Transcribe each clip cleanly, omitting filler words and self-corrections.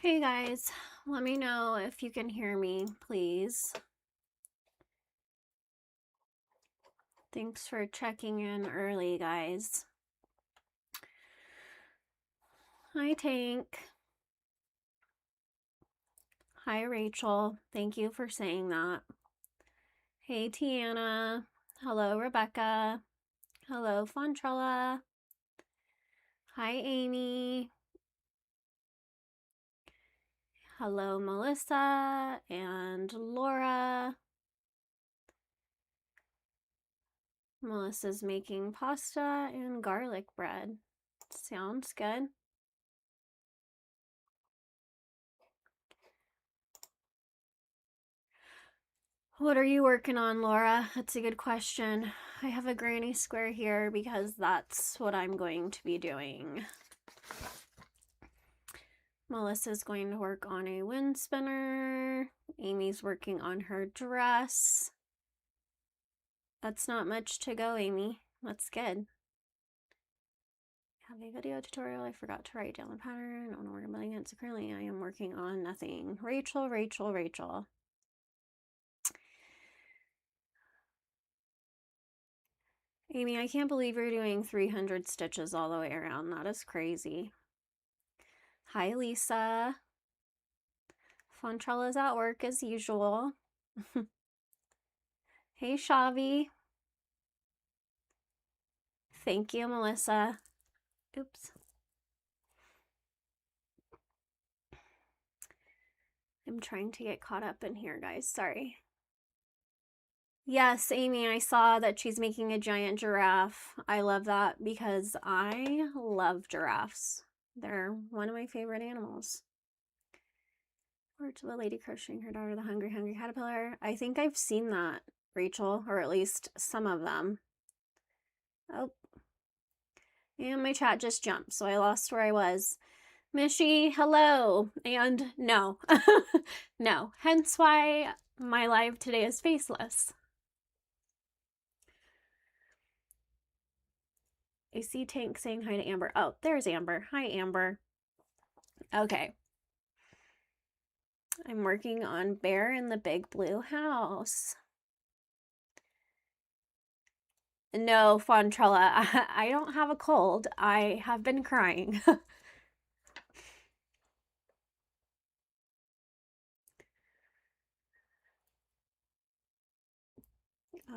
Hey guys, let me know if you can hear me, please. Thanks for checking in early, guys. Hi, Tank. Hi, Rachel. Thank you for saying that. Hey, Tiana. Hello, Rebecca. Hello, Fontrella. Hi, Amy. Hello, Melissa and Laura. Melissa's making pasta and garlic bread. Sounds good. What are you working on, Laura? That's a good question. I have a granny square here because that's what I'm going to be doing. Melissa's going to work on a wind spinner. Amy's working on her dress. That's not much to go, Amy. That's good. I have a video tutorial. I forgot to write down the pattern. I don't know where I'm putting it. So currently I am working on nothing. Rachel, Rachel, Rachel. Amy, I can't believe you're doing 300 stitches all the way around. That is crazy. Hi, Lisa. Fontrella's at work as usual. Hey, Shavi. Thank you, Melissa. Oops. I'm trying to get caught up in here, guys. Sorry. Yes, Amy, I saw that she's making a giant giraffe. I love that because I love giraffes. They're one of my favorite animals. Or to the lady crocheting her daughter, the hungry, hungry caterpillar. I think I've seen that, Rachel, or at least some of them. Oh, and my chat just jumped, so I lost where I was. Michi, hello, and no. No, hence why my live today is faceless. I see Tank saying hi to Amber. Oh, there's Amber. Hi, Amber. Okay. I'm working on Bear in the Big Blue House. No, Fontrella, I don't have a cold. I have been crying.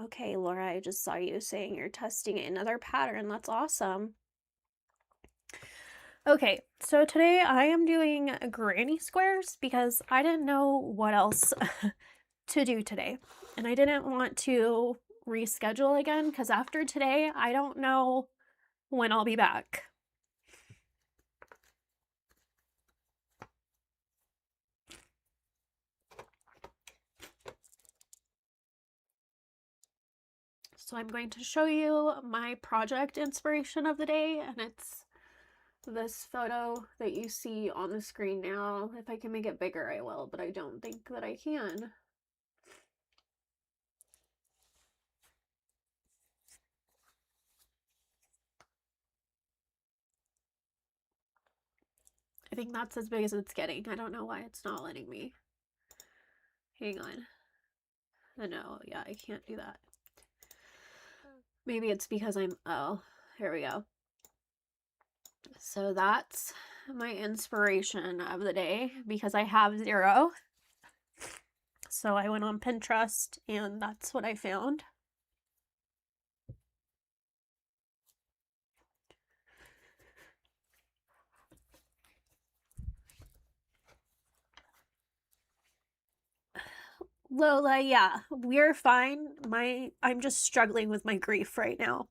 Okay, Laura, I just saw you saying you're testing another pattern. That's awesome. Okay, so today I am doing granny squares because I didn't know what else to do today. And I didn't want to reschedule again because after today, I don't know when I'll be back. So I'm going to show you my project inspiration of the day, and it's this photo that you see on the screen now. If I can make it bigger, I will, but I don't think that I can. I think that's as big as it's getting. I don't know why it's not letting me. Hang on. No, yeah, I can't do that. Maybe it's because oh, here we go. So that's my inspiration of the day because I have 0. So I went on Pinterest and that's what I found. Lola, yeah, we're fine. I'm just struggling with my grief right now.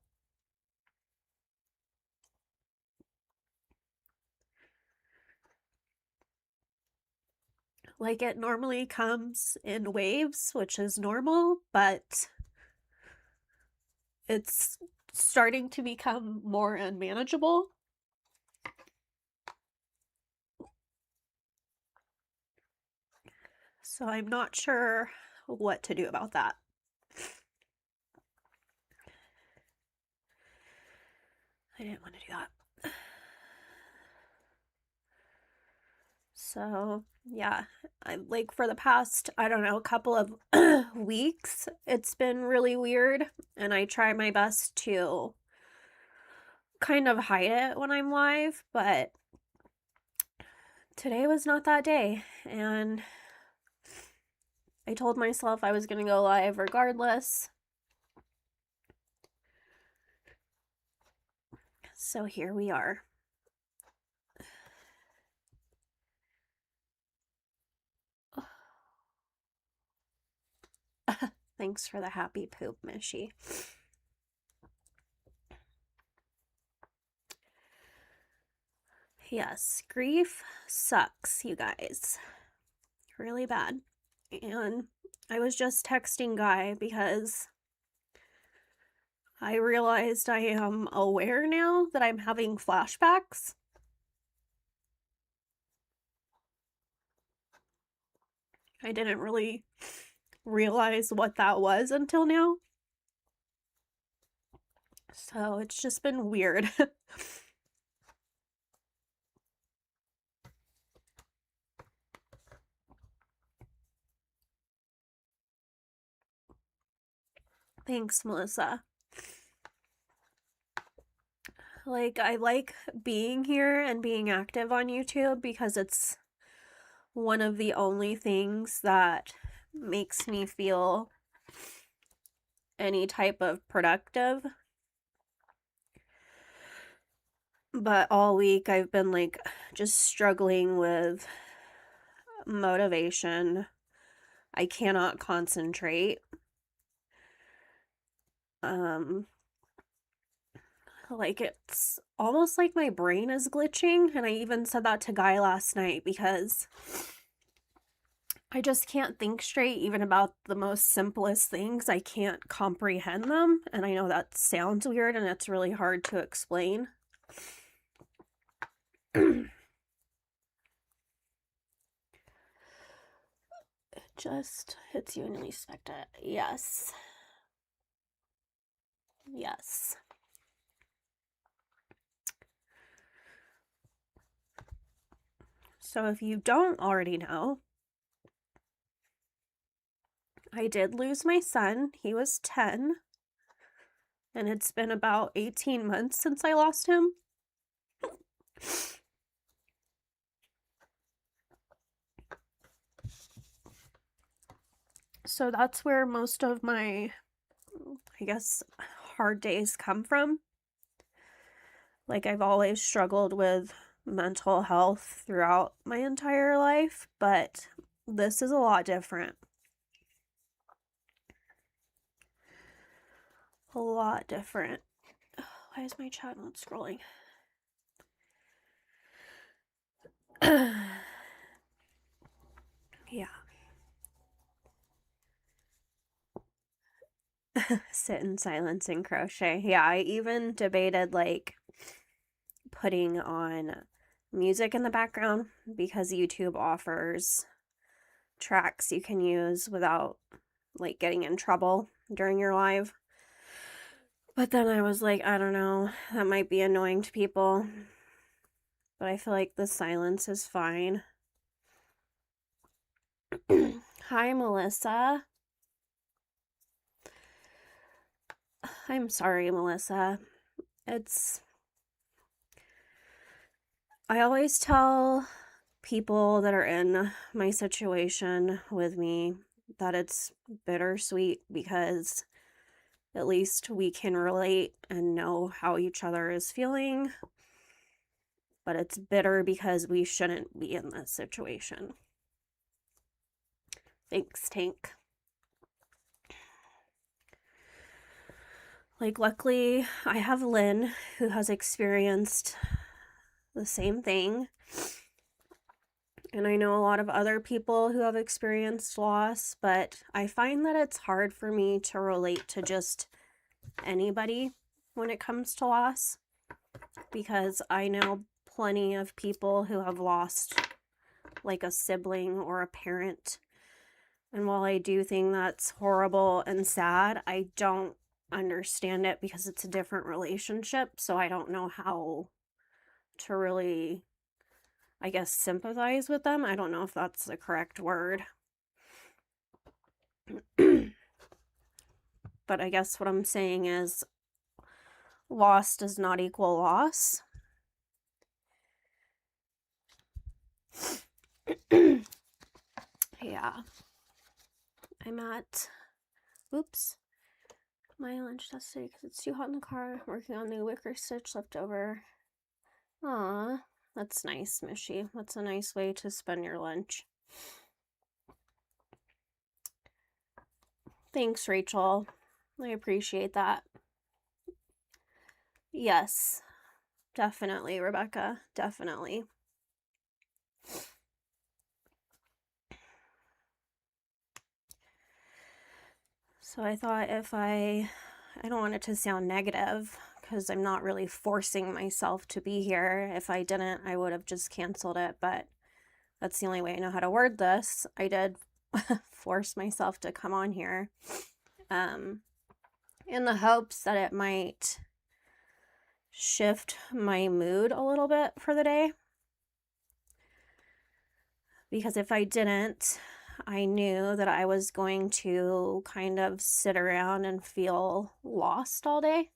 Like, it normally comes in waves, which is normal, but it's starting to become more unmanageable. So I'm not sure what to do about that. I didn't want to do that. So yeah, I like for the past, I don't know, couple of weeks, it's been really weird, and I try my best to kind of hide it when I'm live, but today was not that day, and I told myself I was going to go live regardless. So here we are. Thanks for the happy poop, Michi. Yes, grief sucks, you guys. Really bad. And I was just texting Guy because I realized I am aware now that I'm having flashbacks. I didn't really realize what that was until now. So it's just been weird. Thanks, Melissa. Like, I like being here and being active on YouTube because it's one of the only things that makes me feel any type of productive. But all week I've been like just struggling with motivation. I cannot concentrate. Like it's almost like my brain is glitching, and I even said that to Guy last night because I just can't think straight even about the most simplest things. I can't comprehend them, and I know that sounds weird and it's really hard to explain. Just hits you and you expect it. Yes. Yes. So if you don't already know, I did lose my son. He was 10, and it's been about 18 months since I lost him. So that's where most of my, I guess, hard days come from. Like, I've always struggled with mental health throughout my entire life, but this is a lot different. A lot different. Why is my chat not scrolling? Yeah. Sit in silence and crochet. Yeah, I even debated like putting on music in the background because YouTube offers tracks you can use without like getting in trouble during your live. But then I was like, I don't know, that might be annoying to people. But I feel like the silence is fine. Hi, Melissa. I'm sorry, Melissa. I always tell people that are in my situation with me that it's bittersweet because at least we can relate and know how each other is feeling. But it's bitter because we shouldn't be in this situation. Thanks, Tank. Like, luckily, I have Lynn, who has experienced the same thing. And I know a lot of other people who have experienced loss, but I find that it's hard for me to relate to just anybody when it comes to loss, because I know plenty of people who have lost like a sibling or a parent. And while I do think that's horrible and sad, I don't understand it because it's a different relationship, so I don't know how to really I guess, sympathize with them. I don't know if that's the correct word. But I guess what I'm saying is loss does not equal loss. Yeah. I'm at, oops, my lunch yesterday because it's too hot in the car, working on the wicker stitch left over. Aw, that's nice, Michi. That's a nice way to spend your lunch. Thanks, Rachel. I appreciate that. Yes, definitely, Rebecca. Definitely. So I thought if I don't want it to sound negative because I'm not really forcing myself to be here. If I didn't, I would have just canceled it, but that's the only way I know how to word this. I did force myself to come on here in the hopes that it might shift my mood a little bit for the day. Because if I didn't, I knew that I was going to kind of sit around and feel lost all day.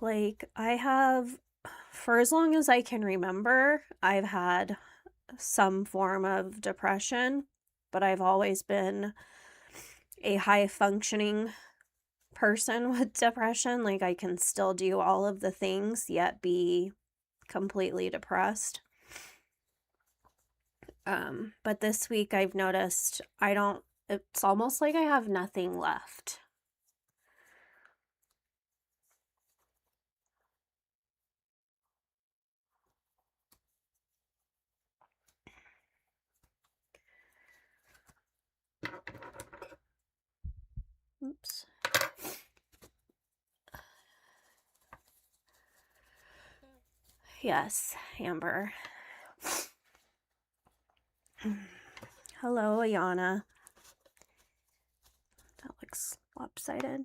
Like, I have, for as long as I can remember, I've had some form of depression, but I've always been a high functioning person with depression. Like, I can still do all of the things yet be completely depressed. But this week I've noticed it's almost like I have nothing left. Oops. Yes, Amber. Hello, Ayana. That looks lopsided.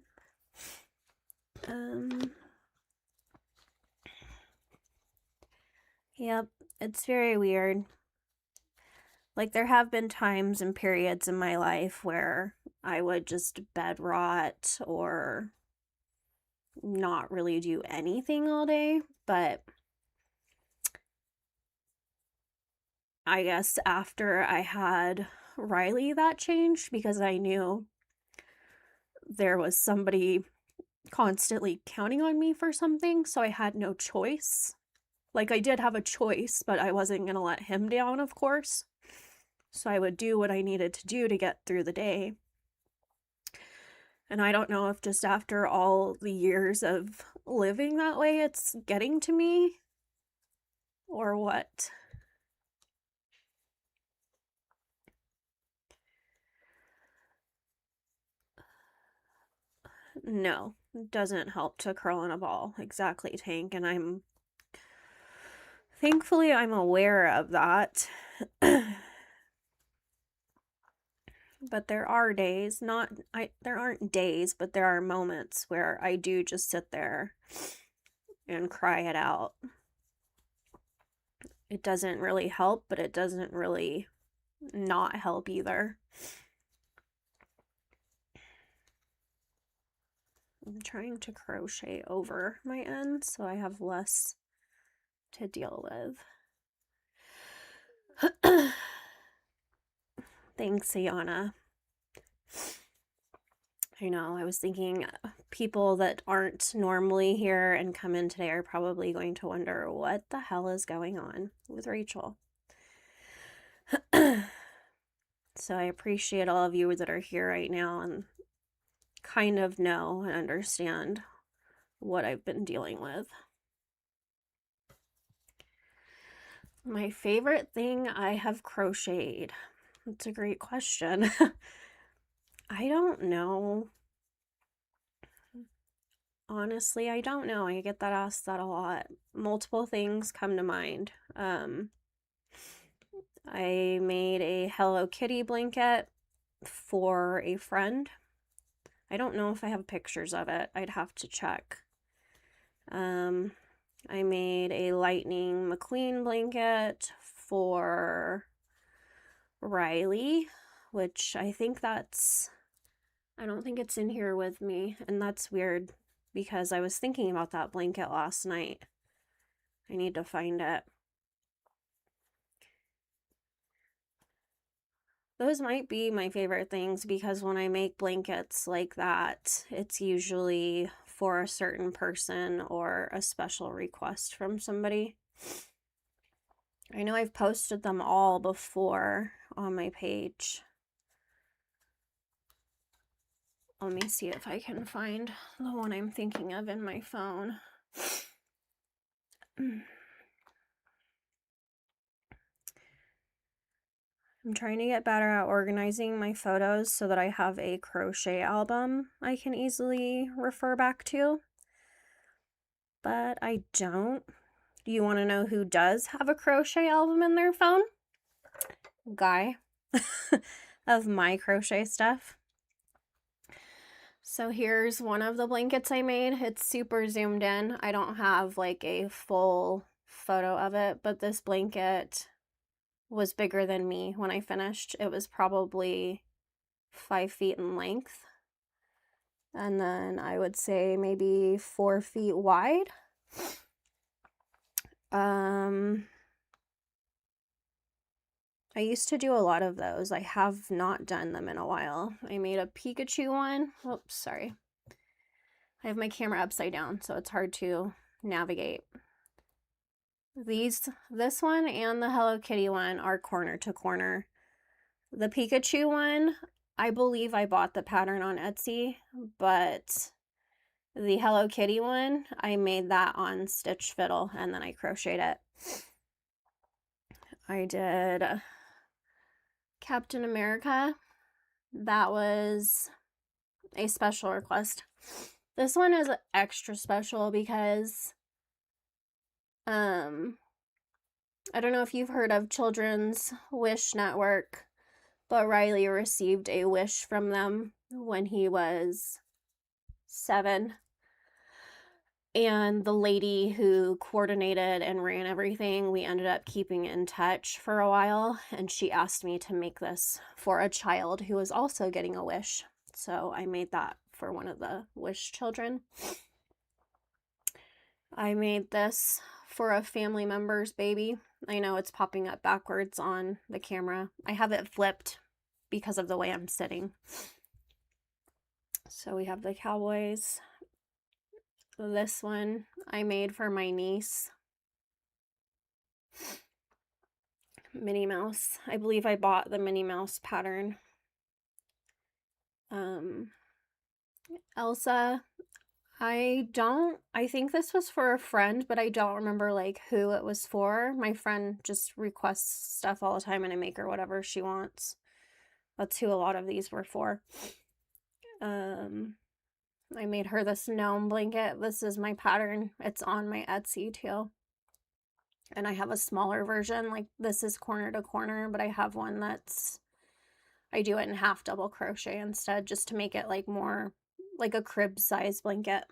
Yep, it's very weird. Like, there have been times and periods in my life where I would just bed rot or not really do anything all day, but I guess after I had Riley, that changed because I knew there was somebody constantly counting on me for something, so I had no choice. Like, I did have a choice, but I wasn't going to let him down, of course. So I would do what I needed to do to get through the day. And I don't know if just after all the years of living that way, it's getting to me or what. No, it doesn't help to curl in a ball. Exactly, Tank. And thankfully, I'm aware of that. But there are days, there aren't days, but there are moments where I do just sit there and cry it out. It doesn't really help, but it doesn't really not help either. I'm trying to crochet over my end so I have less to deal with. Thanks, Ayana. I know, I was thinking people that aren't normally here and come in today are probably going to wonder what the hell is going on with Rachel. So I appreciate all of you that are here right now and kind of know and understand what I've been dealing with. My favorite thing I have crocheted. That's a great question. I don't know. Honestly, I don't know. I get that asked that a lot. Multiple things come to mind. I made a Hello Kitty blanket for a friend. I don't know if I have pictures of it. I'd have to check. I made a Lightning McQueen blanket for Riley, which I think that's, I don't think it's in here with me, and that's weird because I was thinking about that blanket last night. I need to find it. Those might be my favorite things because when I make blankets like that, it's usually for a certain person or a special request from somebody. I know I've posted them all before on my page. Let me see if I can find the one I'm thinking of in my phone. I'm trying to get better at organizing my photos so that I have a crochet album I can easily refer back to. But I don't. Do you want to know who does have a crochet album in their phone? Guy of my crochet stuff. So here's one of the blankets I made. It's super zoomed in. I don't have like a full photo of it, but this blanket was bigger than me when I finished. It was probably 5 feet in length. And then I would say maybe 4 feet wide. I used to do a lot of those. I have not done them in a while. I made a Pikachu one. Oops, sorry. I have my camera upside down, so it's hard to navigate. This one and the Hello Kitty one are corner to corner. The Pikachu one, I believe I bought the pattern on Etsy, but the Hello Kitty one, I made that on Stitch Fiddle and then I crocheted it. I did Captain America. That was a special request. This one is extra special because I don't know if you've heard of Children's Wish Network, but Riley received a wish from them when he was 7. And the lady who coordinated and ran everything, we ended up keeping in touch for a while, and she asked me to make this for a child who was also getting a wish. So I made that for one of the wish children. I made this for a family member's baby. I know it's popping up backwards on the camera. I have it flipped because of the way I'm sitting. So we have the cowboys. This one I made for my niece. Minnie Mouse. I believe I bought the Minnie Mouse pattern. Elsa. I think this was for a friend, but I don't remember like who it was for. My friend just requests stuff all the time and I make her whatever she wants. That's who a lot of these were for. I made her this gnome blanket. This is my pattern. It's on my Etsy too. And I have a smaller version. Like this is corner to corner, but I have one that's, I do it in half double crochet instead, just to make it like more like a crib size blanket.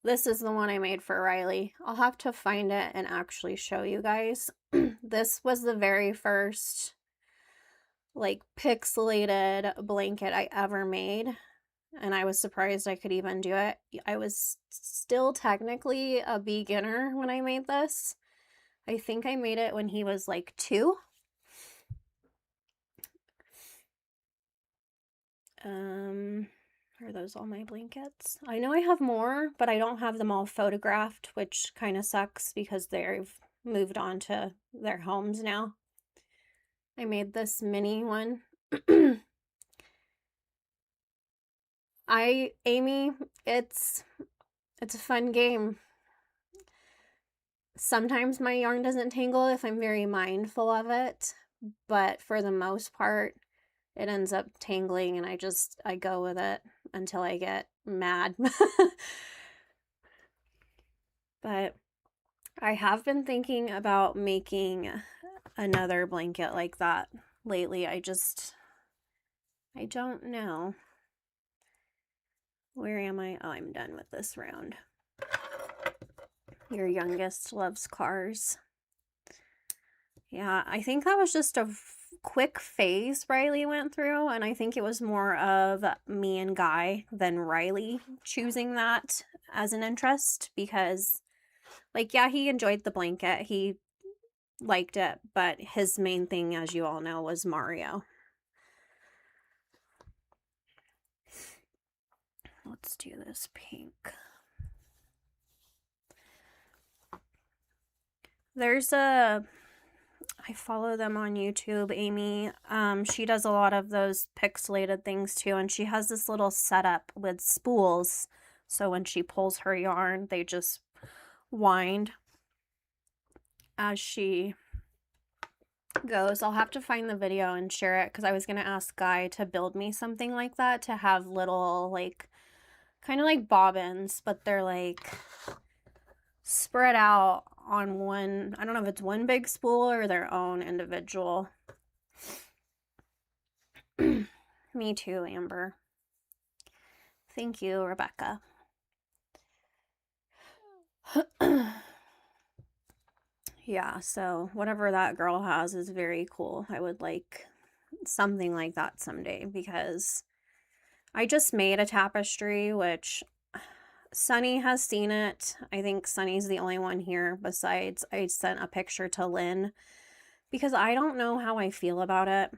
This is the one I made for Riley. I'll have to find it and actually show you guys. This was the very first like pixelated blanket I ever made, and I was surprised I could even do it. I was still technically a beginner when I made this. I think I made it when he was like 2. Are those all my blankets? I know I have more, but I don't have them all photographed, which kind of sucks because they've moved on to their homes now. I made this mini one. Amy, it's a fun game. Sometimes my yarn doesn't tangle if I'm very mindful of it, but for the most part, it ends up tangling and I go with it until I get mad. But I have been thinking about making another blanket like that lately. I just I don't know. Where am I? Oh, I'm done with this round. Your youngest loves cars. Yeah, I think that was just a quick phase Riley went through, and I think it was more of me and Guy than Riley choosing that as an interest because, like, yeah, he enjoyed the blanket. He liked it, but his main thing, as you all know, was Mario. Let's do this pink. There's I follow them on YouTube, Amy. She does a lot of those pixelated things too, and she has this little setup with spools. So when she pulls her yarn, they just wind as she goes. I'll have to find the video and share it because I was going to ask Guy to build me something like that to have little, like, kind of like bobbins, but they're like spread out on one, I don't know if it's one big spool or their own individual. Me too, Amber. Thank you, Rebecca. Yeah, so whatever that girl has is very cool. I would like something like that someday because I just made a tapestry, which Sunny has seen it. I think Sunny's the only one here besides I sent a picture to Lynn because I don't know how I feel about it.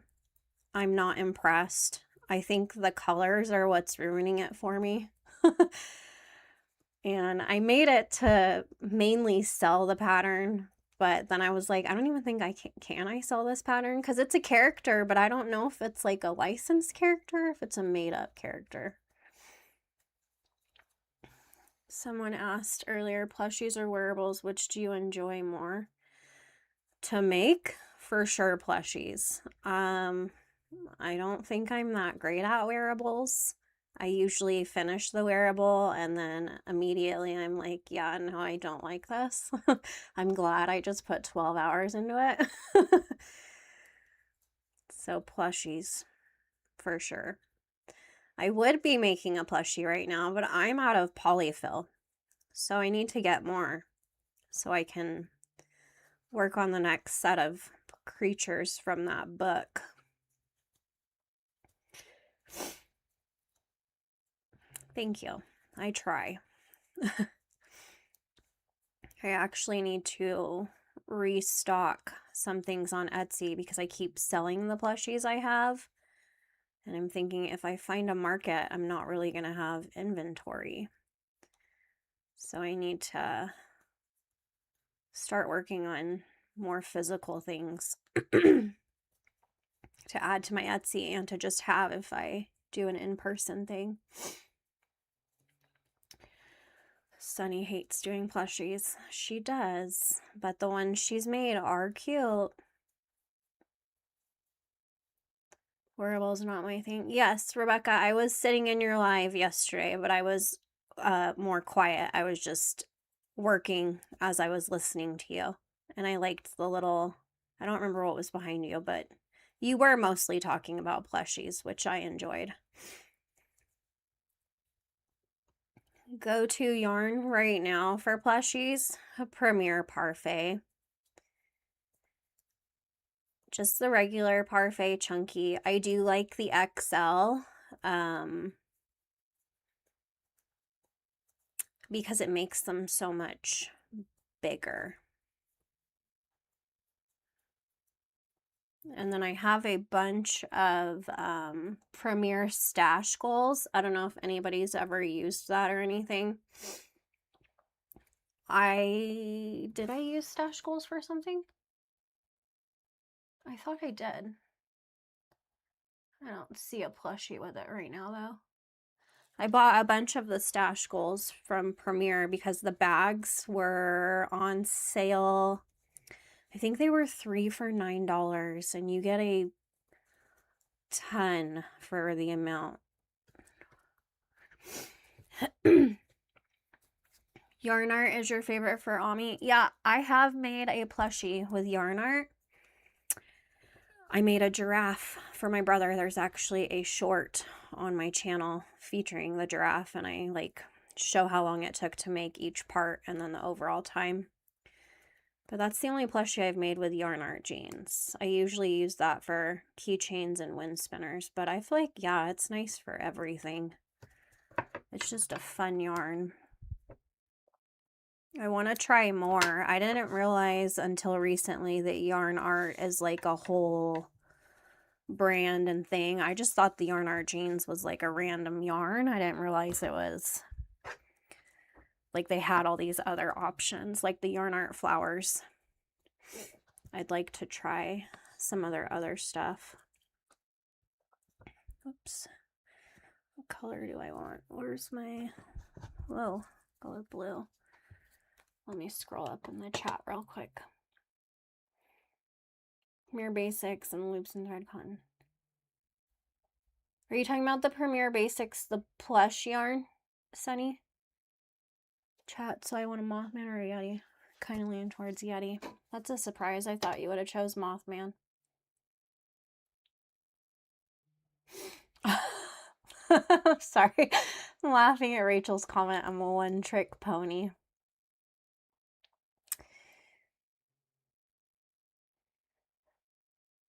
I'm not impressed. I think the colors are what's ruining it for me. And I made it to mainly sell the pattern, but then I was like, I don't even think I can I sell this pattern? Because it's a character, but I don't know if it's like a licensed character, if it's a made-up character. Someone asked earlier, plushies or wearables, which do you enjoy more? To make, for sure, plushies. I don't think I'm that great at wearables. I usually finish the wearable and then immediately I'm like, yeah, no, I don't like this. I'm glad I just put 12 hours into it. So plushies, for sure. I would be making a plushie right now, but I'm out of polyfill. So I need to get more so I can work on the next set of creatures from that book. Thank you. I try. I actually need to restock some things on Etsy because I keep selling the plushies I have. And I'm thinking if I find a market, I'm not really going to have inventory. So I need to start working on more physical things to add to my Etsy and to just have if I do an in-person thing. Sunny hates doing plushies. She does, but the ones she's made are cute. Wearables are not my thing. Yes, Rebecca, I was sitting in your live yesterday, but I was more quiet. I was just working as I was listening to you. And I liked the little, I don't remember what was behind you, but you were mostly talking about plushies, which I enjoyed. Go-to yarn right now for plushies, a Premier Parfait. Just the regular Parfait chunky. I do like the XL because it makes them so much bigger. And then I have a bunch of Premier Stash Goals. I don't know if anybody's ever used that or anything. Did I use Stash Goals for something? I thought I did. I don't see a plushie with it right now though. I bought a bunch of the Stash Goals from Premier because the bags were on sale. I think they were 3 for $9 and you get a ton for the amount. Yarn art is your favorite for Ami? Yeah, I have made a plushie with yarn art. I made a giraffe for my brother, there's actually a short on my channel featuring the giraffe, and I like show how long it took to make each part and then the overall time. But that's the only plushie I've made with yarn art jeans. I usually use that for keychains and wind spinners, but I feel like, yeah, it's nice for everything. It's just a fun yarn. I want to try more. I didn't realize until recently that yarn art is like a whole brand and thing. I just thought the yarn art jeans was like a random yarn. I didn't realize it was like they had all these other options, like the yarn art flowers. I'd like to try some other stuff. Oops. What color do I want? Where's my... Whoa, go with blue. Let me scroll up in the chat real quick. Premier Basics and loops and thread cotton. Are you talking about the Premier Basics, the plush yarn, Sunny? Chat, so I want a Mothman or a Yeti? Kind of lean towards Yeti. That's a surprise. I thought you would have chose Mothman. Sorry. I'm laughing at Rachel's comment. I'm a one-trick pony.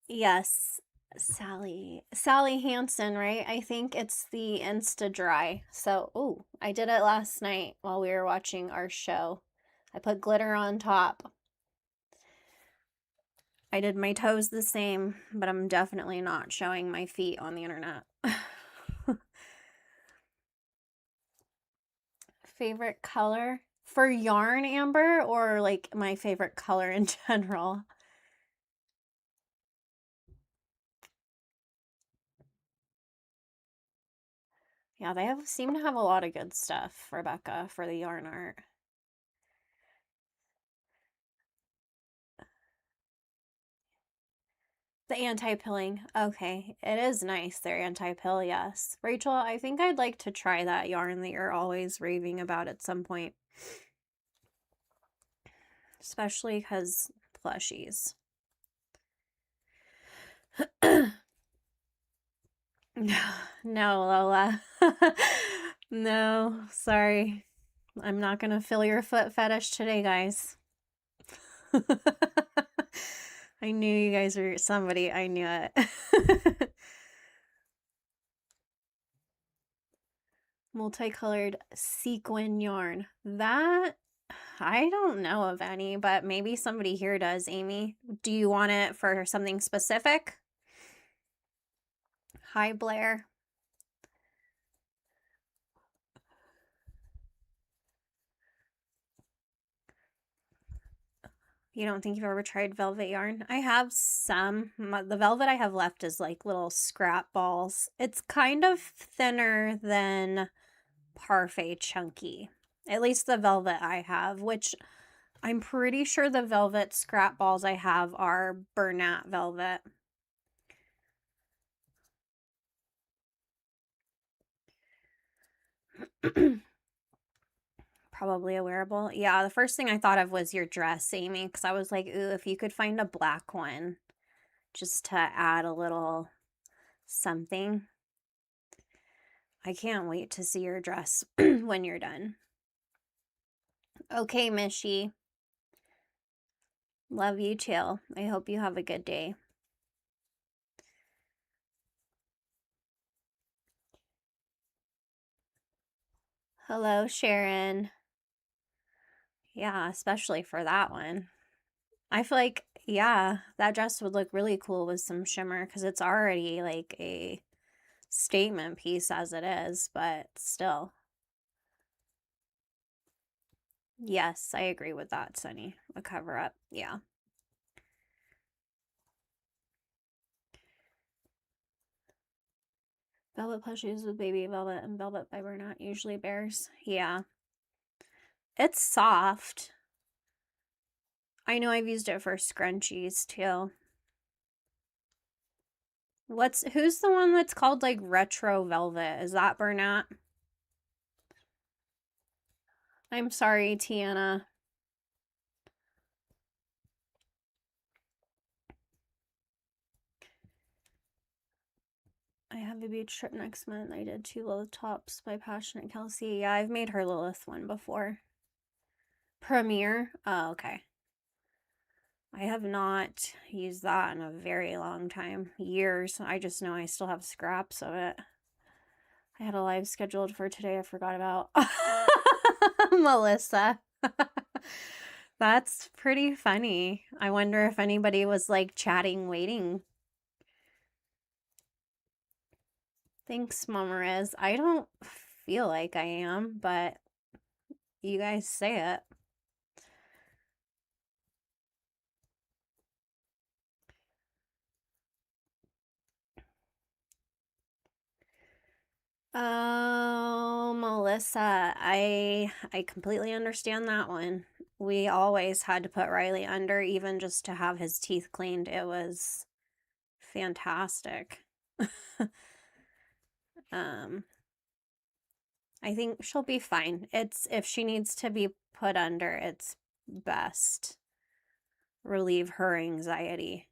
Yes, Sally Hansen, right? I think it's the Insta Dry. So, oh, I did it last night while we were watching our show. I put glitter on top. I did my toes the same, but I'm definitely not showing my feet on the internet. Favorite color for yarn, Amber, or like my favorite color in general? Yeah, they seem to have a lot of good stuff, Rebecca, for the yarn art. The anti-pilling. Okay, it is nice. They're anti-pill, yes. Rachel, I think I'd like to try that yarn that you're always raving about at some point. Especially because plushies. No, Lola. No, sorry. I'm not going to fill your foot fetish today, guys. I knew you guys were somebody. I knew it. Multicolored sequin yarn. That, I don't know of any, but maybe somebody here does, Amy. Do you want it for something specific? Hi, Blair. You don't think you've ever tried velvet yarn? I have some. The velvet I have left is like little scrap balls. It's kind of thinner than Parfait Chunky. At least the velvet I have, which I'm pretty sure the velvet scrap balls I have are Bernat velvet. Probably a wearable. Yeah, the first thing I thought of was your dress, Amy, because I was like, ooh, if you could find a black one just to add a little something. I can't wait to see your dress when you're done. Okay, Michi. Love you too. I hope you have a good day. Hello, Sharon. Yeah, especially for that one. I feel like, yeah, that dress would look really cool with some shimmer because it's already like a statement piece as it is, but still. Yes, I agree with that, Sunny. A cover up, yeah. Velvet plushies with baby velvet and velvet by Bernat usually bears. Yeah. It's soft. I know I've used it for scrunchies too. Who's the one that's called like retro velvet? Is that Bernat? I'm sorry, Tiana. I have a beach trip next month. I did 2 Lilith tops by Passionate Kelsey. Yeah, I've made her Lilith one before. Premiere? Oh, okay. I have not used that in a very long time. Years. I just know I still have scraps of it. I had a live scheduled for today I forgot about. Melissa. That's pretty funny. I wonder if anybody was like chatting, waiting. Thanks, Mama Riz. I don't feel like I am, but you guys say it. Oh, Melissa, I completely understand that one. We always had to put Riley under, even just to have his teeth cleaned. It was fantastic. I think she'll be fine. It's if she needs to be put under, it's best. Relieve her anxiety.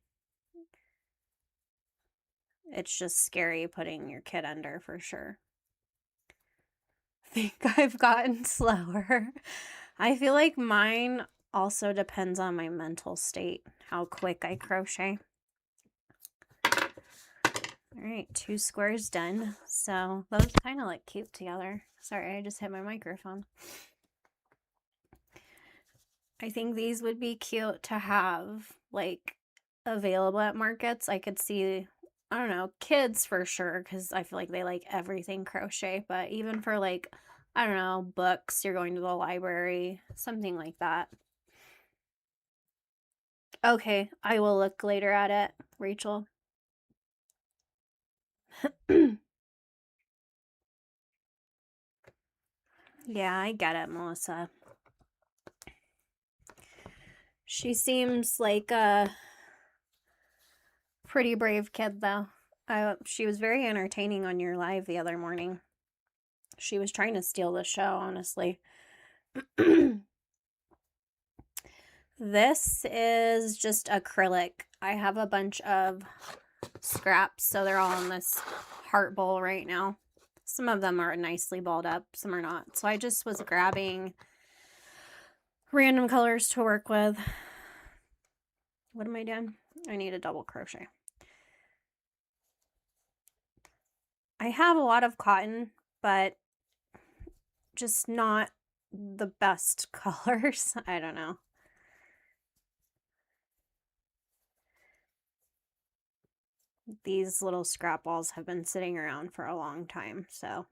It's just scary putting your kid under for sure. I think I've gotten slower. I feel like mine also depends on my mental state, how quick I crochet. All right, 2 squares done. So those kind of look cute together. Sorry, I just hit my microphone. I think these would be cute to have like available at markets. I could see, I don't know, kids for sure, because I feel like they like everything crochet, but even for like, I don't know, books, you're going to the library, something like that. Okay, I will look later at it, Rachel. Yeah, I get it, Melissa. She seems like a pretty brave kid, though. She was very entertaining on your live the other morning. She was trying to steal the show, honestly. This is just acrylic. I have a bunch of scraps, so they're all in this heart bowl right now. Some of them are nicely balled up, some are not. So I just was grabbing random colors to work with. What am I doing? I need a double crochet. I have a lot of cotton, but just not the best colors. I don't know. These little scrap balls have been sitting around for a long time, so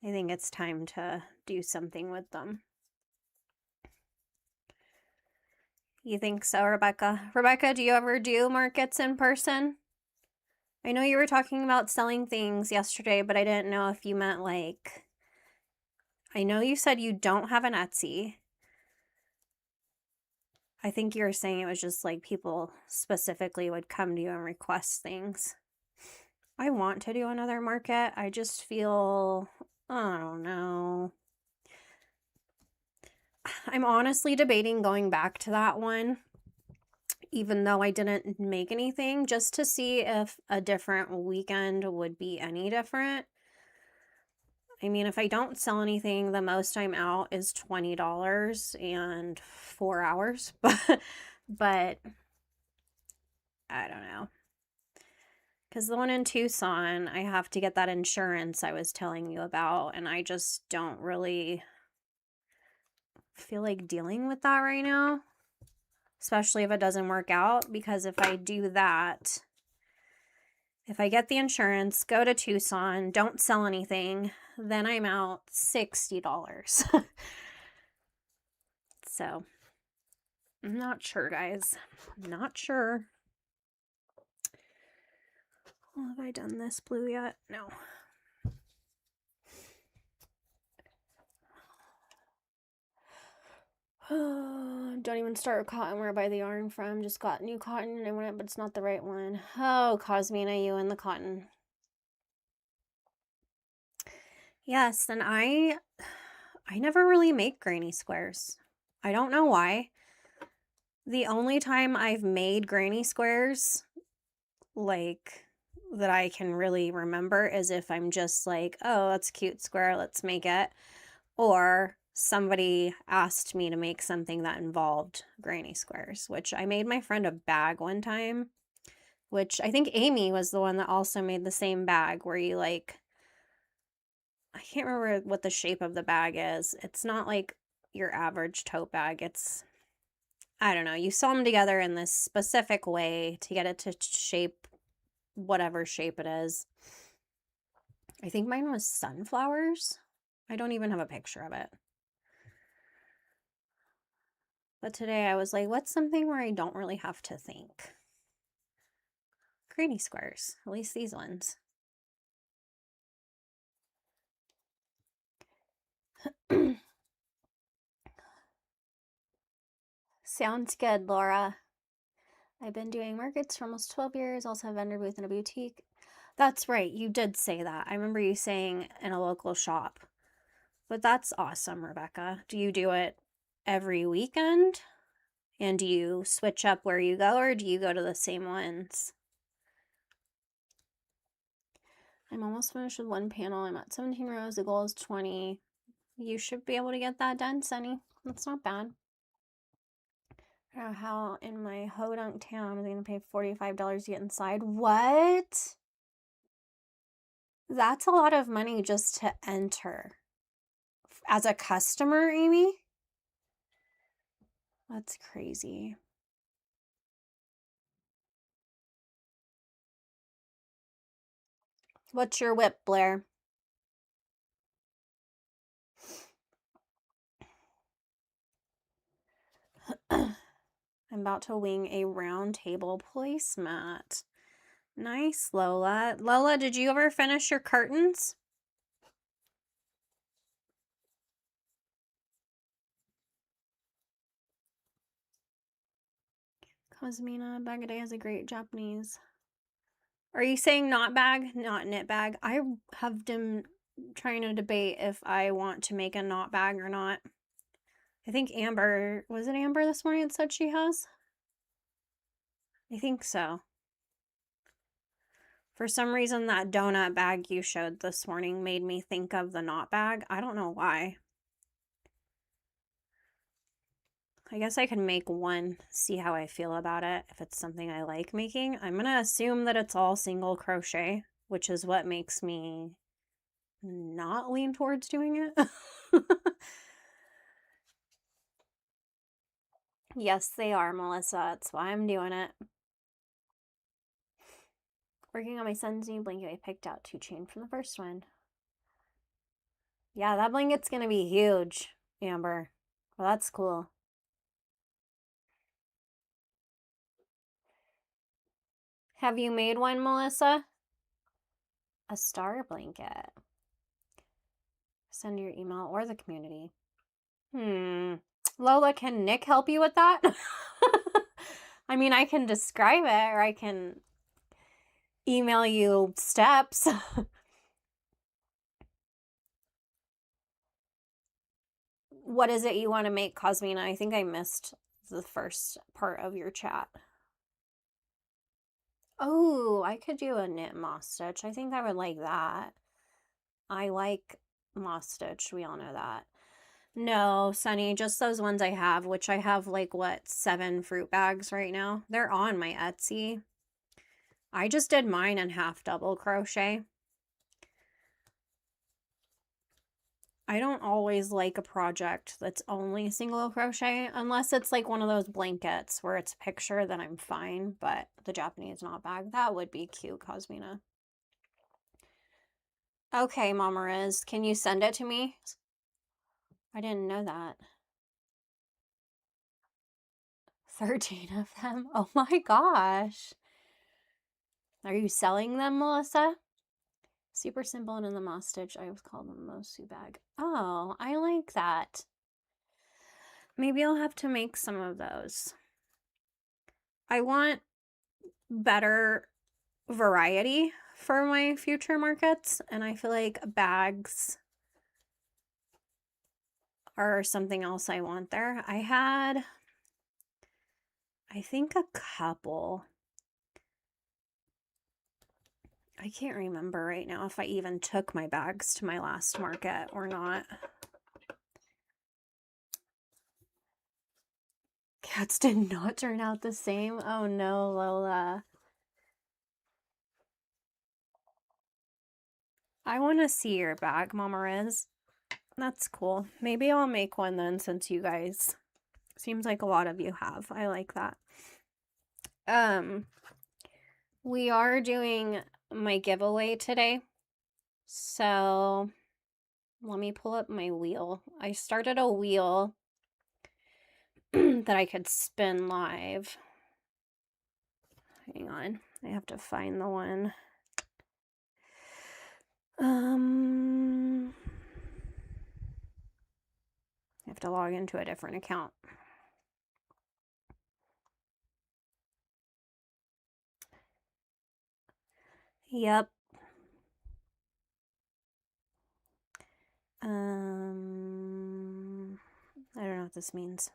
I think it's time to do something with them. You think so, Rebecca? Rebecca, do you ever do markets in person? I know you were talking about selling things yesterday, but I didn't know if you meant like, I know you said you don't have an Etsy. I think you were saying it was just like people specifically would come to you and request things. I want to do another market. I just feel, I don't know. I'm honestly debating going back to that one, even though I didn't make anything, just to see if a different weekend would be any different. I mean, if I don't sell anything, the most I'm out is $20 and 4 hours, but I don't know. Because the one in Tucson, I have to get that insurance I was telling you about, and I just don't really feel like dealing with that right now, especially if it doesn't work out, because if I do that, if I get the insurance, go to Tucson, don't sell anything, then I'm out $60. So, I'm not sure, guys. I'm not sure. Well, have I done this blue yet? No. Don't even start with cotton. Where I buy the yarn from. Just got new cotton and I want it, but it's not the right one. Oh, Cosmina, you and the cotton. Yes, and I never really make granny squares. I don't know why. The only time I've made granny squares, like that I can really remember is if I'm just like, oh, that's a cute square, let's make it. Or somebody asked me to make something that involved granny squares, which I made my friend a bag one time, which I think Amy was the one that also made the same bag where you like, I can't remember what the shape of the bag is. It's not like your average tote bag. It's, I don't know, you sew them together in this specific way to get it to shape whatever shape it is. I think mine was sunflowers. I don't even have a picture of it. But today I was like, what's something where I don't really have to think? Granny squares, at least these ones. Sounds good, Laura. I've been doing markets for almost 12 years, also have a vendor booth in a boutique. That's right, you did say that. I remember you saying in a local shop. But that's awesome, Rebecca. Do you do it every weekend? And do you switch up where you go, or do you go to the same ones? I'm almost finished with one panel. I'm at 17 rows. The goal is 20. You should be able to get that done, Sunny. That's not bad. I don't know how in my hodunk town I'm going to pay $45 to get inside. What? That's a lot of money just to enter. As a customer, Amy? That's crazy. What's your whip, Blair? I'm about to wing a round table placemat. Nice, Lola. Lola, did you ever finish your curtains? Cosmina, bag a day is a great Japanese. Are you saying not bag, not knit bag? I have been trying to debate if I want to make a knot bag or not. I think Amber, was it Amber this morning that said she has? I think so. For some reason, that donut bag you showed this morning made me think of the knot bag. I don't know why. I guess I can make one, see how I feel about it, if it's something I like making. I'm going to assume that it's all single crochet, which is what makes me not lean towards doing it. Yes, they are, Melissa. That's why I'm doing it. Working on my son's new blanket. I picked out 2 chain from the first one. Yeah, that blanket's going to be huge, Amber. Well, that's cool. Have you made one, Melissa? A star blanket. Send your email or the community. Lola, can Nick help you with that? I mean, I can describe it, or I can email you steps. What is it you want to make, Cosmina? I think I missed the first part of your chat. Oh, I could do a knit moss stitch. I think I would like that. I like moss stitch. We all know that. No, Sunny, just those ones I have, which I have like, what, 7 fruit bags right now. They're on my Etsy. I just did mine in half double crochet. I don't always like a project that's only single crochet, unless it's like one of those blankets where it's a picture, then I'm fine, but the Japanese knot bag, that would be cute, Cosmina. Okay, Mama Riz, can you send it to me? I didn't know that. 13 of them? Oh my gosh. Are you selling them, Melissa? Super simple and in the moss stitch. I was called them Mosu bag. Oh, I like that. Maybe I'll have to make some of those. I want better variety for my future markets, and I feel like bags are something else I want there. I had, I think, a couple. I can't remember right now if I even took my bags to my last market or not. Cats did not turn out the same. Oh no, Lola. I want to see your bag, Mama Riz. That's cool. Maybe I'll make one then, since you guys, seems like a lot of you have. I like that. We are doing my giveaway today. So let me pull up my wheel. I started a wheel that I could spin live. Hang on. I have to find the one. I have to log into a different account. Yep. I don't know what this means.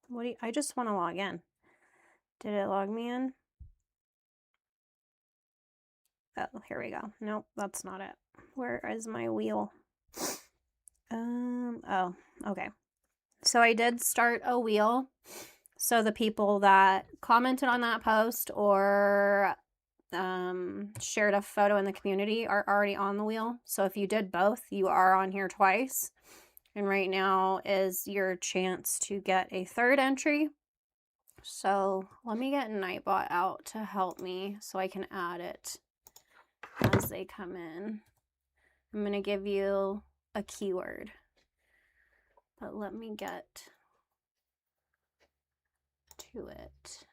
What do you, I just want to log in. Did it log me in? Oh, here we go. Nope, that's not it. Where is my wheel? Oh, okay. So I did start a wheel. So the people that commented on that post or shared a photo in the community are already on the wheel. So if you did both, you are on here twice. And right now is your chance to get a third entry. So let me get Nightbot out to help me so I can add it as they come in. I'm going to give you a keyword, but let me get to it.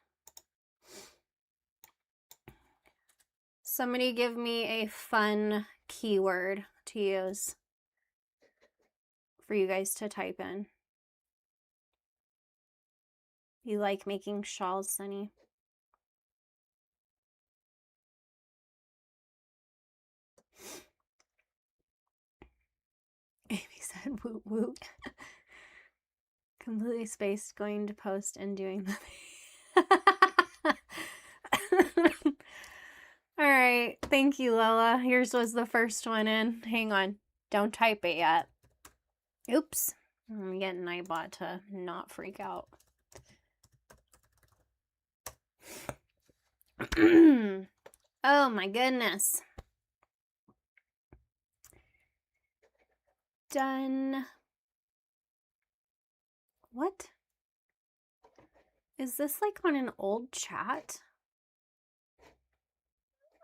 Somebody give me a fun keyword to use for you guys to type in. You like making shawls, Sunny? Amy said woot woot. Completely spaced going to post and doing the All right, thank you, Lola. Yours was the first one in. Hang on, don't type it yet. Oops, I'm getting Nightbot to not freak out. Oh my goodness. Done. What? Is this like on an old chat?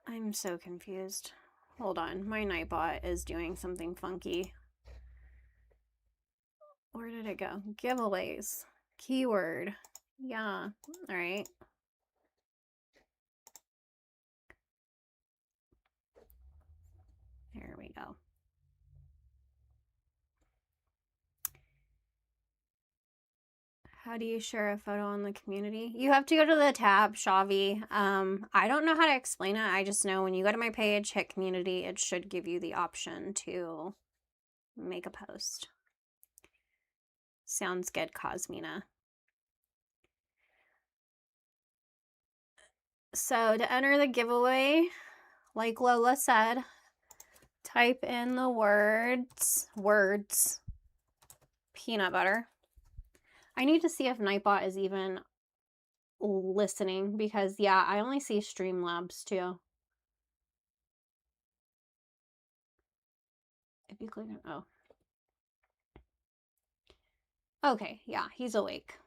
I'm so confused. Hold on, my Nightbot is doing something funky. Where did it go? Giveaways. Keyword. Yeah, all right. There we go. How do you share a photo in the community? You have to go to the tab, Shavi. I don't know how to explain it. I just know when you go to my page, hit community, it should give you the option to make a post. Sounds good, Cosmina. So to enter the giveaway, like Lola said, type in the words, peanut butter. I need to see if Nightbot is even listening because, yeah, I only see Streamlabs too. If you click on, oh. Okay, yeah, he's awake.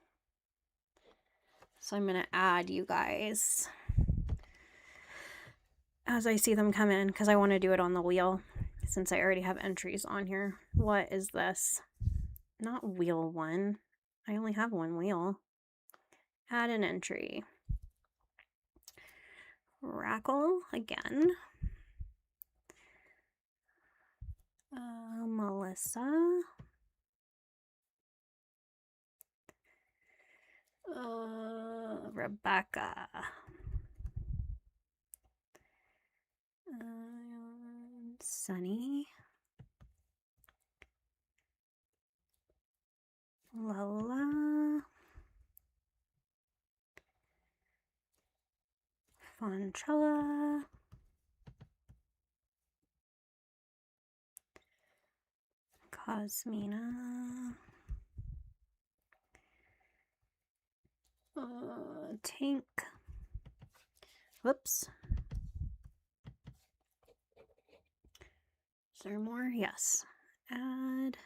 So I'm going to add you guys as I see them come in because I want to do it on the wheel since I already have entries on here. What is this? Not wheel one. I only have one wheel. Add an entry. Rackle again. Melissa. Rebecca. Sunny. Lola. Fonchella. Cosmina. Tank. Whoops. Is there more? Yes. Add.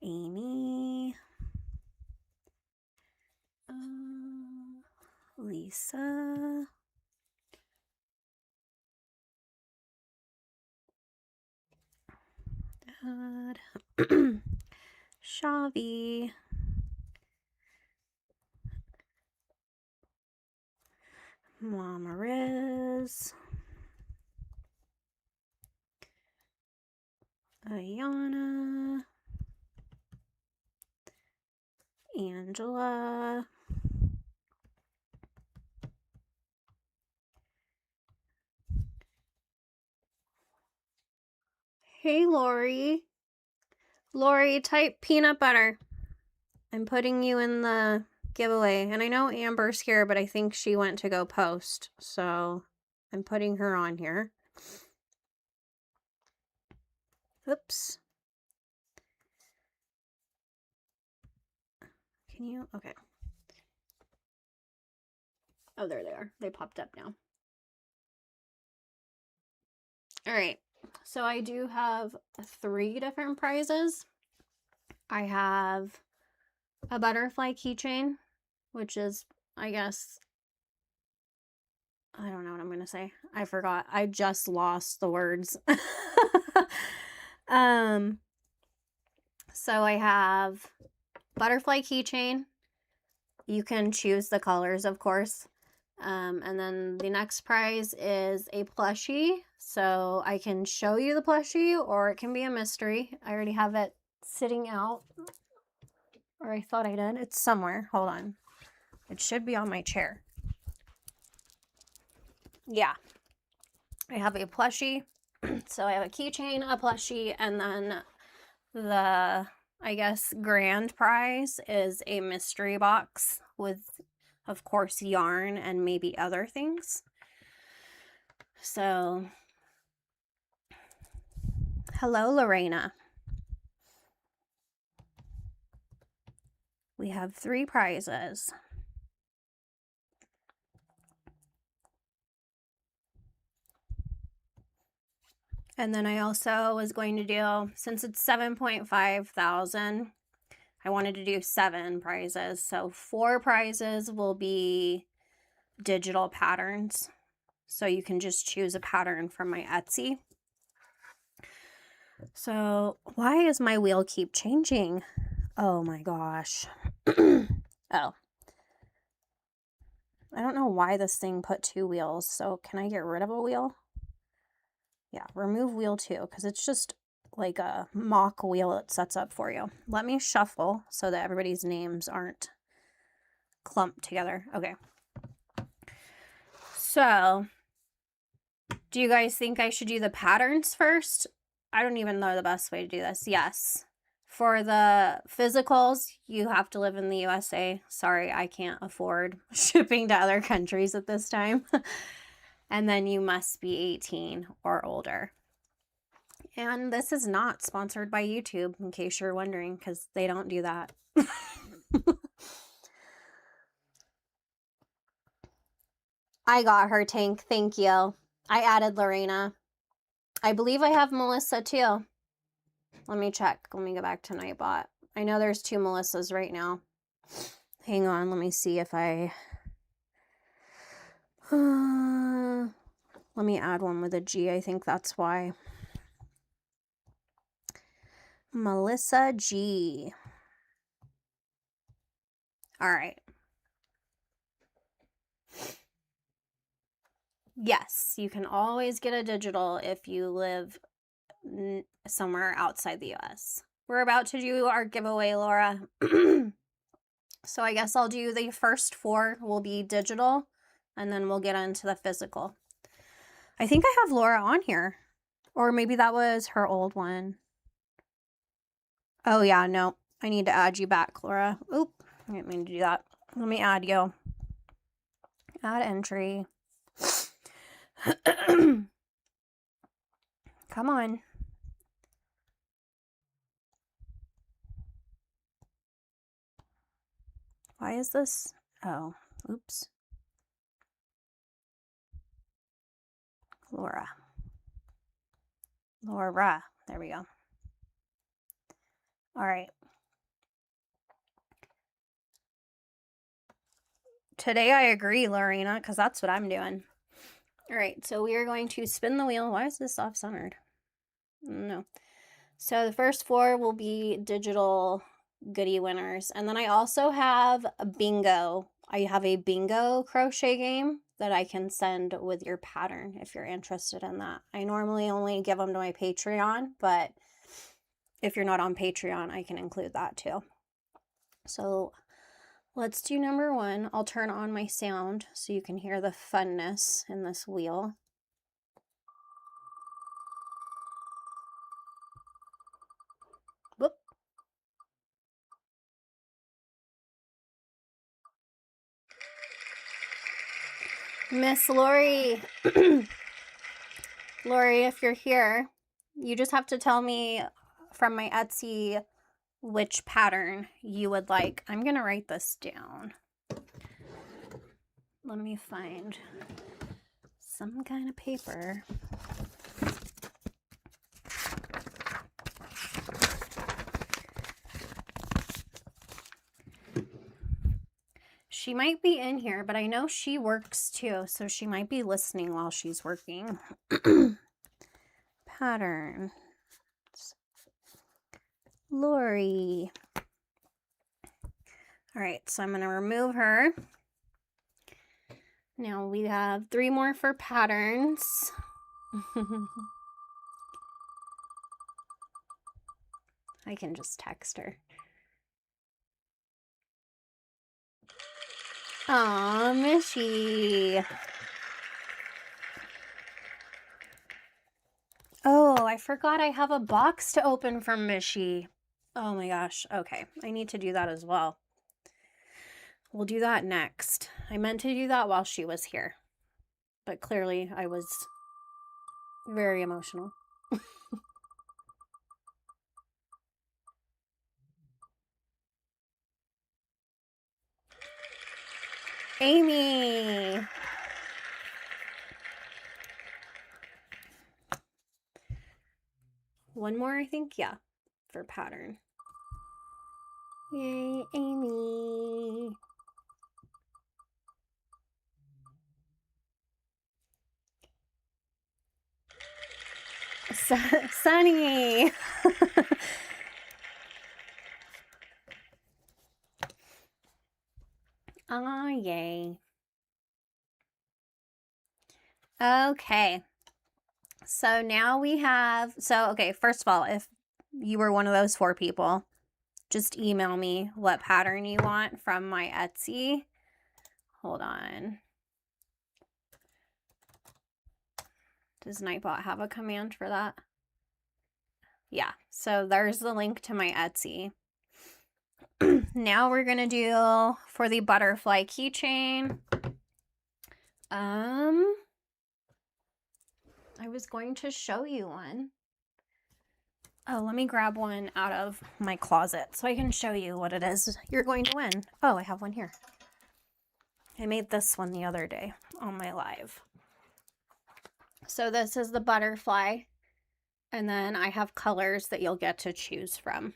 Amy. Lisa. Add. Shavi. Mama Riz. Ayana. Angela. Hey, Lori. Lori, type peanut butter. I'm putting you in the giveaway. And I know Amber's here, but I think she went to go post. So I'm putting her on here. Oops. Can you? Okay. Oh, there they are. They popped up now. All right. So I do have 3 different prizes. I have a butterfly keychain, which is, I guess, I don't know what I'm going to say. I forgot. I just lost the words. So I have butterfly keychain. You can choose the colors, of course. And then the next prize is a plushie. So I can show you the plushie, or it can be a mystery. I already have it sitting out. Or I thought I did. It's somewhere. Hold on. It should be on my chair. Yeah. I have a plushie. So I have a keychain, a plushie, and then the, I guess, grand prize is a mystery box with, of course, yarn and maybe other things. So, hello, Lorena. We have 3 prizes. And then I also was going to do, since it's 7.5 thousand, I wanted to do 7 prizes. So 4 prizes will be digital patterns. So you can just choose a pattern from my Etsy. So why does my wheel keep changing? Oh my gosh. Oh. I don't know why this thing put 2 wheels. So can I get rid of a wheel? Yeah, remove wheel 2, because it's just like a mock wheel it sets up for you. Let me shuffle so that everybody's names aren't clumped together. Okay. So, do you guys think I should do the patterns first? I don't even know the best way to do this. Yes. For the physicals, you have to live in the USA. Sorry, I can't afford shipping to other countries at this time. And then you must be 18 or older. And this is not sponsored by YouTube, in case you're wondering, because they don't do that. I got her, Tank. Thank you. I added Lorena. I believe I have Melissa too. Let me check. Let me go back to Nightbot. I know there's 2 Melissas right now. Hang on. Let me see if I... let me add one with a G. I think that's why. Melissa G. All right. Yes, you can always get a digital if you live somewhere outside the US. We're about to do our giveaway, Laura. So I guess I'll do the first 4 will be digital, and then we'll get into the physical. I think I have Laura on here. Or maybe that was her old one. Oh yeah, no. I need to add you back, Laura. Oop, I didn't mean to do that. Let me add you. Add entry. Come on. Why is this? Oh, oops. Laura. There we go. All right. Today I agree, Lorena, because that's what I'm doing. All right, so we are going to spin the wheel. Why is this off-centered? No. So the first 4 will be digital goodie winners. And then I also have a bingo. I have a bingo crochet game that I can send with your pattern if you're interested in that. I normally only give them to my Patreon, but if you're not on Patreon, I can include that too. So let's do number 1. I'll turn on my sound so you can hear the funness in this wheel. Whoop. Miss Lori. Lori, if you're here, you just have to tell me from my Etsy which pattern you would like. I'm going to write this down. Let me find some kind of paper. She might be in here, but I know she works too, so she might be listening while she's working. Pattern. Lori. All right, so I'm going to remove her. Now we have 3 more for patterns. I can just text her. Aw, Michi. Oh, I forgot I have a box to open from Michi. Oh my gosh. Okay, I need to do that as well. We'll do that next. I meant to do that while she was here, but clearly I was very emotional. Amy. One more, I think. Yeah, for pattern. Yay, Amy. Sunny. Oh, yay. Okay. So now we have, okay, first of all, if you were one of those 4 people, just email me what pattern you want from my Etsy. Hold on. Does Nightbot have a command for that? Yeah, so there's the link to my Etsy. Now we're gonna do for the butterfly keychain. I was going to show you one. Oh, let me grab one out of my closet so I can show you what it is you're going to win. Oh, I have one here. I made this one the other day on my live. So this is the butterfly, and then I have colors that you'll get to choose from.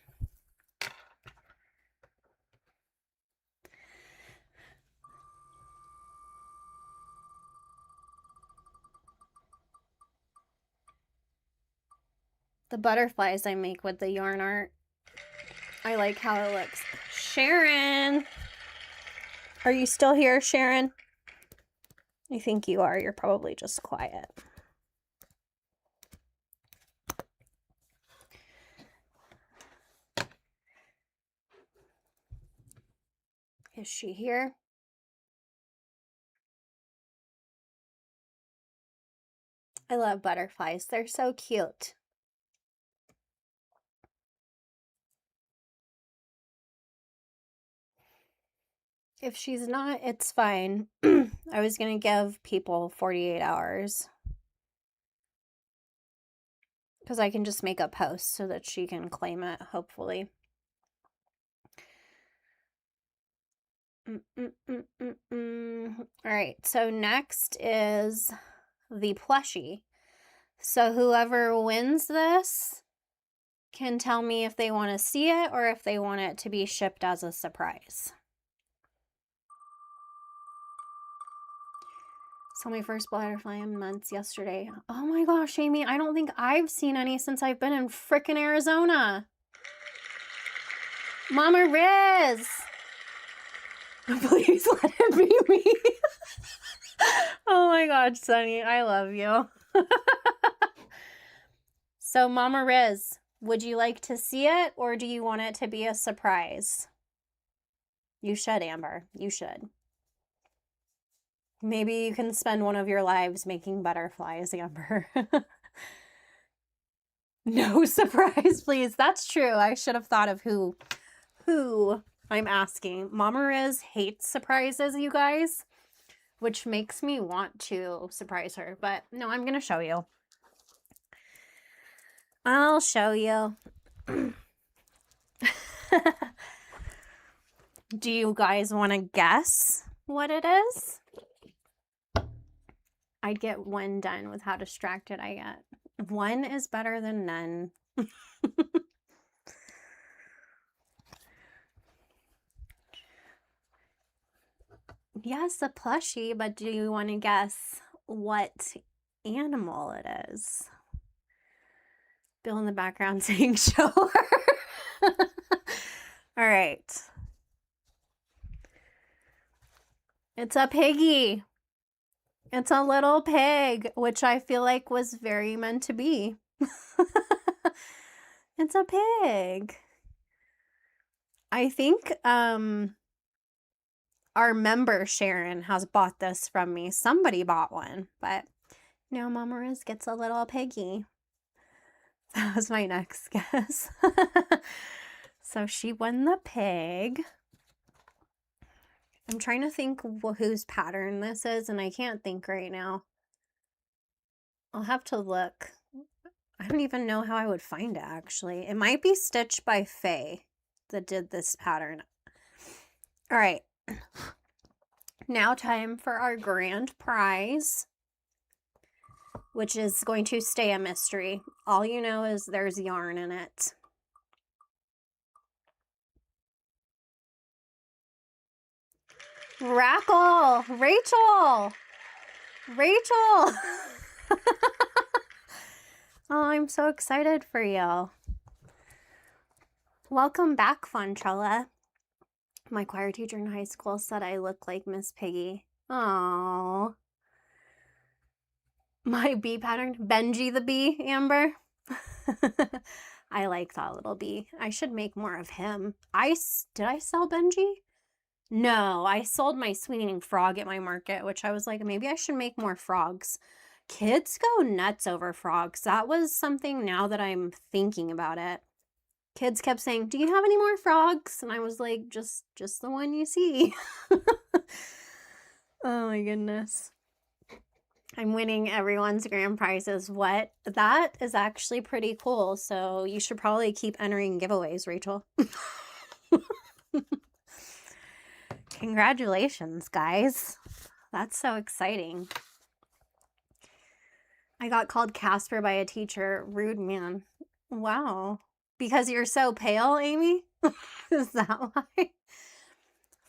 The butterflies I make with the yarn art, I like how it looks. Sharon! Are you still here, Sharon? I think you are. You're probably just quiet. Is she here? I love butterflies. They're so cute. If she's not, it's fine. I was going to give people 48 hours because I can just make a post so that she can claim it, hopefully. All right, so next is the plushie. So whoever wins this can tell me if they want to see it or if they want it to be shipped as a surprise. Saw my first butterfly in months yesterday. Oh my gosh, Amy, I don't think I've seen any since I've been in frickin' Arizona. Mama Riz! Please let it be me. Oh my gosh, Sunny, I love you. So, Mama Riz, would you like to see it or do you want it to be a surprise? You should, Amber. You should. Maybe you can spend one of your lives making butterflies, Amber. No surprise, please. That's true. I should have thought of who I'm asking. Mama Riz hates surprises, you guys, which makes me want to surprise her. But no, I'm going to show you. I'll show you. Do you guys want to guess what it is? I'd get one done with how distracted I get. One is better than none. Yes, a plushie, but do you want to guess what animal it is? Bill in the background saying show her. All right. It's a piggy. It's a little pig, which I feel like was very meant to be. It's a pig. I think our member Sharon has bought this from me. Somebody bought one, but now Mama Riz gets a little piggy. That was my next guess. So she won the pig. I'm trying to think whose pattern this is, and I can't think right now. I'll have to look. I don't even know how I would find it, actually. It might be Stitched by Faye that did this pattern. All right. Now time for our grand prize, which is going to stay a mystery. All you know is there's yarn in it. Rackle! Rachel! Rachel! Oh, I'm so excited for you. Welcome back, Fontrella. My choir teacher in high school said I look like Miss Piggy. Aww. My bee pattern, Benji the bee, Amber. I like that little bee. I should make more of him. Did I sell Benji? No, I sold my swinging frog at my market, which I was like, maybe I should make more frogs. Kids go nuts over frogs. That was something now that I'm thinking about it. Kids kept saying, do you have any more frogs? And I was like, just the one you see. Oh my goodness. I'm winning everyone's grand prizes. What? That is actually pretty cool. So you should probably keep entering giveaways, Rachel. Congratulations, guys. That's so exciting. I got called Casper by a teacher. Rude man. Wow. Because you're so pale, Amy? Is that why?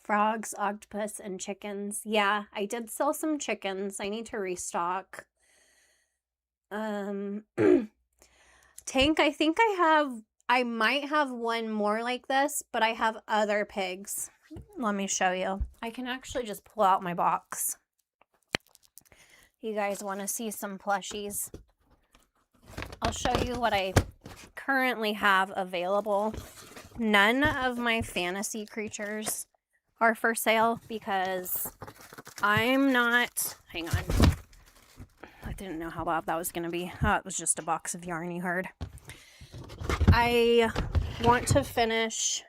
Frogs, octopus, and chickens. Yeah, I did sell some chickens. I need to restock. Tank, I think I might have one more like this, but I have other pigs. Let me show you. I can actually just pull out my box. You guys want to see some plushies? I'll show you what I currently have available. None of my fantasy creatures are for sale because I'm not, hang on. I didn't know how loud that was going to be. Oh, it was just a box of yarn you heard. I want to finish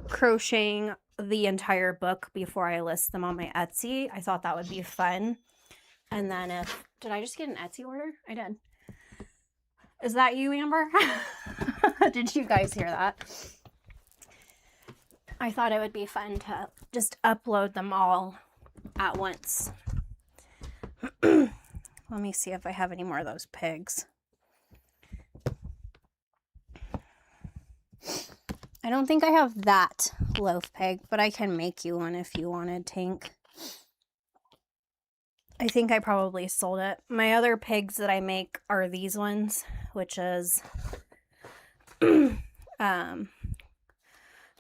crocheting the entire book before I list them on my Etsy. I thought that would be fun. And then did I just get an Etsy order? I did. Is that you, Amber? Did you guys hear that? I thought it would be fun to just upload them all at once. Let me see if I have any more of those pigs. I don't think I have that loaf pig, but I can make you one if you wanted, Tank. I think I probably sold it. My other pigs that I make are these ones, which is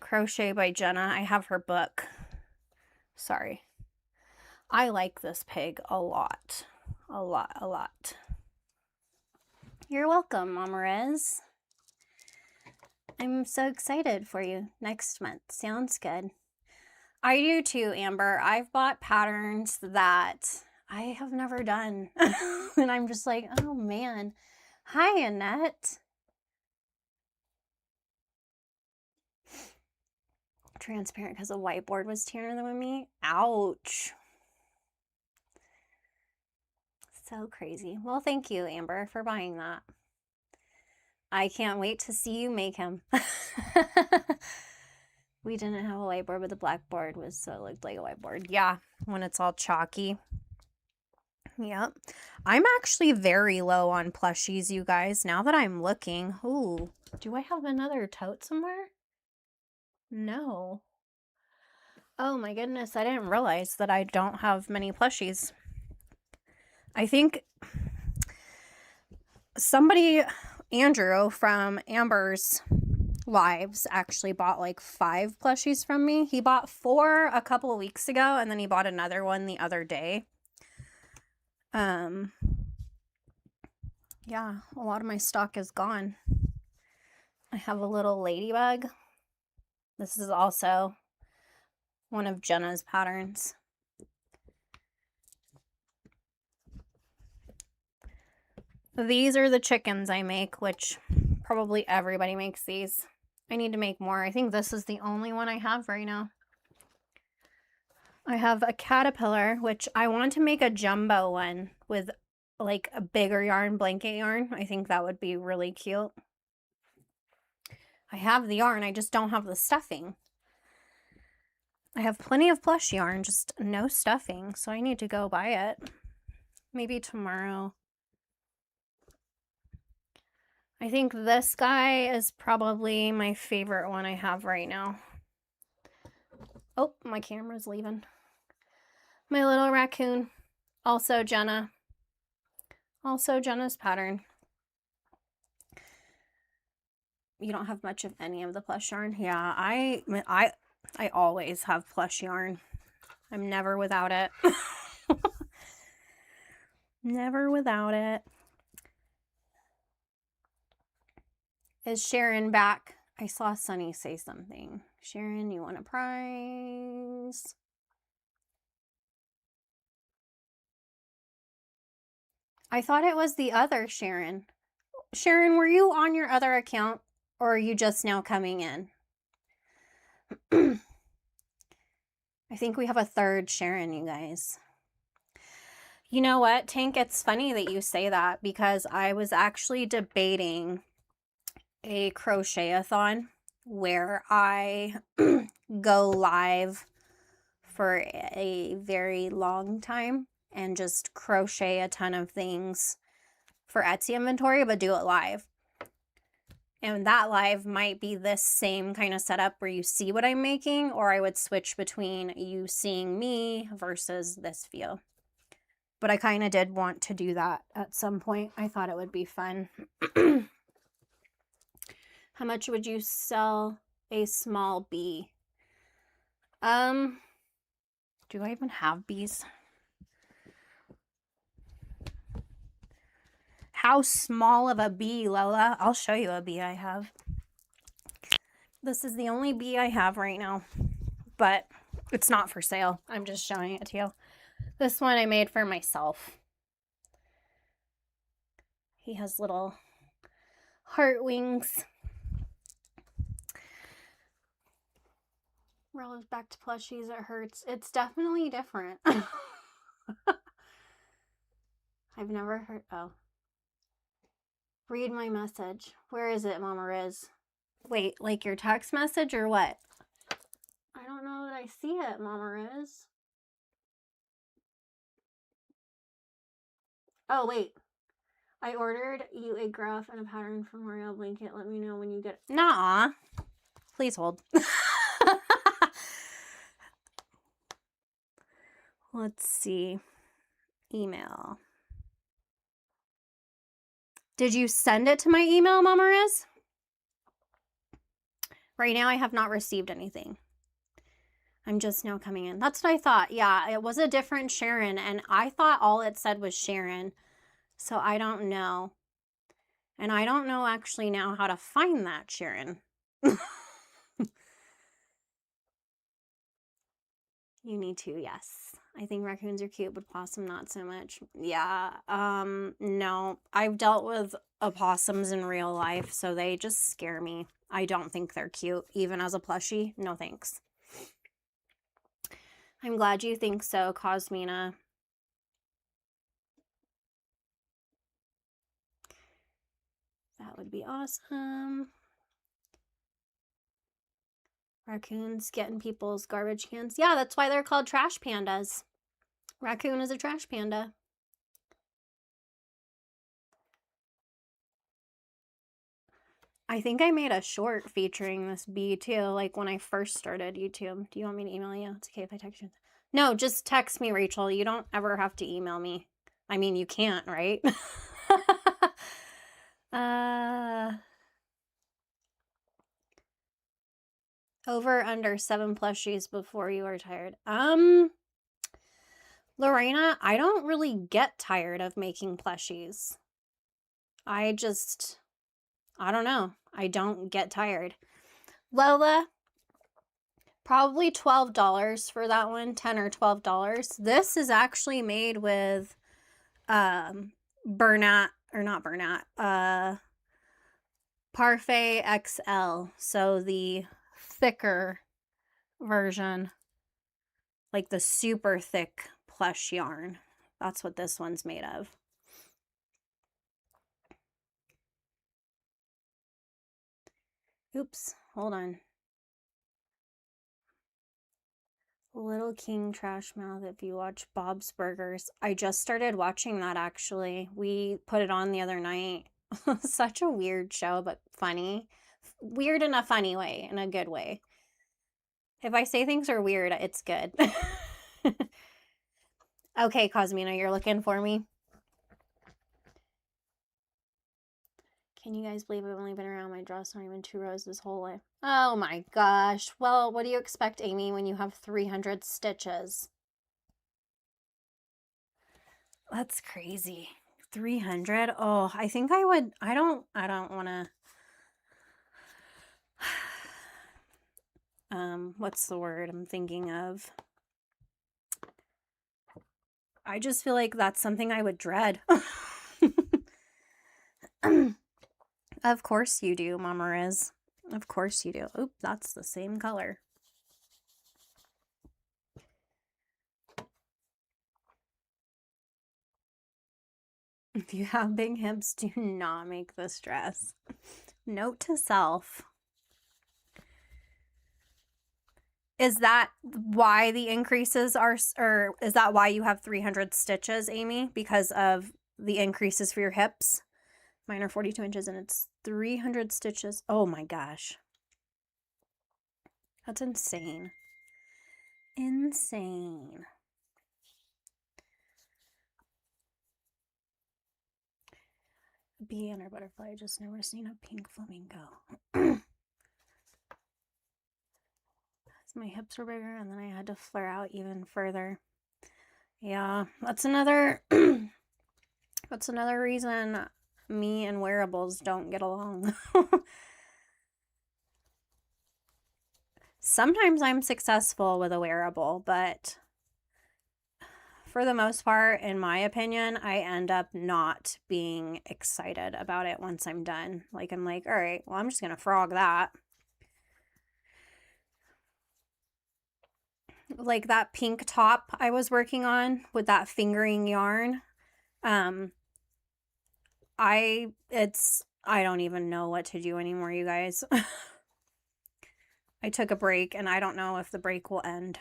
Crochet by Jenna. I have her book. Sorry. I like this pig a lot. A lot. You're welcome, Mama Rez. I'm so excited for you next month. Sounds good. I do too, Amber. I've bought patterns that I have never done. And I'm just like, oh man. Hi, Annette. Transparent because the whiteboard was tanner than me. Ouch. So crazy. Well, thank you, Amber, for buying that. I can't wait to see you make him. We didn't have a whiteboard, but the blackboard was so it looked like a whiteboard. Yeah, when it's all chalky. Yep. I'm actually very low on plushies, you guys. Now that I'm looking. Ooh, do I have another tote somewhere? No. Oh my goodness, I didn't realize that I don't have many plushies. I think somebody, Andrew from Amber's Lives, actually bought like 5 plushies from me. He bought 4 a couple of weeks ago, and then he bought another one the other day. Yeah, a lot of my stock is gone. I have a little ladybug. This is also one of Jenna's patterns. These are the chickens I make, which probably everybody makes these. I need to make more. I think this is the only one I have right now. I have a caterpillar, which I want to make a jumbo one with like a bigger yarn, blanket yarn. I think that would be really cute. I have the yarn, I just don't have the stuffing. I have plenty of plush yarn, just no stuffing, so I need to go buy it. Maybe tomorrow. I think this guy is probably my favorite one I have right now. Oh, my camera's leaving. My little raccoon. Also Jenna. Also Jenna's pattern. You don't have much of any of the plush yarn? Yeah, I always have plush yarn. I'm never without it. Never without it. Is Sharon back? I saw Sunny say something. Sharon, you want a prize? I thought it was the other Sharon. Sharon, were you on your other account, or are you just now coming in? I think we have a third Sharon, you guys. You know what, Tank? It's funny that you say that, because I was actually debating a crochet-a-thon where I go live for a very long time and just crochet a ton of things for Etsy inventory, but do it live. And that live might be this same kind of setup where you see what I'm making, or I would switch between you seeing me versus this view. But I kind of did want to do that at some point. I thought it would be fun. How much would you sell a small bee? Do I even have bees? How small of a bee, Lola? I'll show you a bee I have. This is the only bee I have right now, but it's not for sale. I'm just showing it to you. This one I made for myself. He has little heart wings. Relative back to plushies, it hurts. It's definitely different. I've never heard, oh. Read my message. Where is it, Mama Riz? Wait, like your text message or what? I don't know that I see it, Mama Riz. Oh, wait. I ordered you a graph and a pattern for Memorial blanket. Let me know when you get it. Nuh-uh. Please hold. Let's see. Email. Did you send it to my email, Mama Riz? Right now, I have not received anything. I'm just now coming in. That's what I thought. Yeah, it was a different Sharon, and I thought all it said was Sharon. So I don't know. And I don't know actually now how to find that Sharon. You need to, yes. I think raccoons are cute, but possum not so much. Yeah, no. I've dealt with opossums in real life, so they just scare me. I don't think they're cute, even as a plushie. No thanks. I'm glad you think so, Cosmina. That would be awesome. Raccoons get in people's garbage cans. Yeah, that's why they're called trash pandas. Raccoon is a trash panda. I think I made a short featuring this bee too, like when I first started YouTube. Do you want me to email you? It's okay if I text you. No, just text me, Rachel. You don't ever have to email me. I mean, you can't, right? Over under 7 plushies before you are tired. Lorena, I don't really get tired of making plushies. I don't know. I don't get tired. Lola, probably $12 for that one, $10 or $12. This is actually made with Bernat, or not Bernat, Parfait XL. So the thicker version, like the super thick plush yarn. That's what this one's made of. Oops, hold on. Little King Trash Mouth, if you watch Bob's Burgers. I just started watching that, actually. We put it on the other night. Such a weird show, but funny. Weird in a funny way, in a good way. If I say things are weird, it's good. Okay, Cosmina, you're looking for me? Can you guys believe I've only been around my dress not even 2 rows this whole life? Oh my gosh. Well, what do you expect, Amy, when you have 300 stitches? That's crazy. 300? Oh, I think I would, I don't want to, what's the word I'm thinking of? I just feel like that's something I would dread. Of course you do, Mama Riz. Of course you do. Oop, that's the same color. If you have big hips, do not make this dress. Note to self. Is that why the increases are, or is that why you have 300 stitches, Amy? Because of the increases for your hips? Mine are 42 inches and it's 300 stitches. Oh my gosh. That's insane. Insane. Bee and our butterfly, just never seen a pink flamingo. My hips were bigger and then I had to flare out even further. Yeah, that's another that's another reason me and wearables don't get along. Sometimes I'm successful with a wearable, but for the most part, in my opinion, I end up not being excited about it once I'm done. Like, I'm like, all right, well, I'm just gonna frog that. Like that pink top I was working on with that fingering yarn. It's I don't even know what to do anymore, you guys. I took a break and I don't know if the break will end.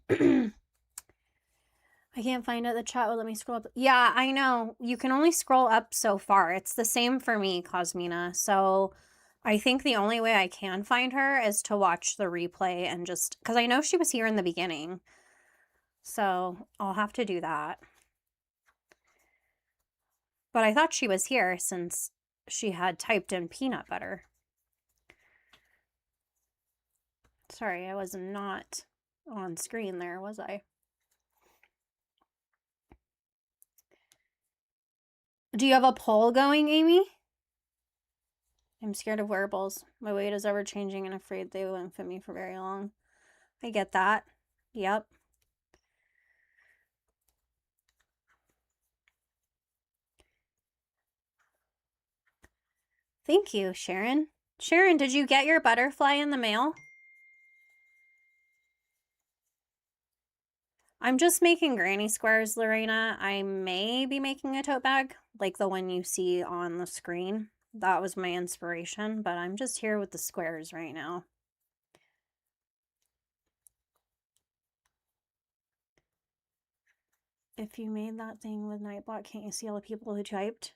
I can't find it. The chat will let me scroll up. Yeah, I know. You can only scroll up so far. It's the same for me, Cosmina. So I think the only way I can find her is to watch the replay and just, because I know she was here in the beginning. So I'll have to do that. But I thought she was here since she had typed in peanut butter. Sorry, I was not on screen there, was I? Do you have a poll going, Amy? I'm scared of wearables. My weight is ever changing and afraid they won't fit me for very long. I get that. Yep. Thank you, Sharon. Sharon, did you get your butterfly in the mail? I'm just making granny squares, Lorena. I may be making a tote bag, like the one you see on the screen. That was my inspiration, but I'm just here with the squares right now. If you made that thing with Nightbot, can't you see all the people who typed?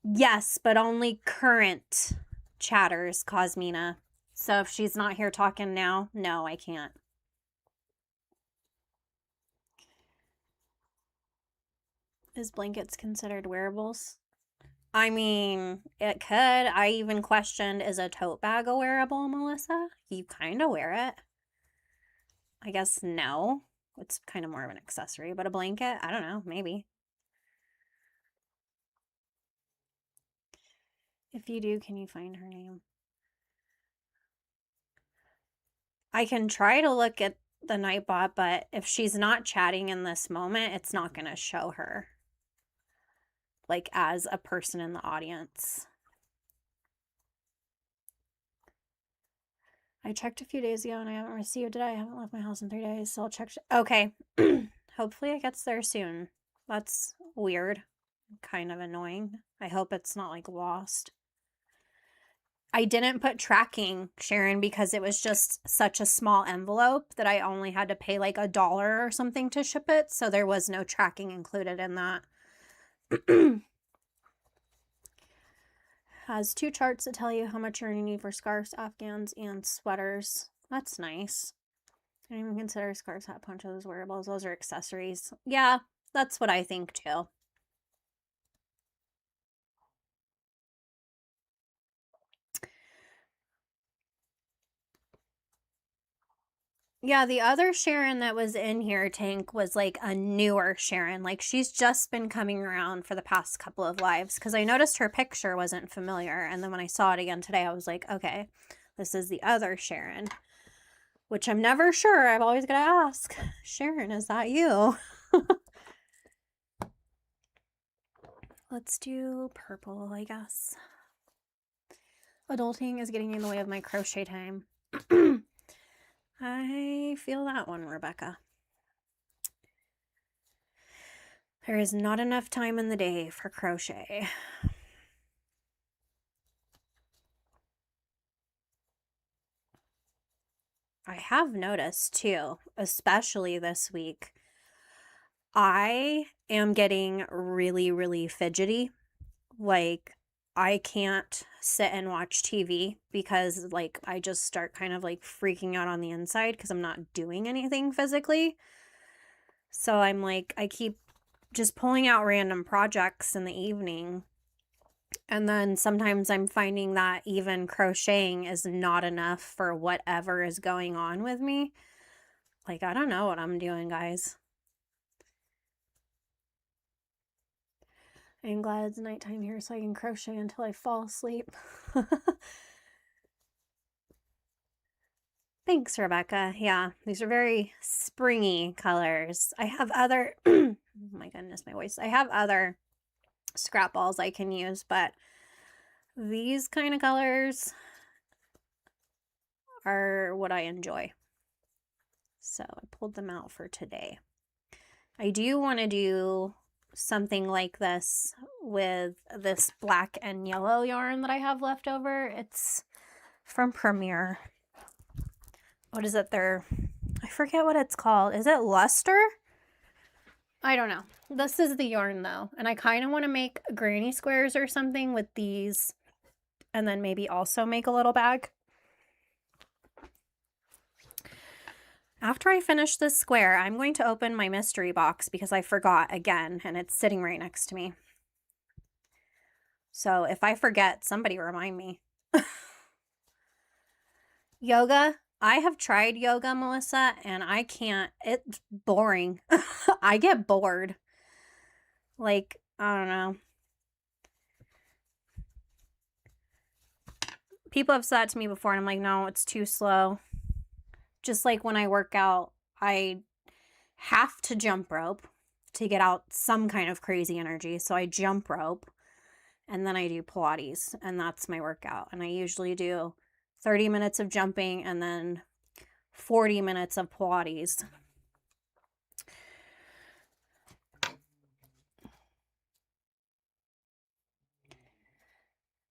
Yes, but only current chatters, Cosmina. So if she's not here talking now, no, I can't. Is blankets considered wearables? I mean, it could. I even questioned, is a tote bag a wearable, Melissa? You kind of wear it. I guess no. It's kind of more of an accessory, but a blanket? I don't know, maybe. If you do, can you find her name? I can try to look at the Nightbot, but if she's not chatting in this moment, it's not going to show her, like, as a person in the audience. I checked a few days ago and I haven't received it. I haven't left my house in 3 days, so I'll check. Okay. Hopefully it gets there soon. That's weird. Kind of annoying. I hope it's not, like, lost. I didn't put tracking, Sharon, because it was just such a small envelope that I only had to pay like $1 or something to ship it. So there was no tracking included in that. Has 2 charts that tell you how much you're going to need for scarves, afghans, and sweaters. That's nice. I don't even consider scarves, hat ponchos, wearables. Those are accessories. Yeah, that's what I think too. Yeah, the other Sharon that was in here, Tank, was like a newer Sharon. Like, she's just been coming around for the past couple of lives because I noticed her picture wasn't familiar. And then when I saw it again today, I was like, okay, this is the other Sharon, which I'm never sure. I've always got to ask, Sharon, is that you? Let's do purple, I guess. Adulting is getting in the way of my crochet time. I feel that one, Rebecca. There is not enough time in the day for crochet. I have noticed too, especially this week, I am getting really, really fidgety. Like, I can't sit and watch TV because, like, I just start kind of like freaking out on the inside because I'm not doing anything physically. So I'm like, I keep just pulling out random projects in the evening. And then sometimes I'm finding that even crocheting is not enough for whatever is going on with me. Like, I don't know what I'm doing, guys. I'm glad it's nighttime here so I can crochet until I fall asleep. Thanks, Rebecca. Yeah, these are very springy colors. I have other, oh my goodness, my voice. I have other scrap balls I can use, but these kind of colors are what I enjoy. So I pulled them out for today. I do want to do something like this with this black and yellow yarn that I have left over. It's from Premier. What is it there? I forget what it's called. Is it Luster? I don't know. This is the yarn though, and I kind of want to make granny squares or something with these, and then maybe also make a little bag. After I finish this square, I'm going to open my mystery box because I forgot again, and it's sitting right next to me. So if I forget, somebody remind me. Yoga. I have tried yoga, Melissa, and I can't. It's boring. I get bored. Like, I don't know. People have said that to me before, and I'm like, no, it's too slow. Just like when I work out, I have to jump rope to get out some kind of crazy energy. So I jump rope, and then I do Pilates, and that's my workout. And I usually do 30 minutes of jumping and then 40 minutes of Pilates.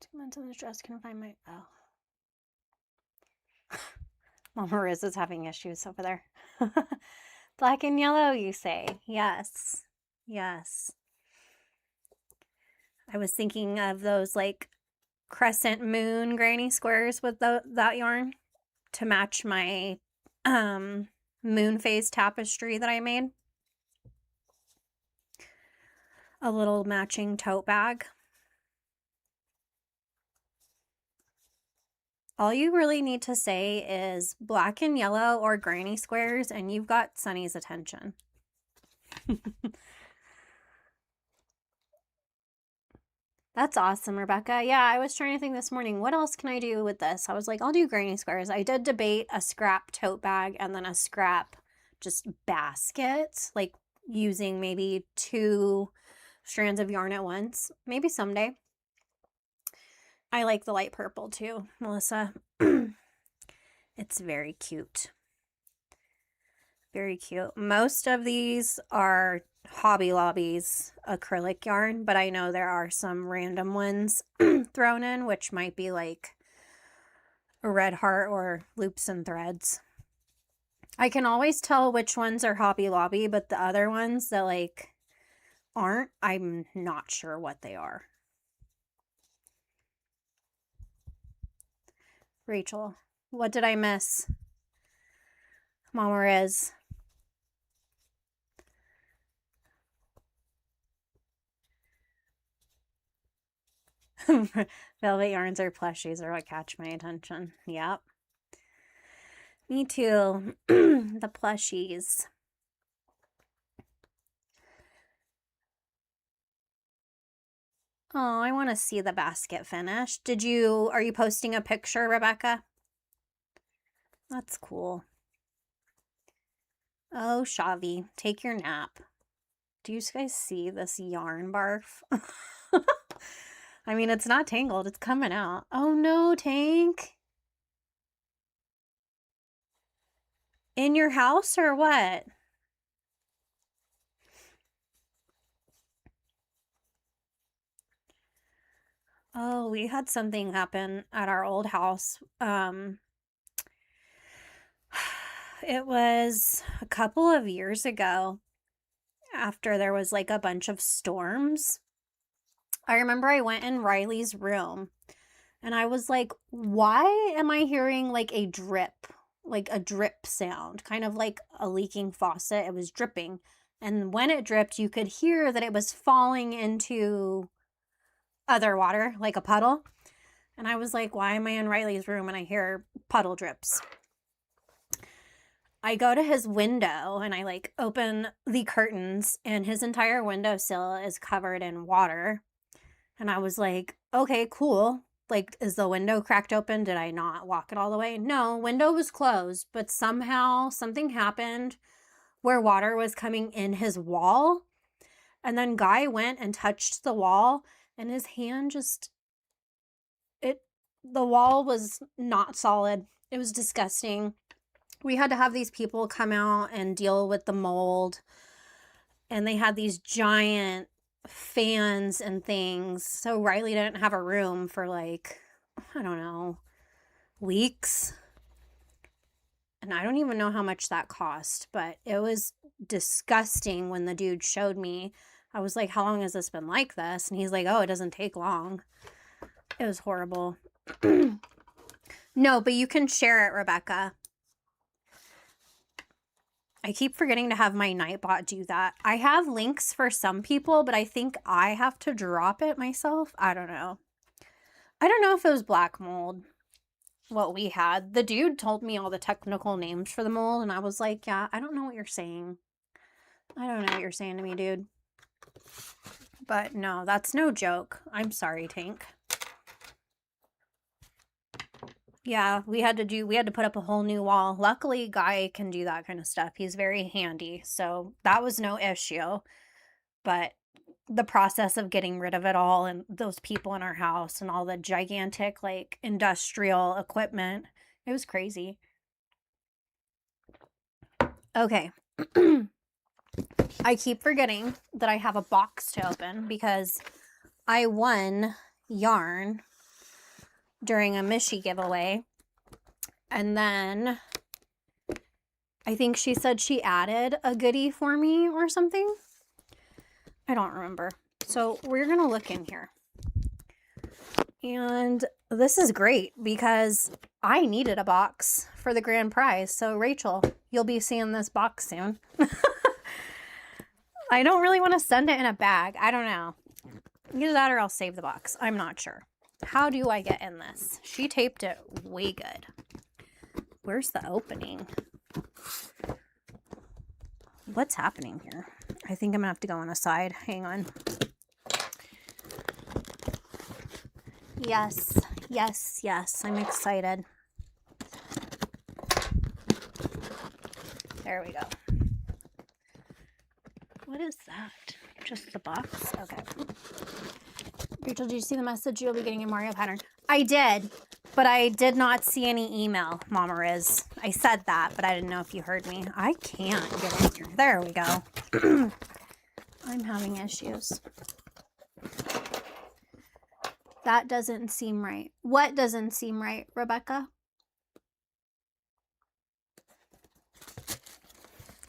2 months in this dress, couldn't find my, oh. Mama Riz is having issues over there. Black and yellow, you say? Yes. Yes. I was thinking of those like crescent moon granny squares with that yarn to match my moon phase tapestry that I made. A little matching tote bag. All you really need to say is black and yellow or granny squares, and you've got Sunny's attention. That's awesome, Rebecca. Yeah, I was trying to think this morning, what else can I do with this? I was like, I'll do granny squares. I did debate a scrap tote bag and then a scrap just basket, like using maybe 2 strands of yarn at once. Maybe someday. I like the light purple too, Melissa. It's very cute. Very cute. Most of these are Hobby Lobby's acrylic yarn, but I know there are some random ones thrown in, which might be like a Red Heart or Loops and Threads. I can always tell which ones are Hobby Lobby, but the other ones that like aren't, I'm not sure what they are. Rachel, what did I miss? Mama Riz. Velvet yarns or plushies are what catch my attention. Yep. Me too. The plushies. Oh, I want to see the basket finished. Are you posting a picture, Rebecca? That's cool. Oh, Shavi, take your nap. Do you guys see this yarn barf? I mean, it's not tangled. It's coming out. Oh, no, Tank. In your house or what? Oh, we had something happen at our old house. It was a couple of years ago after there was like a bunch of storms. I remember I went in Riley's room and I was like, why am I hearing like a drip sound, kind of like a leaking faucet. It was dripping. And when it dripped, you could hear that it was falling into other water, like a puddle. And I was like, why am I in Riley's room and I hear puddle drips? I go to his window and I like open the curtains and his entire windowsill is covered in water. And I was like, okay, cool. Like, is the window cracked open? Did I not lock it all the way? No, window was closed, but somehow something happened where water was coming in his wall. And then Guy went and touched the wall and his hand the wall was not solid. It was disgusting. We had to have these people come out and deal with the mold. and they had these giant fans and things. So Riley didn't have a room for like, I don't know, weeks. And I don't even know how much that cost, but it was disgusting when the dude showed me. I was like, how long has this been like this? And he's like, oh, it doesn't take long. It was horrible. No, but you can share it, Rebecca. I keep forgetting to have my Nightbot do that. I have links for some people, but I think I have to drop it myself. I don't know. I don't know if it was black mold, what we had. The dude told me all the technical names for the mold, and I was like, yeah, I don't know what you're saying. I don't know what you're saying to me, dude. But no, that's no joke. I'm sorry, Tank. Yeah, we had to put up a whole new wall. Luckily, Guy can do that kind of stuff. He's very handy, so that was no issue. But the process of getting rid of it all and those people in our house and all the gigantic, like, industrial equipment, it was crazy. Okay. I keep forgetting that I have a box to open because I won yarn during a Michi giveaway, and then I think she said she added a goodie for me or something. I don't remember. So we're gonna look in here, and this is great because I needed a box for the grand prize. So Rachel, you'll be seeing this box soon. I don't really want to send it in a bag. I don't know. Either that or I'll save the box. I'm not sure. How do I get in this? She taped it way good. Where's the opening? What's happening here? I think I'm gonna have to go on the side. Hang on. Yes, yes, yes. I'm excited. There we go. What is that? Just the box? Okay. Rachel, did you see the message you'll be getting a Mario pattern? I did, but I did not see any email, Mama Riz. I said that, but I didn't know if you heard me. I can't get in here. There we go. I'm having issues. That doesn't seem right. What doesn't seem right, Rebecca?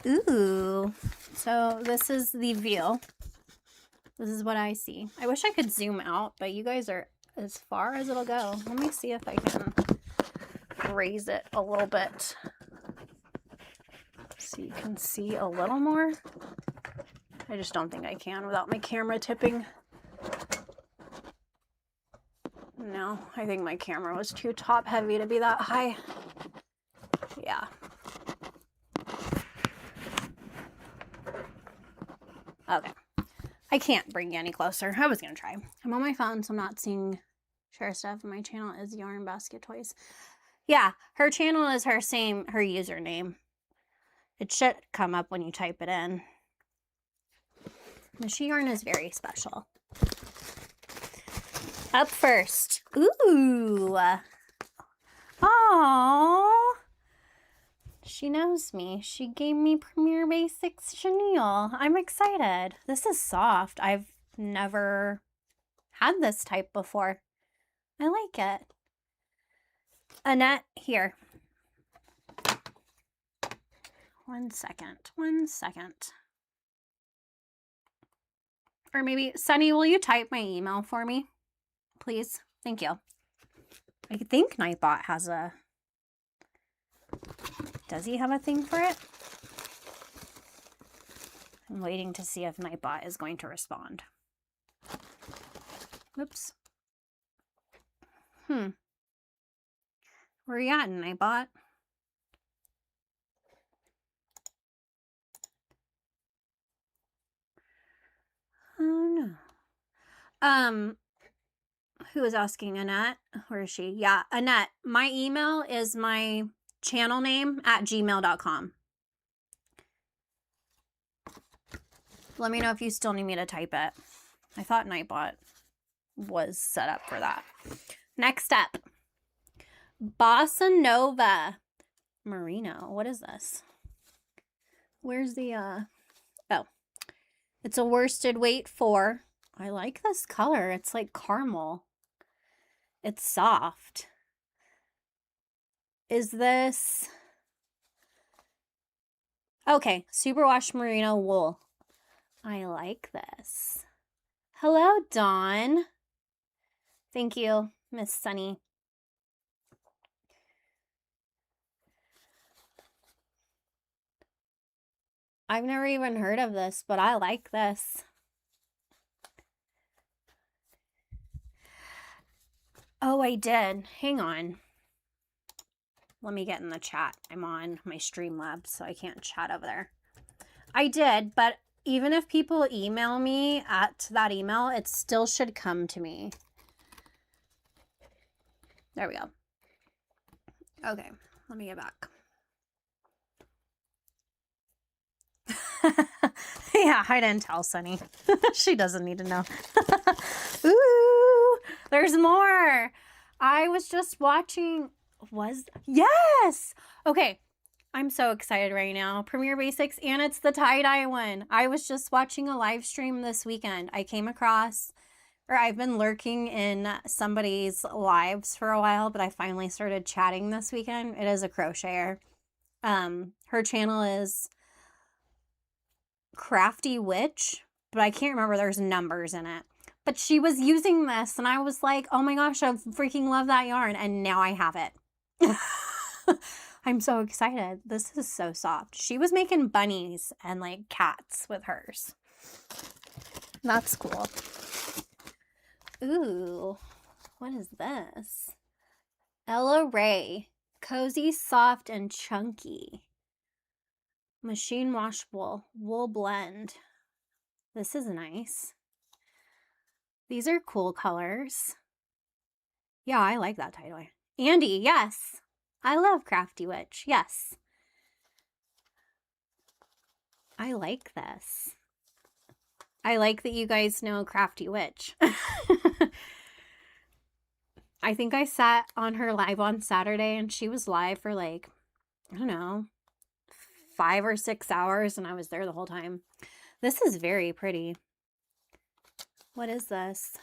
Ooh. So this is the view. This is what I see. I wish I could zoom out, but you guys are as far as it'll go. Let me see if I can raise it a little bit so you can see a little more. I just don't think I can without my camera tipping. No, I think my camera was too top heavy to be that high. Yeah. Okay. I can't bring you any closer. I was going to try. I'm on my phone, so I'm not seeing share stuff. My channel is Yarn Basket Toys. Yeah, her channel is her username. It should come up when you type it in. Michi yarn is very special. Up first. Ooh. Aww. She knows me. She gave me Premier Basics chenille. I'm excited. This is soft. I've never had this type before. I like it. Annette, here. 1 second. 1 second. Or maybe, Sunny, will you type my email for me? Please. Thank you. I think Nightbot has a... Does he have a thing for it? I'm waiting to see if Nightbot is going to respond. Whoops. Where are you at, Nightbot? Oh no. Who is asking? Annette? Where is she? Yeah, Annette. My email is my channel name at gmail.com. Let me know if you still need me to type it. I thought Nightbot was set up for that. Next up, Bossa Nova Merino. What is this? Where's the, oh. It's a worsted weight 4. I like this color. It's like caramel. It's soft. Is this... Okay, superwash merino wool. I like this. Hello, Dawn. Thank you, Miss Sunny. I've never even heard of this, but I like this. Oh, I did. Hang on. Let me get in the chat. I'm on my Streamlabs, so I can't chat over there. I did, but even if people email me at that email, it still should come to me. There we go. Okay, let me get back. Yeah, I didn't tell Sunny. She doesn't need to know. Ooh, there's more. I was just watching... Yes! Okay, I'm so excited right now. Premier Basics, and it's the tie-dye one. I was just watching a live stream this weekend. I came across, or I've been lurking in somebody's lives for a while, but I finally started chatting this weekend. It is a crocheter. Her channel is Crafty Witch, but I can't remember, there's numbers in it. But she was using this, and I was like, oh my gosh, I freaking love that yarn, and now I have it. I'm so excited. This is so soft. She was making bunnies and like cats with hers. That's cool. Ooh, what is this? Ella Ray. Cozy, soft, and chunky. Machine washable wool blend. This is nice. These are cool colors. Yeah, I like that tie-dye. Andy, yes. I love Crafty Witch. Yes. I like this. I like that you guys know Crafty Witch. I think I sat on her live on Saturday, and she was live for like, I don't know, 5 or 6 hours, and I was there the whole time. This is very pretty. What is this?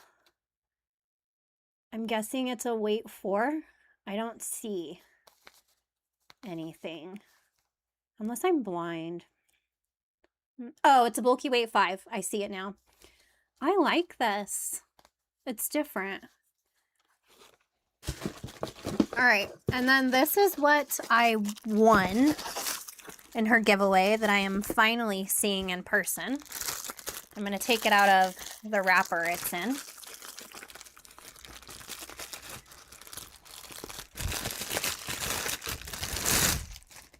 I'm guessing it's a weight 4. I don't see anything. Unless I'm blind. Oh, it's a bulky weight 5. I see it now. I like this. It's different. All right. And then this is what I won in her giveaway that I am finally seeing in person. I'm going to take it out of the wrapper it's in.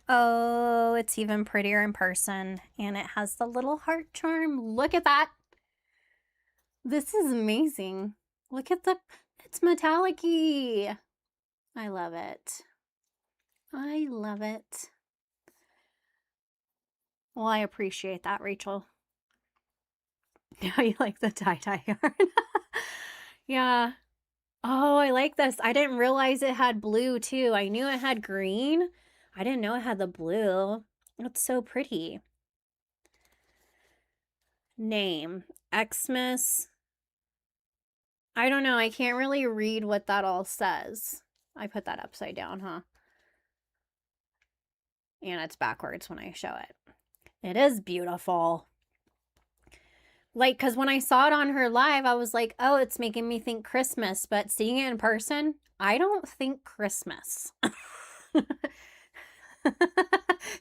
Oh, it's even prettier in person, and it has the little heart charm. Look at that. This is amazing. Look at it's metallic-y. I love it. I love it. Well, I appreciate that, Rachel. Now you like the tie-dye yarn. Yeah. Oh, I like this. I didn't realize it had blue too. I knew it had green. I didn't know it had the blue. It's so pretty. Name. Xmas. I don't know. I can't really read what that all says. I put that upside down, huh? And it's backwards when I show it. It is beautiful. Like, because when I saw it on her live, I was like, oh, it's making me think Christmas. But seeing it in person, I don't think Christmas.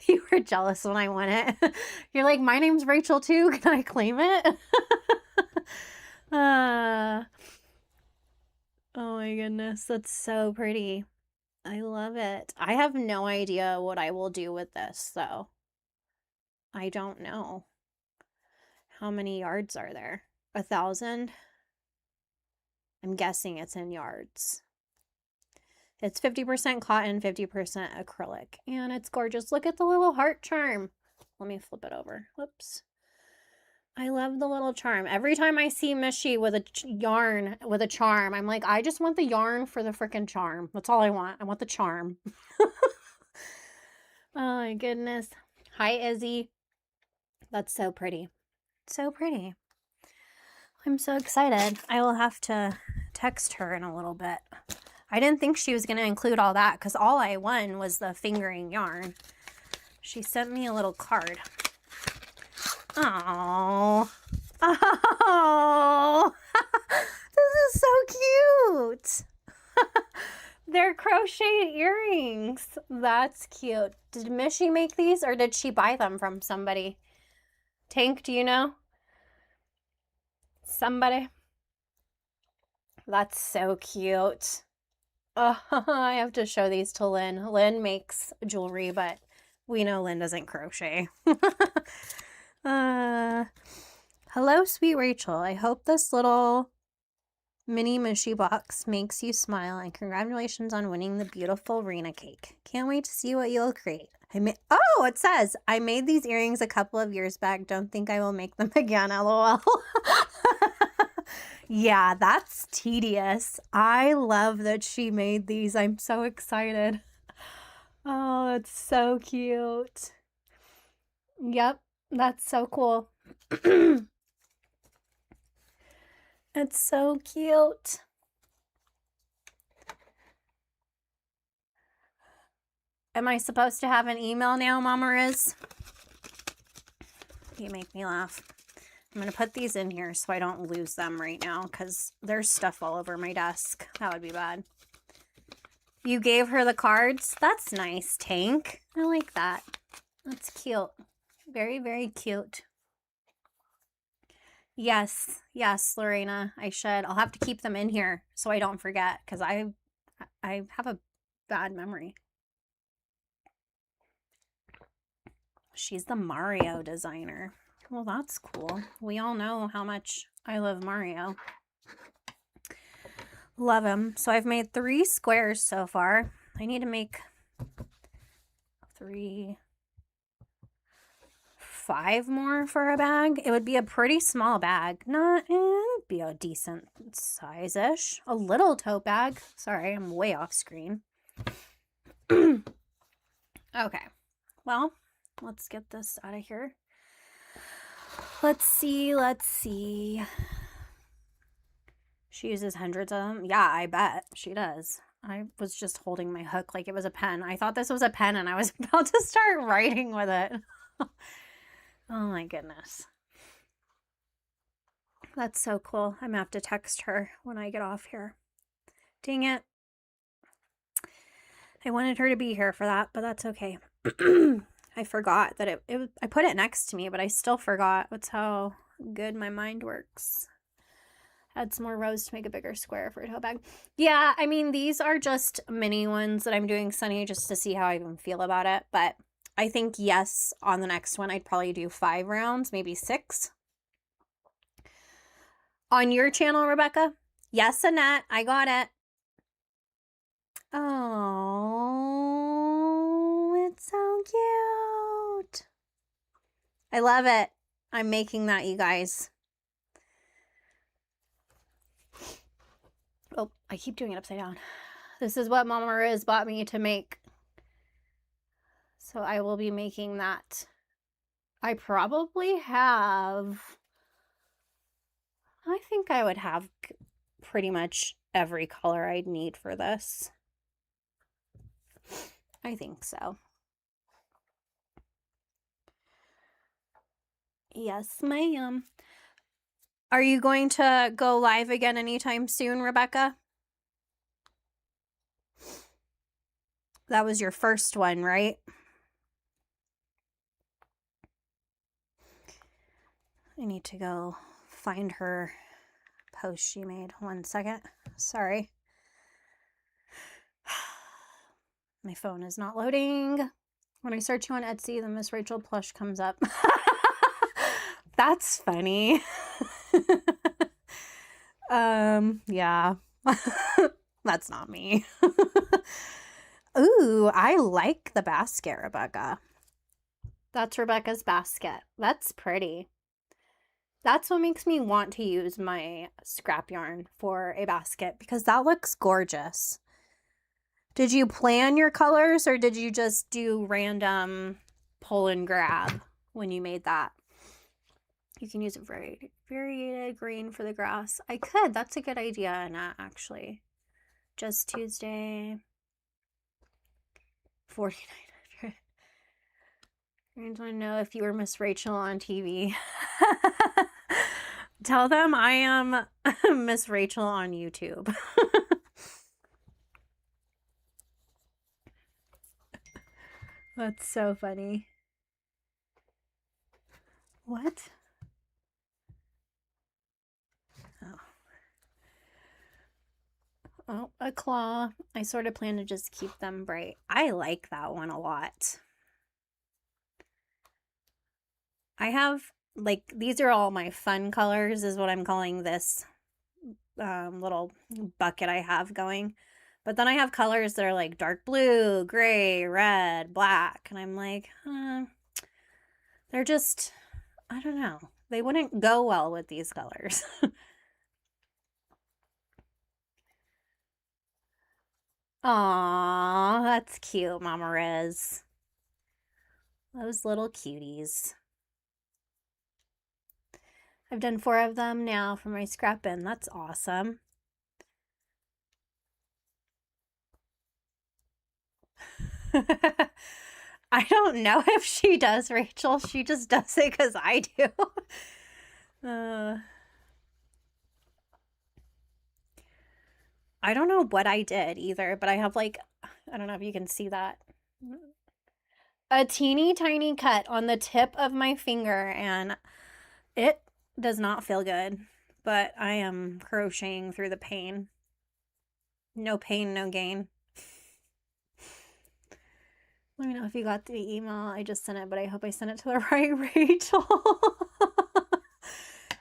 You were jealous when I won it. You're like, my name's Rachel too. Can I claim it? Oh my goodness. That's so pretty. I love it. I have no idea what I will do with this, though. I don't know. How many yards are there? 1,000? I'm guessing it's in yards. It's 50% cotton, 50% acrylic. And it's gorgeous. Look at the little heart charm. Let me flip it over. Whoops. I love the little charm. Every time I see Michi with a yarn with a charm, I'm like, I just want the yarn for the freaking charm. That's all I want. I want the charm. Oh my goodness. Hi, Izzy. That's so pretty. So pretty. I'm so excited. I will have to text her in a little bit. I didn't think she was going to include all that because all I won was the fingering yarn. She sent me a little card. Oh, oh, this is so cute. They're crochet earrings. That's cute. Did Michi make these or did she buy them from somebody? Tank, do you know? Somebody? That's so cute. Oh, I have to show these to Lynn. Lynn makes jewelry, but we know Lynn doesn't crochet. Hello, sweet Rachel. I hope this little mini Michi box makes you smile, and congratulations on winning the beautiful Rena cake. Can't wait to see what you'll create. Oh, it says, I made these earrings a couple of years back. Don't think I will make them again, lol. Yeah, that's tedious. I love that she made these. I'm so excited. Oh, it's so cute. Yep, that's so cool. It's so cute. Am I supposed to have an email now, Mama Riz? You make me laugh. I'm going to put these in here so I don't lose them right now because there's stuff all over my desk. That would be bad. You gave her the cards? That's nice, Tank. I like that. That's cute. Very, very cute. Yes, yes, Lorena, I should. I'll have to keep them in here so I don't forget because I have a bad memory. She's the Mario designer. Well, that's cool. We all know how much I love Mario. Love him. So I've made 3 squares so far. I need to make 5 more for a bag. It would be a pretty small bag. Not, it would be a decent size-ish. A little tote bag. Sorry, I'm way off screen. Okay. Well, let's get this out of here. Let's see. She uses hundreds of them. Yeah, I bet she does. I was just holding my hook like it was a pen. I thought this was a pen and I was about to start writing with it. Oh my goodness. That's so cool. I'm gonna have to text her when I get off here. Dang it. I wanted her to be here for that, but that's okay. I forgot that I put it next to me, but I still forgot. That's how good my mind works. Add some more rows to make a bigger square for a tote bag. Yeah, I mean, these are just mini ones that I'm doing, Sunny, just to see how I even feel about it. But I think, yes, on the next one, I'd probably do 5 rounds, maybe 6. On your channel, Rebecca? Yes, Annette, I got it. Oh, it's so cute. I love it. I'm making that, you guys. Oh, I keep doing it upside down. This is what Mama Riz bought me to make. So I will be making that. I probably have, I think I would have pretty much every color I'd need for this. I think so. Yes, ma'am. Are you going to go live again anytime soon, Rebecca? That was your first one, right? I need to go find her post she made. 1 second. Sorry. My phone is not loading. When I search you on Etsy, the Miss Rachel plush comes up. That's funny. Yeah. That's not me. Ooh, I like the basket, Rebecca. That's Rebecca's basket. That's pretty. That's what makes me want to use my scrap yarn for a basket because that looks gorgeous. Did you plan your colors or did you just do random pull and grab when you made that? You can use a variated green for the grass. I could. That's a good idea, Anna, actually. Just Tuesday. 4,900. I just want to know if you were Miss Rachel on TV. Tell them I am Miss Rachel on YouTube. That's so funny. What? Oh, a claw. I sort of plan to just keep them bright. I like that one a lot. I have, like, these are all my fun colors is what I'm calling this little bucket I have going. But then I have colors that are like dark blue, gray, red, black. And I'm like, they're just, I don't know. They wouldn't go well with these colors. Aw, that's cute, Mama Riz. Those little cuties. I've done 4 of them now for my scrap bin. That's awesome. I don't know if she does, Rachel. She just does it because I do. I don't know what I did either, but I have like, I don't know if you can see that. A teeny tiny cut on the tip of my finger, and it does not feel good, but I am crocheting through the pain. No pain, no gain. Let me know if you got the email. I just sent it, but I hope I sent it to the right Rachel.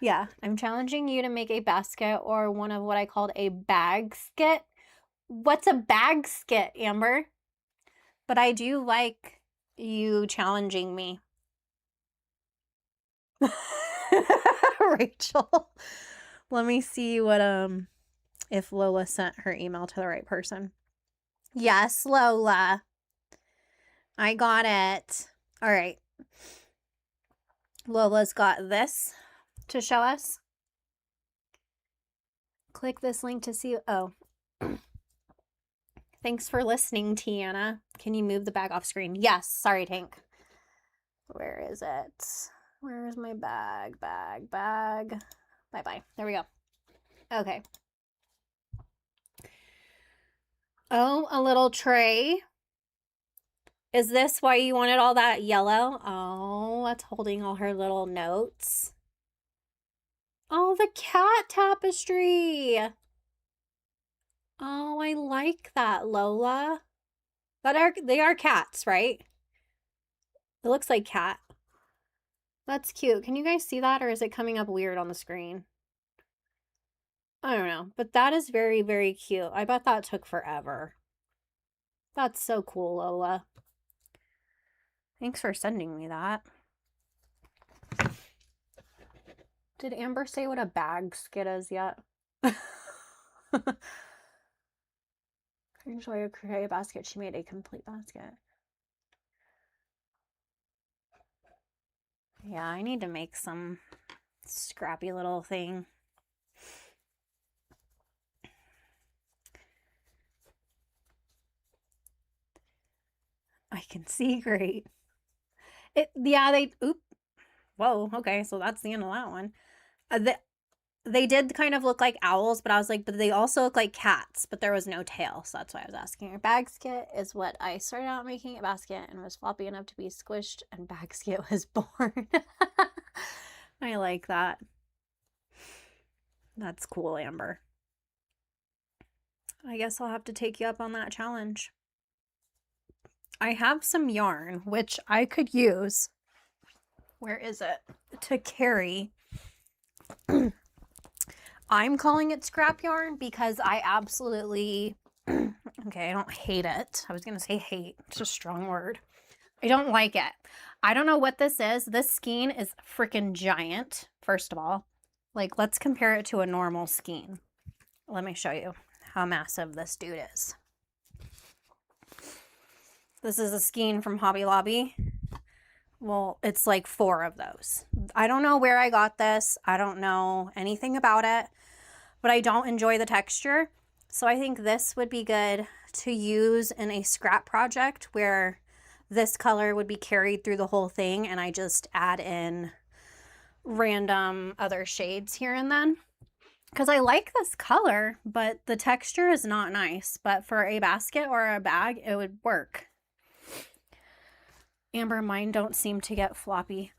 Yeah, I'm challenging you to make a basket or one of what I called a bag skit. What's a bag skit, Amber? But I do like you challenging me. Rachel. Let me see what if Lola sent her email to the right person. Yes, Lola. I got it. All right. Lola's got this to show us. Click this link to see. Oh. Thanks for listening, Tiana. Can you move the bag off screen? Yes. Sorry, Tank. Where is it? Where is my bag? Bag. Bye-bye. There we go. Okay. Oh, a little tray. Is this why you wanted all that yellow? Oh, that's holding all her little notes. Oh, the cat tapestry. Oh, I like that, Lola. They are cats, right? It looks like cat. That's cute. Can you guys see that, or is it coming up weird on the screen? I don't know, but that is very, very cute. I bet that took forever. That's so cool, Lola. Thanks for sending me that. Did Amber say what a bag skit is yet? Enjoy a crochet basket. She made a complete basket. Yeah, I need to make some scrappy little thing. I can see great. Whoa, okay, so that's the end of that one. They did kind of look like owls, but I was like, but they also look like cats, but there was no tail, so that's why I was asking. A basket is what I started out making a basket and was floppy enough to be squished, and basket was born. I like that. That's cool, Amber. I guess I'll have to take you up on that challenge. I have some yarn, which I could use. Where is it? To carry. I'm calling it scrap yarn because I absolutely, okay, I don't hate it. I was going to say hate. It's a strong word. I don't like it. I don't know what this is. This skein is freaking giant, first of all. Like, let's compare it to a normal skein. Let me show you how massive this dude is. This is a skein from Hobby Lobby. Well, it's like 4 of those. I don't know where I got this. I don't know anything about it, but I don't enjoy the texture. So I think this would be good to use in a scrap project where this color would be carried through the whole thing and I just add in random other shades here and then. Because I like this color, but the texture is not nice. But for a basket or a bag, it would work. Amber, mine don't seem to get floppy.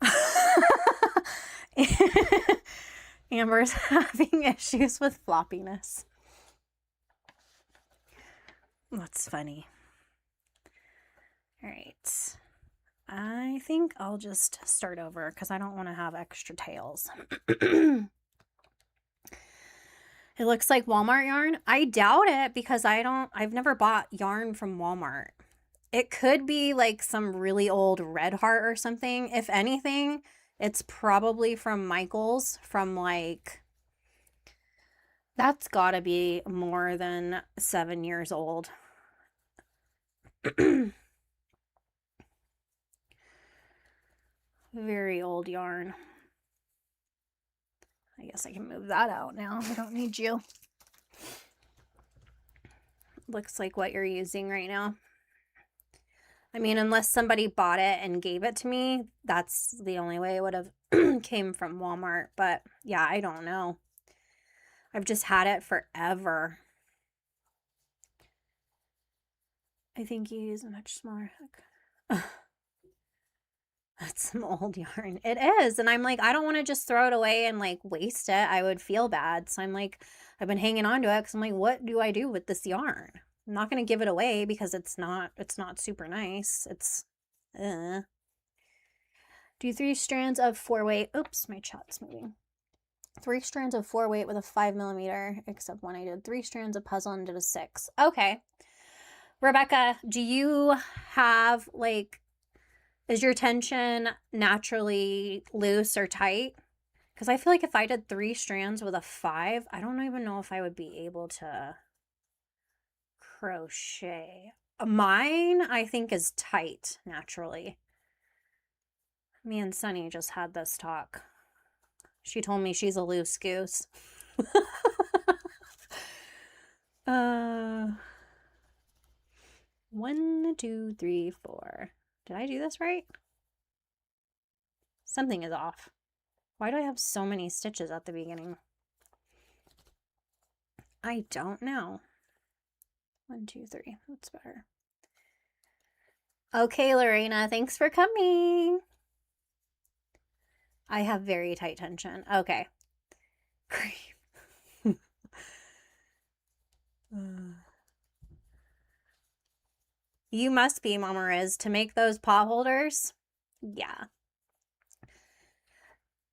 Amber's having issues with floppiness. That's funny. All right. I think I'll just start over because I don't want to have extra tails. It looks like Walmart yarn. I doubt it because I've never bought yarn from Walmart. It could be like some really old Red Heart or something. If anything, it's probably from Michael's from like, that's gotta be more than 7 years old. Very old yarn. I guess I can move that out now. I don't need you. Looks like what you're using right now. I mean, unless somebody bought it and gave it to me, that's the only way it would have came from Walmart. But yeah, I don't know. I've just had it forever. I think you use a much smaller hook. That's some old yarn. It is. And I'm like, I don't want to just throw it away and like waste it. I would feel bad. So I'm like, I've been hanging on to it because I'm like, what do I do with this yarn? I'm not going to give it away because it's not super nice. It's, Do 3 strands of 4-weight. Oops, my chat's moving. 3 strands of 4-weight with a 5mm, except when I did 3 strands of puzzle and did a 6. Okay. Rebecca, do you have like, is your tension naturally loose or tight? Because I feel like if I did 3 strands with a 5, I don't even know if I would be able to crochet. Mine, I think, is tight naturally. Me and Sunny just had this talk. She told me she's a loose goose. 1, 2, 3, 4. Did I do this right? Something is off. Why do I have so many stitches at the beginning? I don't know. 1, 2, 3. That's better. Okay, Lorena, thanks for coming. I have very tight tension. Okay. You must be, Mama Riz, to make those pot holders. Yeah.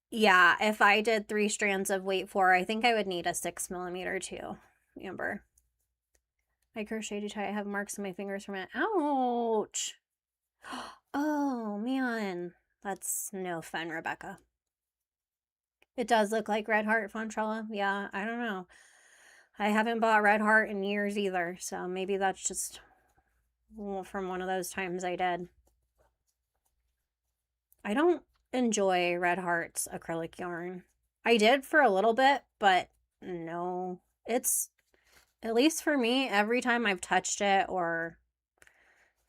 Yeah, if I did 3 strands of weight 4, I think I would need a 6mm too, Amber. I crocheted tight. I have marks on my fingers from it. Ouch. Oh, man. That's no fun, Rebecca. It does look like Red Heart Fontrella. Yeah, I don't know. I haven't bought Red Heart in years either, so maybe that's just from one of those times I did. I don't enjoy Red Heart's acrylic yarn. I did for a little bit, but no. It's, at least for me, every time I've touched it or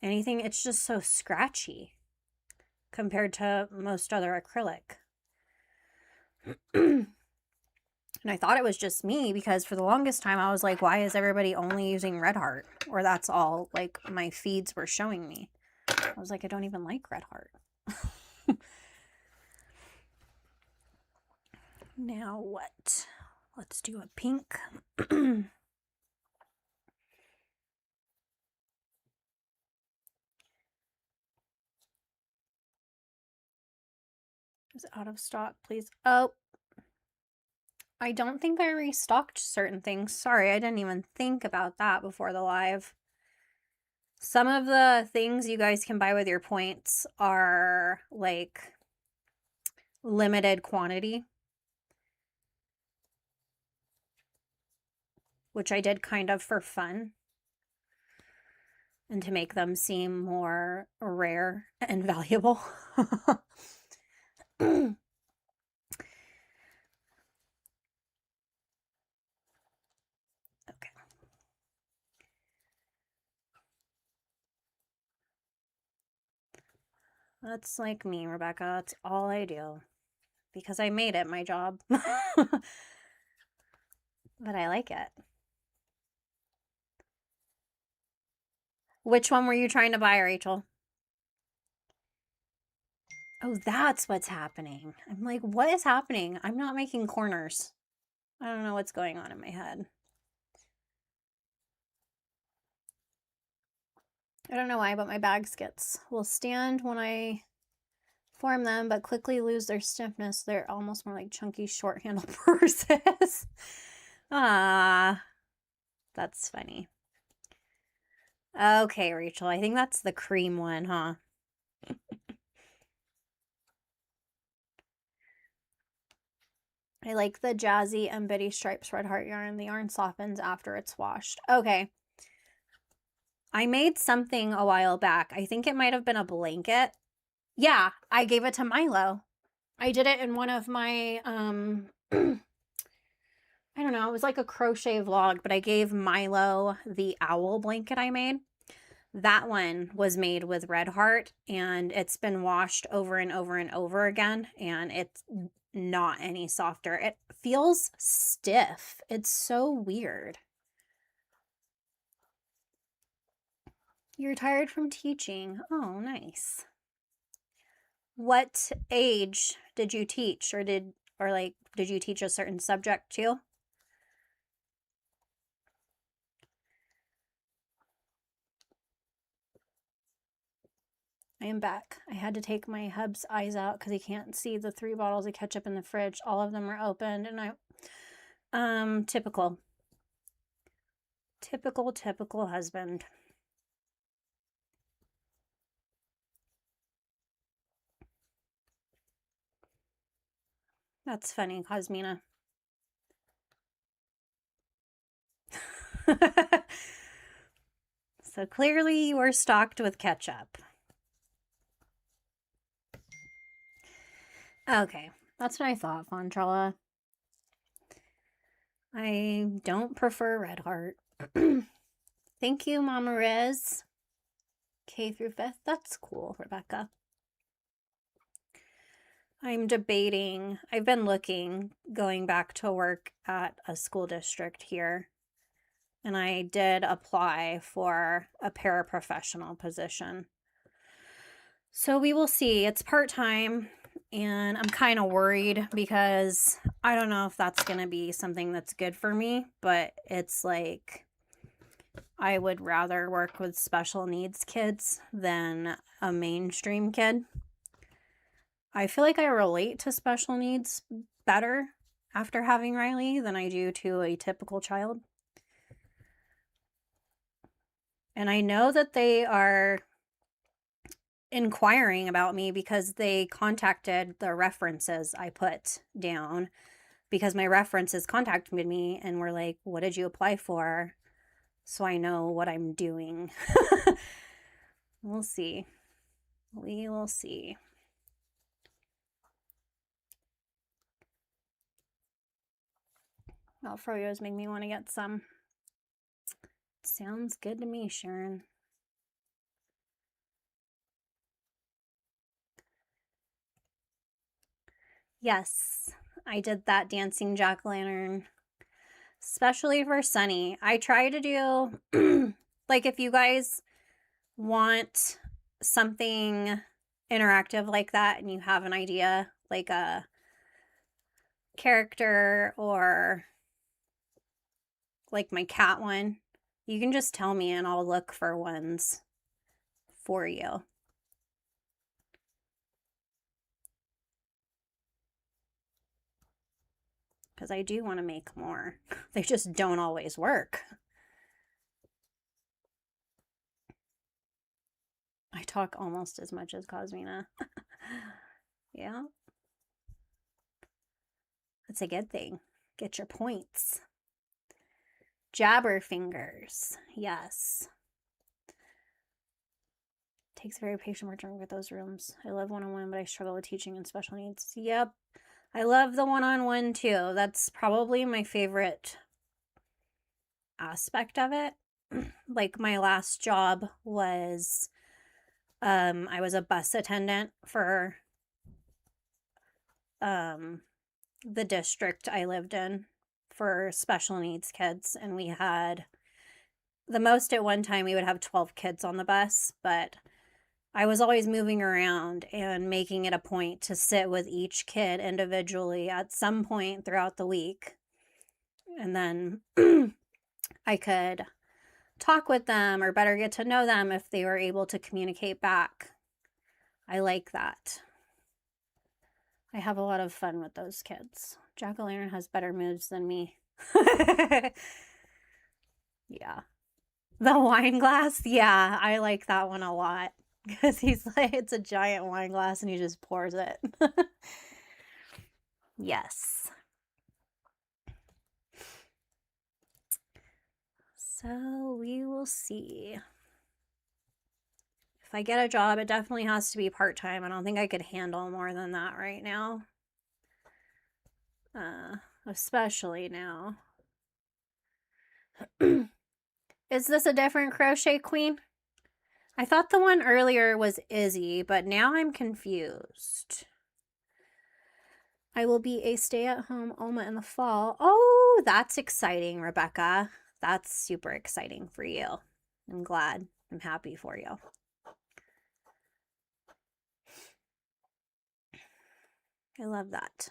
anything, it's just so scratchy compared to most other acrylic. And I thought it was just me because for the longest time I was like, why is everybody only using Red Heart? Or that's all like my feeds were showing me. I was like, I don't even like Red Heart. Now what? Let's do a pink. Is it out of stock, please? Oh, I don't think I restocked certain things. Sorry, I didn't even think about that before the live. Some of the things you guys can buy with your points are like limited quantity, which I did kind of for fun. and to make them seem more rare and valuable. Okay. That's like me, Rebecca. That's all I do. Because I made it my job. But I like it. Which one were you trying to buy, Rachel? Oh, that's what's happening. I'm like, what is happening? I'm not making corners. I don't know what's going on in my head. I don't know why, but my bag skits will stand when I form them, but quickly lose their stiffness. They're almost more like chunky short handle purses. Ah, that's funny. Okay, Rachel, I think that's the cream one, huh? I like the jazzy and bitty stripes red heart yarn. The yarn softens after it's washed. Okay. I made something a while back. I think it might have been a blanket. Yeah, I gave it to Milo. I did it in one of my, I don't know, it was like a crochet vlog, but I gave Milo the owl blanket I made. That one was made with red heart, and it's been washed over and over and over again, and it's not any softer. It feels stiff. It's so weird. You're tired from teaching. Oh, nice. What age did you teach, or did you teach a certain subject too? I am back. I had to take my hub's eyes out because he can't see the 3 bottles of ketchup in the fridge. All of them are opened, and typical husband. That's funny, Cosmina. So clearly you are stocked with ketchup. Okay, that's what I thought, Fontrella. I don't prefer red heart. Thank you, Mama Riz. K through 5th. That's cool, Rebecca. I'm debating. I've been looking, going back to work at a school district here. And I did apply for a paraprofessional position. So we will see. It's part-time, and I'm kind of worried because I don't know if that's going to be something that's good for me, but it's like I would rather work with special needs kids than a mainstream kid. I feel like I relate to special needs better after having Riley than I do to a typical child. And I know that they are inquiring about me because they contacted the references I put down, because my references contacted me and were like, what did you apply for? So I know what I'm doing. We'll see. We will see. Well, froyos make me want to get some. Sounds good to me, Sharon. Yes, I did that dancing jack-o'-lantern, especially for Sunny. I try to do, like, if you guys want something interactive like that and you have an idea, like a character or like my cat one, you can just tell me and I'll look for ones for you. Because I do want to make more. They just don't always work. I talk almost as much as Cosmina. Yeah. That's a good thing. Get your points. Jabber fingers. Yes. Takes a very patient work to work with those rooms. I love one-on-one, but I struggle with teaching and special needs. Yep. I love the one-on-one too. That's probably my favorite aspect of it. Like my last job was, I was a bus attendant for the district I lived in for special needs kids, and we had the most at one time we would have 12 kids on the bus, but I was always moving around and making it a point to sit with each kid individually at some point throughout the week. And then I could talk with them or better get to know them if they were able to communicate back. I like that. I have a lot of fun with those kids. Jack-o'-lantern has better moves than me. Yeah. The wine glass? Yeah, I like that one a lot. Because he's like, it's a giant wine glass and he just pours it. Yes. So we will see. If I get a job, it definitely has to be part-time. I don't think I could handle more than that right now. Especially now. Is this a different crochet queen? I thought the one earlier was Izzy, but now I'm confused. I will be a stay-at-home Oma in the fall. Oh, that's exciting, Rebecca. That's super exciting for you. I'm glad. I'm happy for you. I love that.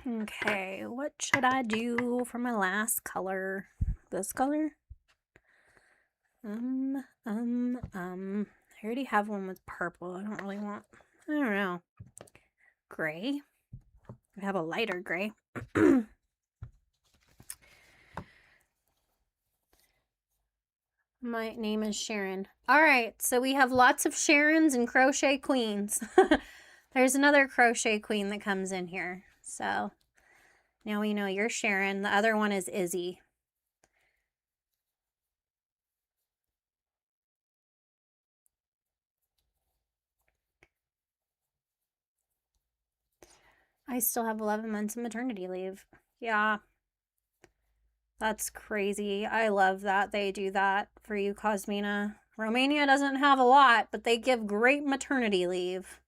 Okay, what should I do for my last color? This color? I already have one with purple. I don't really want, I don't know. Gray. I have a lighter gray. My name is Sharon. All right, so we have lots of Sharons and crochet queens. There's another crochet queen that comes in here. So now we know you're Sharon. The other one is Izzy. I still have 11 months of maternity leave. Yeah. That's crazy. I love that they do that for you, Cosmina. Romania doesn't have a lot, but they give great maternity leave.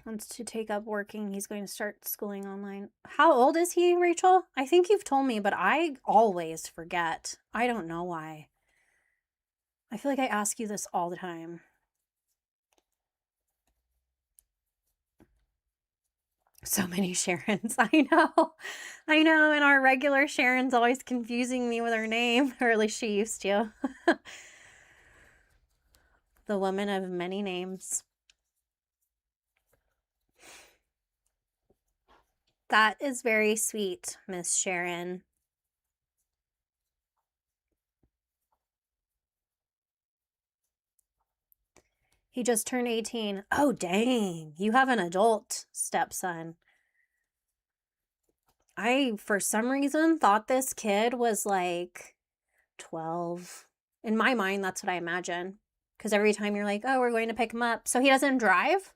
Wants to take up working. He's going to start schooling online. How old is he, Rachel? I think you've told me, but I always forget. I don't know why. I feel like I ask you this all the time. So many Sharons. I know. I know. And our regular Sharon's always confusing me with her name. Or at least she used to. The woman of many names. That is very sweet, Miss Sharon. He just turned 18. Oh, dang. You have an adult stepson. I, for some reason, thought this kid was like 12. In my mind, that's what I imagine. Because every time you're like, oh, we're going to pick him up. So he doesn't drive?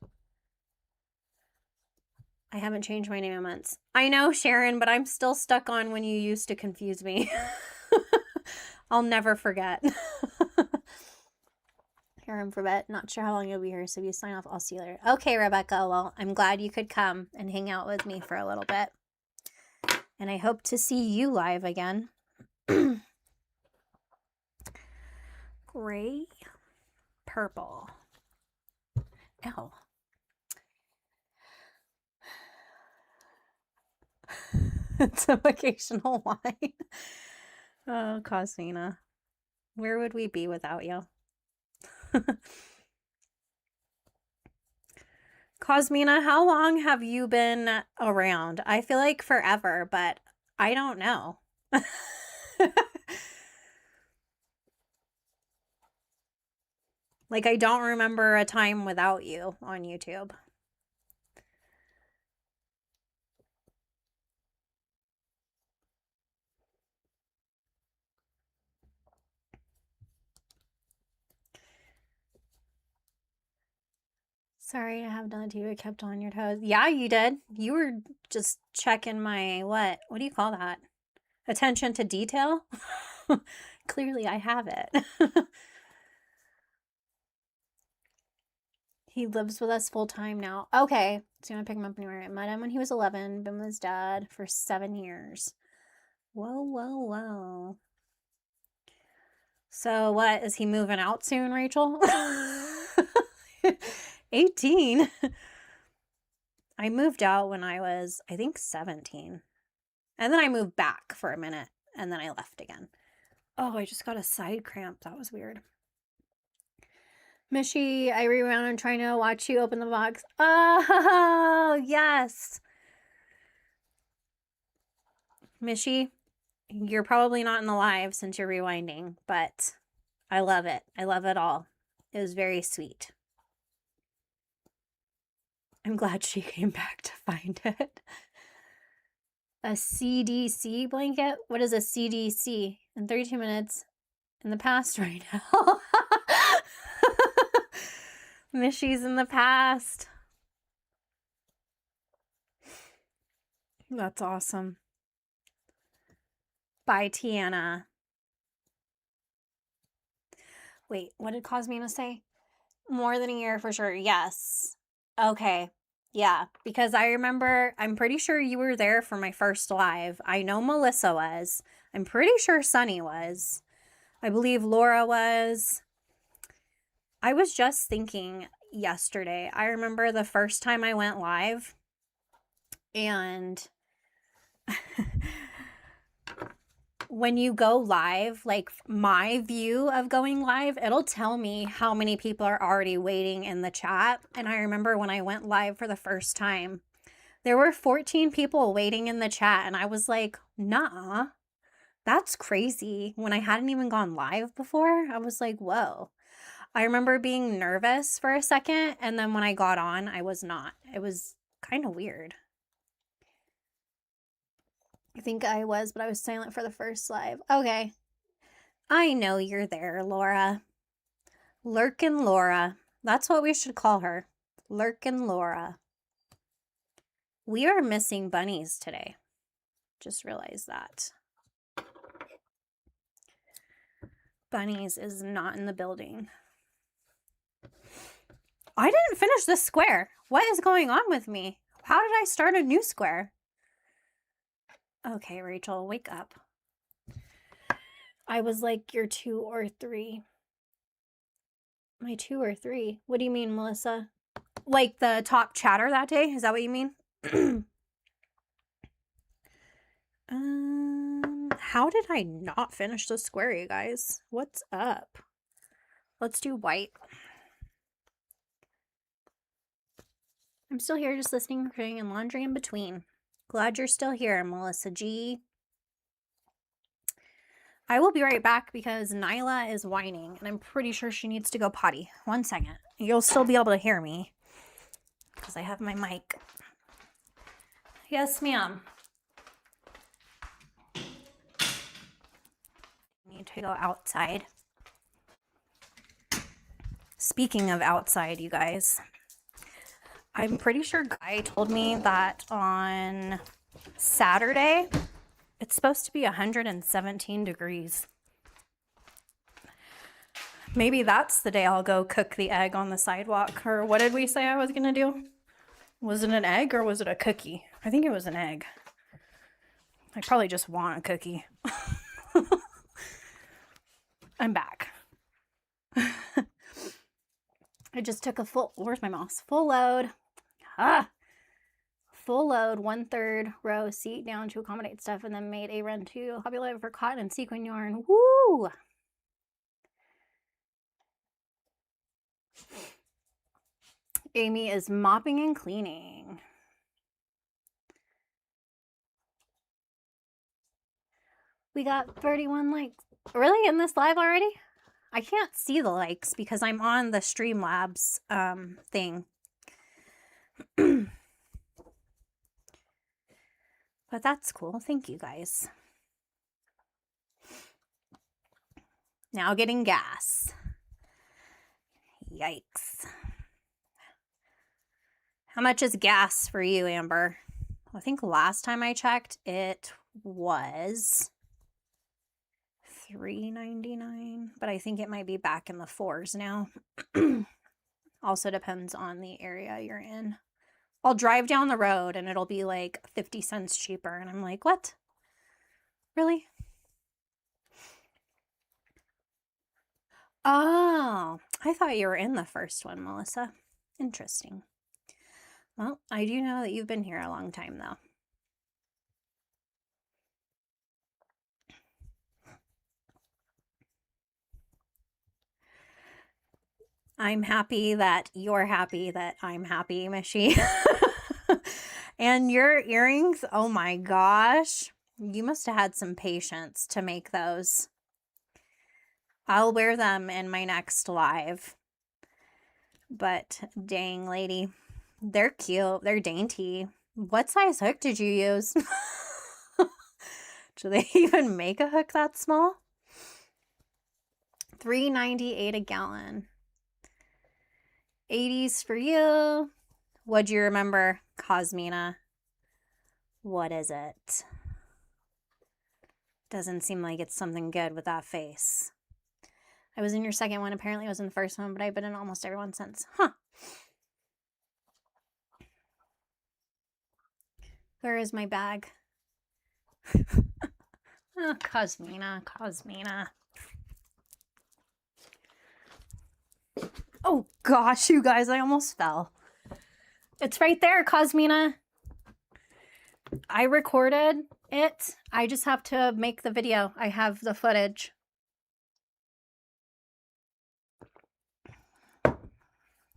I haven't changed my name in months. I know, Sharon, but I'm still stuck on when you used to confuse me. I'll never forget. Here I'm for bet. Not sure how long you'll be here, so if you sign off, I'll see you later. Okay, Rebecca. Well, I'm glad you could come and hang out with me for a little bit. And I hope to see you live again. Gray, purple. Ow. It's a occasional wine. Oh, Cosmina. Where would we be without you? Cosmina, how long have you been around? I feel like forever, but I don't know. Like, I don't remember a time without you on YouTube. Sorry, I have done it to you. I kept on your toes. Yeah, you did. You were just checking my, what do you call that? Attention to detail? Clearly, I have it. He lives with us full time now. Okay, so you want to pick him up anywhere. I met him when he was 11. Been with his dad for 7 years. Whoa, whoa, whoa. So what, is he moving out soon, Rachel? 18. I moved out when I was, I think, 17. And then I moved back for a minute, and then I left again. Oh, I just got a side cramp. That was weird. Michi, I rewound trying to watch you open the box. Oh, yes. Michi, you're probably not in the live since you're rewinding, but I love it. I love it all. It was very sweet. I'm glad she came back to find it. A CDC blanket? What is a CDC? In 32 minutes in the past right now. Michi's in the past. That's awesome. Bye, Tiana. Wait, what did Cosmina say? More than a year for sure. Yes. Okay. Yeah, because I remember, I'm pretty sure you were there for my first live. I know Melissa was. I'm pretty sure Sunny was. I believe Laura was. I was just thinking yesterday. I remember the first time I went live, and when you go live, like my view of going live, it'll tell me how many people are already waiting in the chat. And I remember when I went live for the first time, there were 14 people waiting in the chat, and I was like, nah, that's crazy. When I hadn't even gone live before, I was like, whoa. I remember being nervous for a second, and then when I got on, I was not. It was kind of weird. I think I was, but I was silent for the first live. Okay. I know you're there, Laura. Lurkin' Laura. That's what we should call her. Lurkin' Laura. We are missing bunnies today. Just realized that. Bunnies is not in the building. I didn't finish this square. What is going on with me? How did I start a new square? Okay, Rachel, wake up. I was like, you're 2 or 3. My 2 or 3? What do you mean, Melissa? Like the top chatter that day? Is that what you mean? How did I not finish the square, you guys? What's up? Let's do white. I'm still here just listening, crocheting, and laundry in between. Glad you're still here, Melissa G. I will be right back because Nyla is whining, and I'm pretty sure she needs to go potty. 1 second. You'll still be able to hear me because I have my mic. Yes, ma'am. Need to go outside. Speaking of outside, you guys, I'm pretty sure Guy told me that on Saturday, it's supposed to be 117 degrees. Maybe that's the day I'll go cook the egg on the sidewalk. Or what did we say I was going to do? Was it an egg or was it a cookie? I think it was an egg. I probably just want a cookie. I'm back. I just took a full, where's my mouse? Full load. Full load, 1/3 row seat down to accommodate stuff, and then made a run to Hobby Lobby for cotton and sequin yarn. Woo! Amy is mopping and cleaning. We got 31 likes. Really? In this live already? I can't see the likes because I'm on the Streamlabs thing. But that's cool. Thank you, guys. Now getting gas. Yikes. How much is gas for you, Amber? I think last time I checked, it was $3.99, but I think it might be back in the $4s now. Also depends on the area you're in. I'll drive down the road and it'll be like 50 cents cheaper. And I'm like, what? Really? Oh, I thought you were in the first one, Melissa. Interesting. Well, I do know that you've been here a long time, though. I'm happy that you're happy that I'm happy, Michi. And your earrings, oh my gosh. You must have had some patience to make those. I'll wear them in my next live. But dang, lady, they're cute. They're dainty. What size hook did you use? Do they even make a hook that small? $3.98 a gallon. 80s for you. What'd you remember, Cosmina? What is it? Doesn't seem like it's something good with that face. I was in your second one. Apparently I was in the first one, but I've been in almost every one since. Huh. Where is my bag? Oh, Cosmina, Cosmina. Oh gosh, you guys, I almost fell. It's right there, Cosmina. I recorded it. I just have to make the video. I have the footage.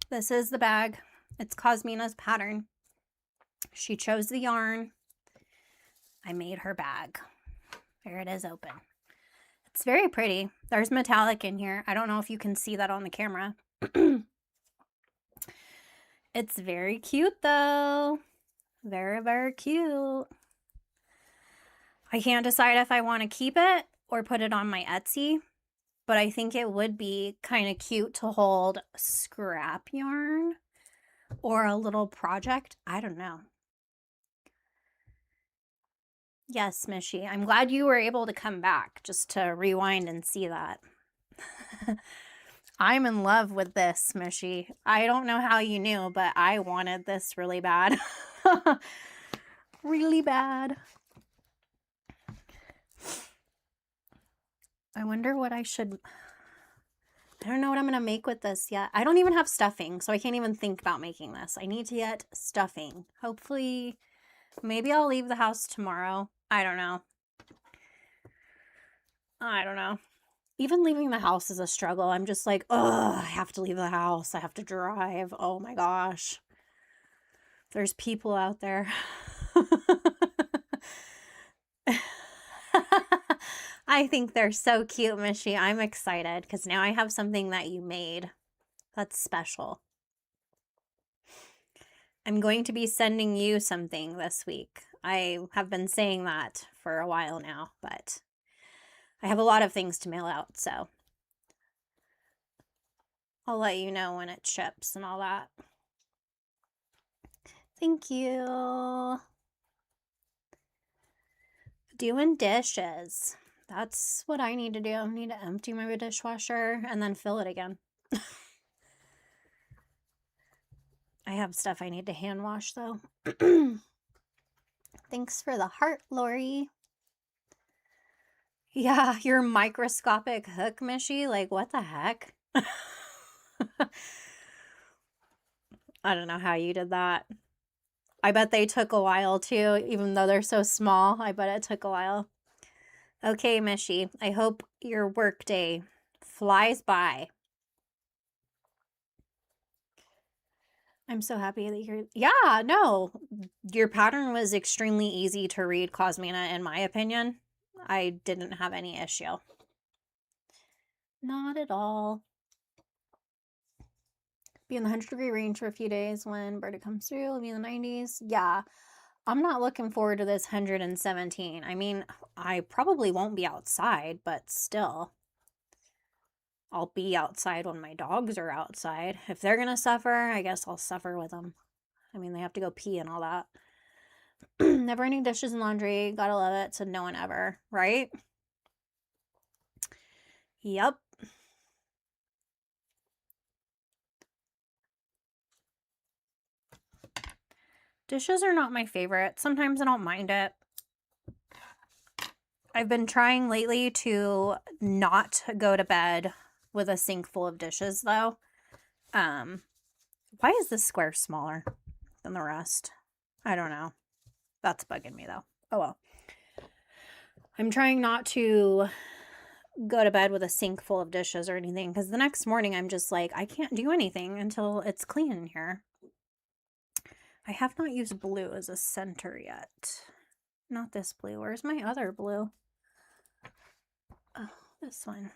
This is the bag. It's Cosmina's pattern. She chose the yarn. I made her bag. There it is open. It's very pretty. There's metallic in here. I don't know if you can see that on the camera. It's very cute though. Very, very cute. I can't decide if I want to keep it or put it on my Etsy, but I think it would be kind of cute to hold scrap yarn or a little project. I don't know. Yes, Michi. I'm glad you were able to come back just to rewind and see that. I'm in love with this, Michi. I don't know how you knew, but I wanted this really bad. Really bad. I wonder what I should... I don't know what I'm going to make with this yet. I don't even have stuffing, so I can't even think about making this. I need to get stuffing. Hopefully, maybe I'll leave the house tomorrow. I don't know. I don't know. Even leaving the house is a struggle. I'm just like, oh, I have to leave the house. I have to drive. Oh my gosh. There's people out there. I think they're so cute, Michi. I'm excited because now I have something that you made that's special. I'm going to be sending you something this week. I have been saying that for a while now, but I have a lot of things to mail out, so I'll let you know when it ships and all that. Thank you. Doing dishes. That's what I need to do. I need to empty my dishwasher and then fill it again. I have stuff I need to hand wash though. Thanks for the heart, Lori. Yeah, your microscopic hook, Michi. Like, what the heck? I don't know how you did that. I bet they took a while too, even though they're so small. I bet it took a while. Okay, Michi, I hope your work day flies by. I'm so happy that you're... Yeah, no. Your pattern was extremely easy to read, Cosmina, in my opinion. I didn't have any issue. Not at all. Be in the 100-degree range for a few days when Berta comes through. It'll be in the 90s. Yeah, I'm not looking forward to this 117. I mean, I probably won't be outside, but still. I'll be outside when my dogs are outside. If they're going to suffer, I guess I'll suffer with them. I mean, they have to go pee and all that. Never ending dishes and laundry. Gotta love it. So no one ever, right? Yep. Dishes are not my favorite. Sometimes I don't mind it. I've been trying lately to not go to bed with a sink full of dishes, though. Why is this square smaller than the rest? I don't know. That's bugging me, though. Oh, well. I'm trying not to go to bed with a sink full of dishes or anything, because the next morning I'm just like, I can't do anything until it's clean in here. I have not used blue as a center yet. Not this blue. Where's my other blue? Oh, this one.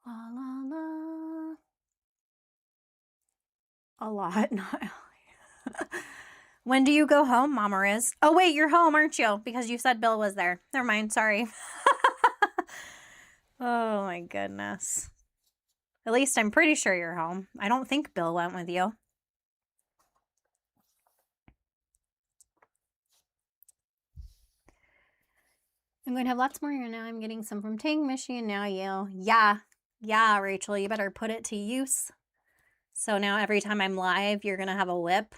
La la la. A lot, not When do you go home, Mama Riz? Oh, wait, you're home, aren't you? Because you said Bill was there. Never mind, sorry. Oh, my goodness. At least I'm pretty sure you're home. I don't think Bill went with you. I'm going to have lots more here now. I'm getting some from Tang, Michi, and now you. Yeah, Rachel, you better put it to use. So now every time I'm live, you're going to have a whip.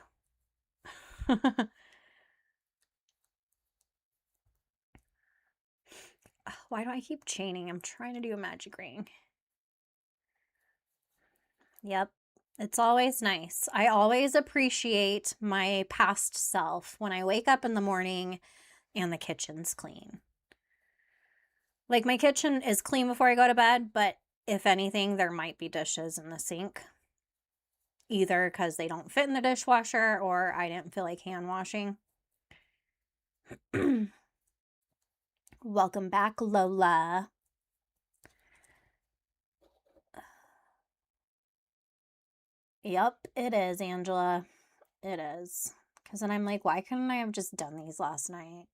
Why do I keep chaining? I'm trying to do a magic ring. Yep. It's always nice. I always appreciate my past self when I wake up in the morning and the kitchen's clean. Like, my kitchen is clean before I go to bed, but if anything, there might be dishes in the sink. Either because they don't fit in the dishwasher or I didn't feel like hand washing. Welcome back, Lola. Yep, it is, Angela. It is. Because then I'm like, why couldn't I have just done these last night?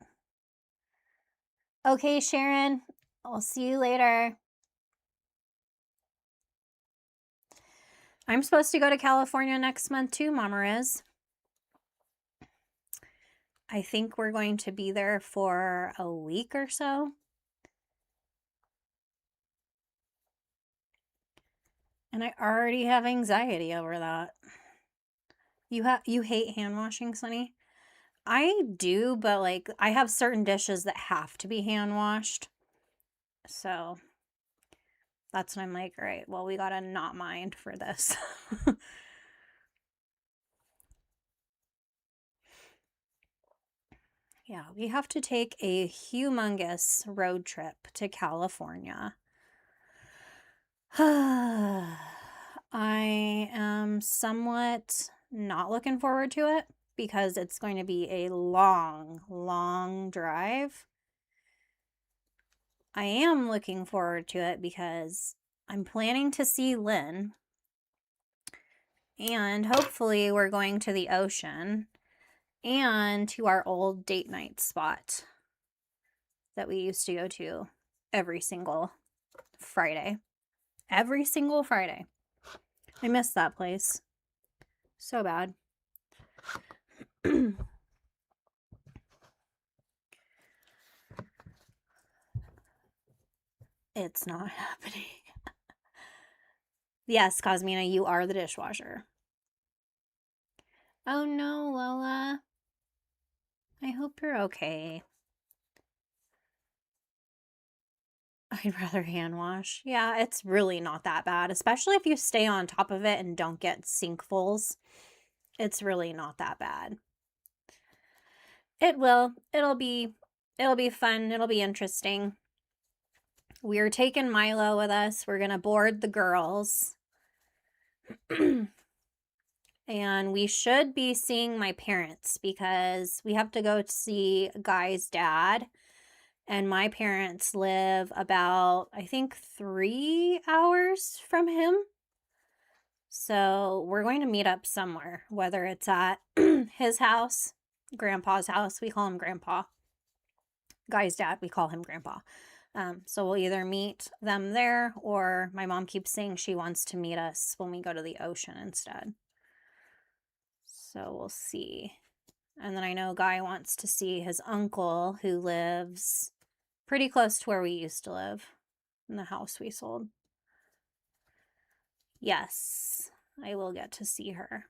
Okay, Sharon. I'll see you later. I'm supposed to go to California next month too, Mama Riz. I think we're going to be there for a week or so. And I already have anxiety over that. You hate hand washing, Sunny? I do, but like I have certain dishes that have to be hand washed. So that's when I'm like, all right, well, we gotta not mind for this. Yeah, we have to take a humongous road trip to California. I am somewhat not looking forward to it because it's going to be a long, long drive. I am looking forward to it because I'm planning to see Lynn, and hopefully we're going to the ocean and to our old date night spot that we used to go to every single Friday. Every single Friday. I miss that place so bad. It's not happening. Yes, Cosmina, you are the dishwasher. Oh no, Lola. I hope you're okay. I'd rather hand wash. Yeah, it's really not that bad, especially if you stay on top of it and don't get sinkfuls. It's really not that bad. It will. It'll be fun. It'll be interesting. We're taking Milo with us. We're going to board the girls. And we should be seeing my parents because we have to go see Guy's dad. And my parents live about, I think, 3 hours from him. So we're going to meet up somewhere, whether it's at his house, Grandpa's house. We call him Grandpa. Guy's dad, we call him Grandpa. So we'll either meet them there, or my mom keeps saying she wants to meet us when we go to the ocean instead. So we'll see. And then I know Guy wants to see his uncle, who lives pretty close to where we used to live in the house we sold. Yes, I will get to see her.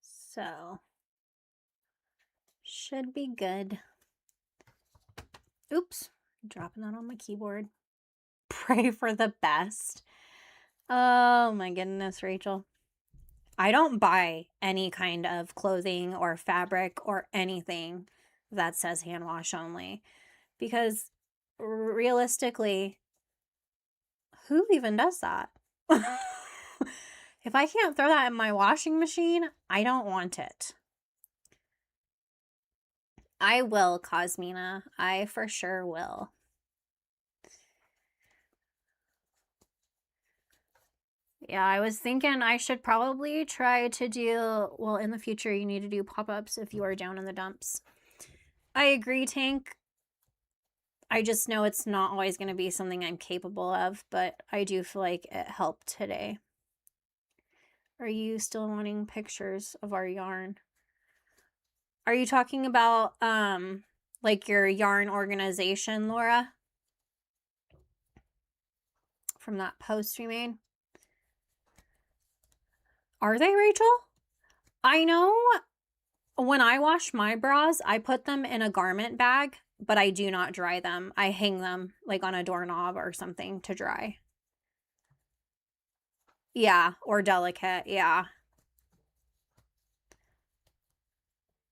So, should be good. Oops, dropping that on my keyboard. Pray for the best. Oh my goodness, Rachel. I don't buy any kind of clothing or fabric or anything that says hand wash only, because realistically, who even does that? If I can't throw that in my washing machine, I don't want it. I will, Cosmina. I for sure will. Yeah, I was thinking I should probably try to do, well, in the future, you need to do pop-ups if you are down in the dumps. I agree, Tank. I just know it's not always going to be something I'm capable of, but I do feel like it helped today. Are you still wanting pictures of our yarn? Are you talking about, like your yarn organization, Laura? From that post we made? Are they, Rachel? I know when I wash my bras, I put them in a garment bag, but I do not dry them. I hang them like on a doorknob or something to dry. Yeah, or delicate, yeah.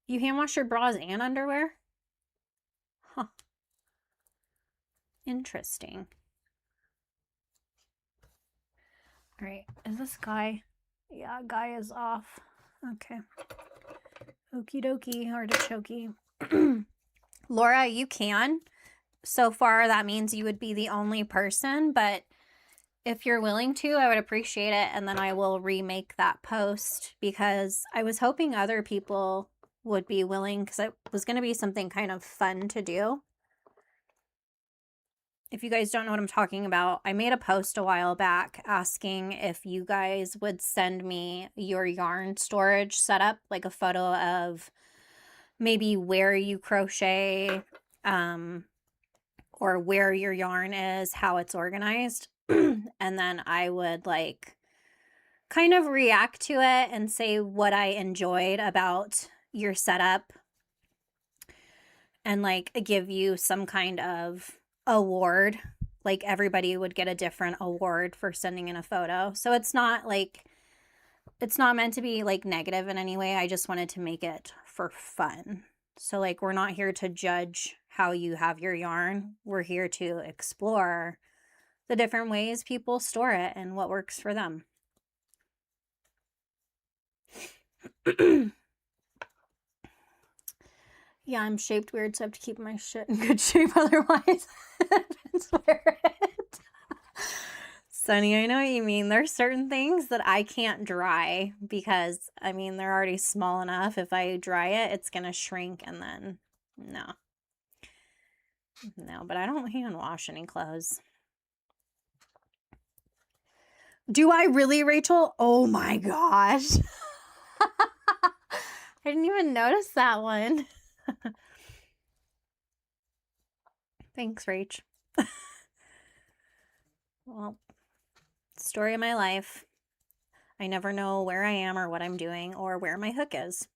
You hand wash your bras and underwear? Huh. Interesting. All right, is this Guy? Yeah, Guy is off. Okay. Okie dokie, artichokey. Laura, you can. So far, that means you would be the only person, but if you're willing to, I would appreciate it, and then I will remake that post, because I was hoping other people would be willing, because it was going to be something kind of fun to do. If you guys don't know what I'm talking about, I made a post a while back asking if you guys would send me your yarn storage setup, like a photo of maybe where you crochet, or where your yarn is, how it's organized. And then I would like kind of react to it and say what I enjoyed about your setup, and like give you some kind of award. Like everybody would get a different award for sending in a photo. So it's not like, it's not meant to be like negative in any way. I just wanted to make it for fun. So like, we're not here to judge how you have your yarn. We're here to explore the different ways people store it and what works for them. Yeah, I'm shaped weird, so I have to keep my shit in good shape, otherwise it's wear it. Sunny, I know what you mean. There's certain things that I can't dry because, I mean, they're already small enough. If I dry it, it's gonna shrink, and then, no. No, but I don't hand wash any clothes. Do I really, Rachel? Oh my gosh. I didn't even notice that one. Thanks, Rach. Well, story of my life. I never know where I am or what I'm doing or where my hook is.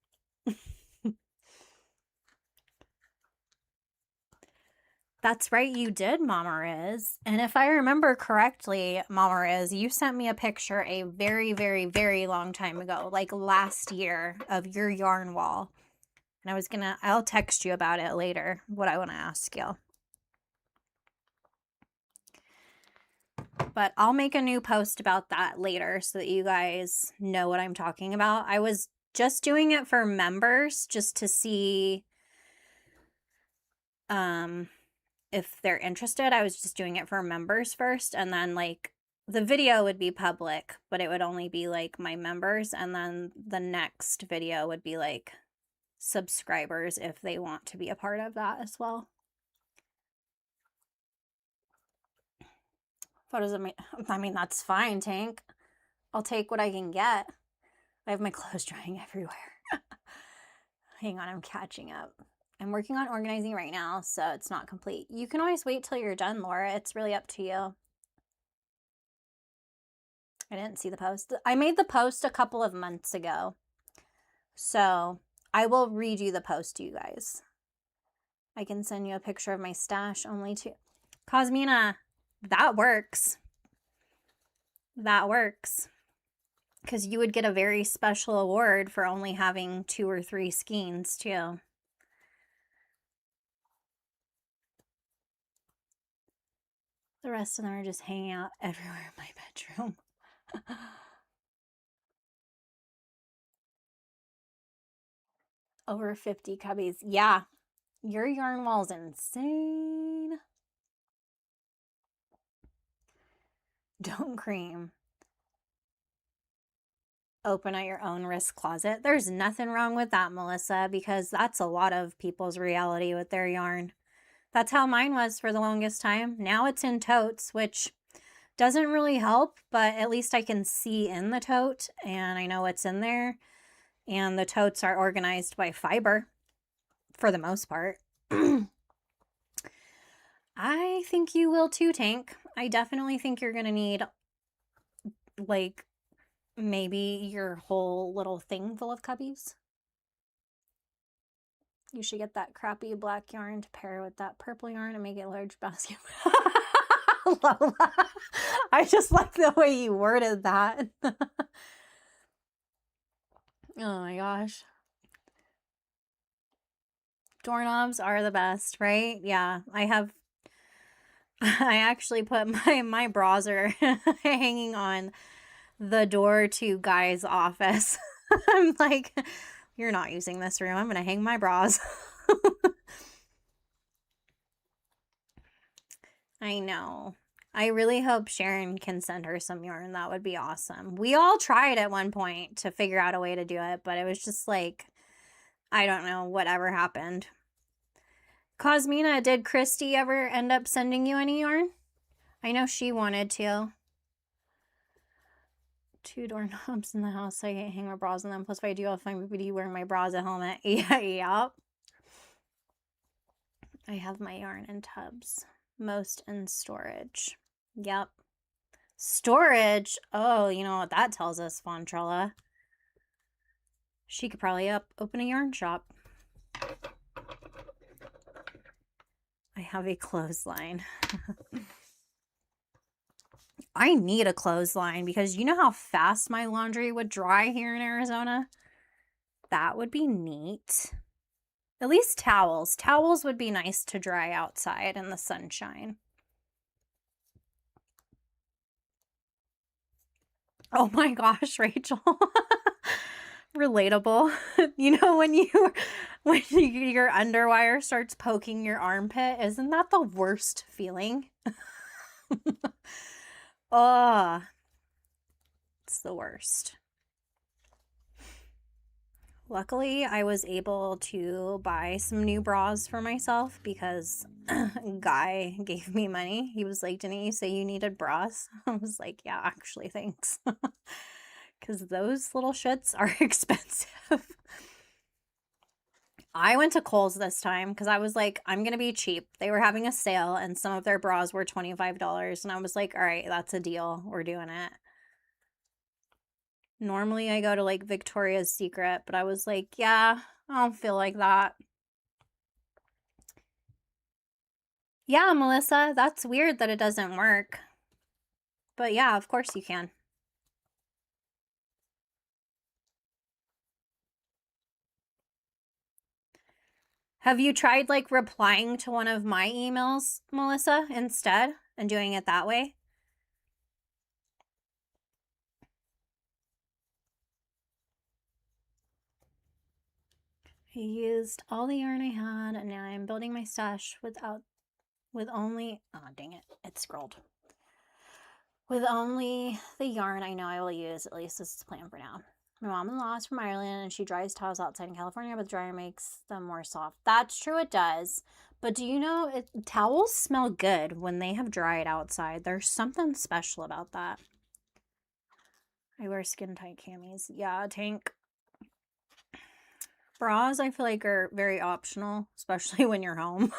That's right, you did, Mama Riz. And if I remember correctly, Mama Riz, you sent me a picture a very, very, very long time ago, like last year, of your yarn wall. And I'll text you about it later, what I want to ask you. But I'll make a new post about that later so that you guys know what I'm talking about. I was just doing it for members just to see if they're interested. I was just doing it for members first, and then like the video would be public, but it would only be like my members, and then the next video would be like subscribers if they want to be a part of that as well. Photos of me. I mean, that's fine, Tank. I'll take what I can get. I have my clothes drying everywhere. Hang on, I'm catching up. I'm working on organizing right now, so it's not complete. You can always wait till you're done, Laura. It's really up to you. I didn't see the post. I made the post a couple of months ago, so I will redo the post to you guys. I can send you a picture of my stash only to Cosmina. That works. That works. Because you would get a very special award for only having 2 or 3 skeins, too. The rest of them are just hanging out everywhere in my bedroom. Over 50 cubbies. Yeah. Your yarn wall's insane. Don't cream. Open at your own risk closet. There's nothing wrong with that, Melissa, because that's a lot of people's reality with their yarn. That's how mine was for the longest time. Now it's in totes, which doesn't really help, but at least I can see in the tote and I know what's in there. And the totes are organized by fiber for the most part. I think you will too, Tank. I definitely think you're going to need like maybe your whole little thing full of cubbies. You should get that crappy black yarn to pair with that purple yarn and make it a large basket. Lola, I just like the way you worded that. Oh my gosh. Doorknobs are the best, right? Yeah, I actually put my bras are hanging on the door to Guy's office. I'm like, you're not using this room. I'm going to hang my bras. I know. I really hope Sharon can send her some yarn. That would be awesome. We all tried at one point to figure out a way to do it, but it was just like, I don't know, whatever happened. Cosmina, did Christie ever end up sending you any yarn? I know she wanted to. 2 doorknobs in the house, so I can't hang my bras on them. Plus, if I do, I'll find BBD wearing my bra as a helmet. Yeah, yep. I have my yarn in tubs. Most in storage. Yep. Storage? Oh, you know what that tells us, Fontrella. She could probably open a yarn shop. I have a clothesline. I need a clothesline because you know how fast my laundry would dry here in Arizona? That would be neat. At least towels. Towels would be nice to dry outside in the sunshine. Oh my gosh, Rachel. Relatable. You know when your underwire starts poking your armpit, isn't that the worst feeling? Oh, it's the worst. Luckily, I was able to buy some new bras for myself because Guy gave me money. He was like, didn't you say you needed bras? I was like, yeah, actually, thanks. Because those little shits are expensive. I went to Kohl's this time because I was like, I'm going to be cheap. They were having a sale and some of their bras were $25. And I was like, all right, that's a deal. We're doing it. Normally I go to like Victoria's Secret, but I was like, yeah, I don't feel like that. Yeah, Melissa, that's weird that it doesn't work. But yeah, of course you can. Have you tried like replying to one of my emails, Melissa, instead and doing it that way? I used all the yarn I had and now I'm building my stash with only, oh dang it, it scrolled. With only the yarn I know I will use, at least this is the plan for now. My mom-in-law is from Ireland, and she dries towels outside in California, but the dryer makes them more soft. That's true, it does. But do you know, towels smell good when they have dried outside. There's something special about that. I wear skin-tight camis. Yeah, Tank. Bras, I feel like, are very optional, especially when you're home.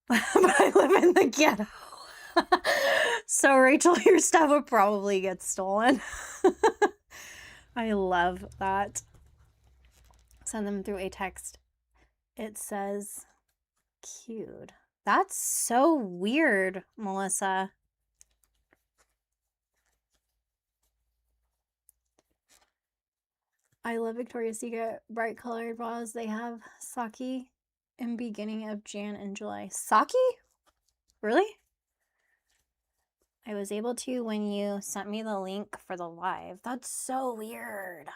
But I live in the ghetto. So, Rachel, your stuff would probably get stolen. I love that. Send them through a text. It says cute. That's so weird, Melissa. I love Victoria's Secret bright colored bras. They have sake in beginning of Jan and July. Sake? Really? I was able to when you sent me the link for the live. That's so weird.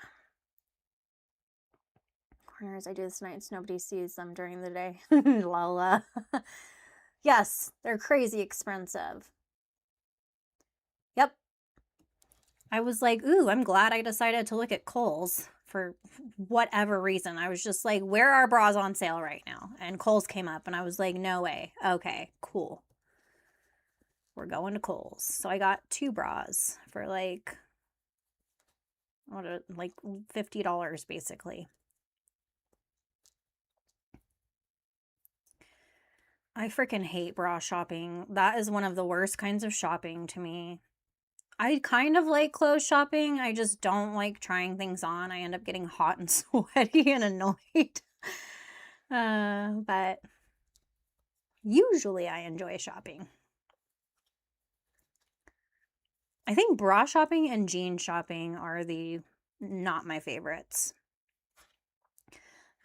Corners, I do this night so nobody sees them during the day. Lala. Yes, they're crazy expensive. Yep. I was like, ooh, I'm glad I decided to look at Kohl's for whatever reason. I was just like, where are bras on sale right now? And Kohl's came up and I was like, no way. Okay, cool. We're going to Kohl's. So I got 2 bras for like $50 basically. I freaking hate bra shopping. That is one of the worst kinds of shopping to me. I kind of like clothes shopping. I just don't like trying things on. I end up getting hot and sweaty and annoyed. But usually I enjoy shopping. I think bra shopping and jean shopping are not my favorites.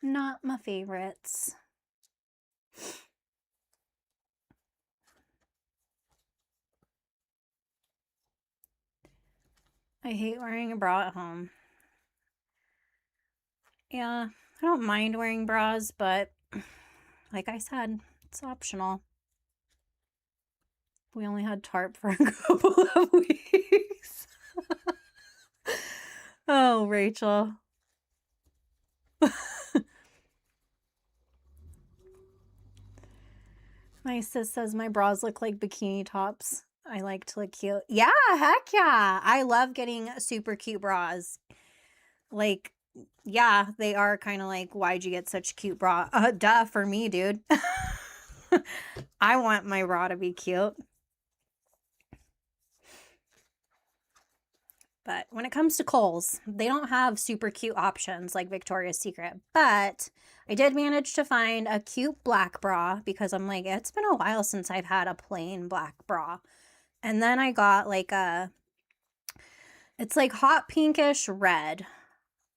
Not my favorites. I hate wearing a bra at home. Yeah, I don't mind wearing bras, but like I said, it's optional. We only had tarp for a couple of weeks. Oh, Rachel. My sis says my bras look like bikini tops. I like to look cute. Yeah, heck yeah. I love getting super cute bras. Like, yeah, they are kind of like, why'd you get such a cute bra? Duh, for me, dude. I want my bra to be cute. But when it comes to Kohl's, they don't have super cute options like Victoria's Secret. But I did manage to find a cute black bra because I'm like, it's been a while since I've had a plain black bra. And then I got like it's like hot pinkish red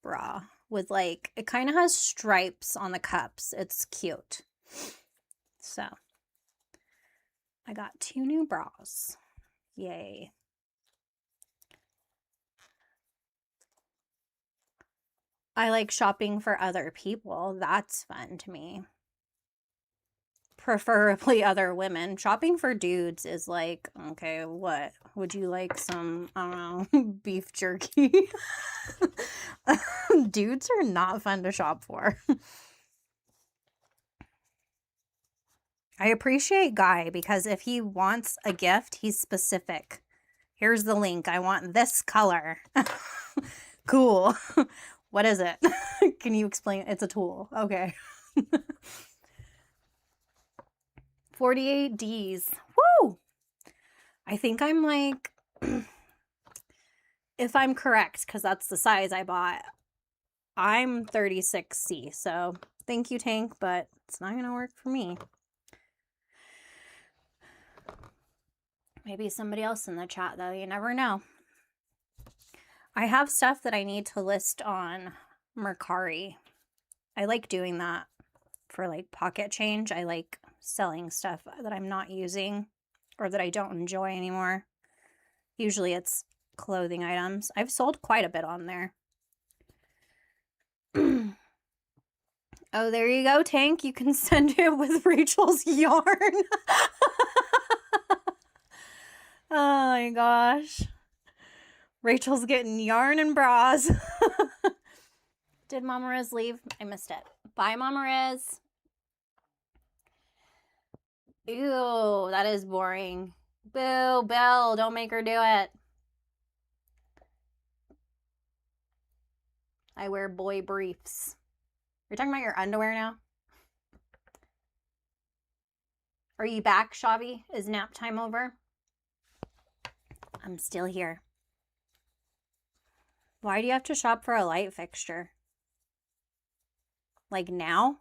bra with like, it kind of has stripes on the cups. It's cute. So I got 2 new bras. Yay. I like shopping for other people. That's fun to me. Preferably other women. Shopping for dudes is like, okay, what? Would you like some, I don't know, beef jerky? Dudes are not fun to shop for. I appreciate Guy because if he wants a gift, he's specific. Here's the link. I want this color. Cool. What is it? Can you explain? It's a tool. Okay. 48 Ds. Woo! I think I'm like, if I'm correct, because that's the size I bought, I'm 36C. So thank you, Tank, but it's not going to work for me. Maybe somebody else in the chat, though. You never know. I have stuff that I need to list on Mercari. I like doing that for like pocket change. I like selling stuff that I'm not using or that I don't enjoy anymore. Usually it's clothing items. I've sold quite a bit on there. Oh, there you go, Tank. You can send it with Rachel's yarn. Oh my gosh. Rachel's getting yarn and bras. Did Mama Riz leave? I missed it. Bye, Mama Riz. Ew, that is boring. Boo, Bill, don't make her do it. I wear boy briefs. You're talking about your underwear now? Are you back, Shavi? Is nap time over? I'm still here. Why do you have to shop for a light fixture? Like now?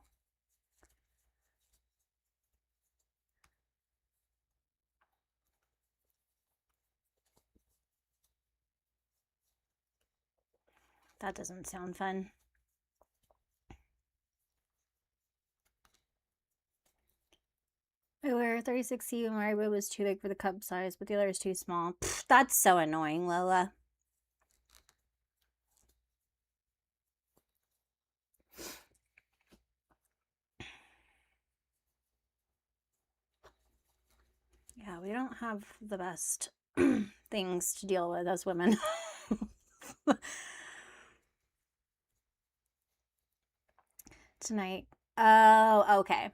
That doesn't sound fun. I wear a 36C and my boob was too big for the cup size, but the other is too small. Pfft, that's so annoying, Lola. Yeah, we don't have the best things to deal with as women. Tonight. Oh, okay.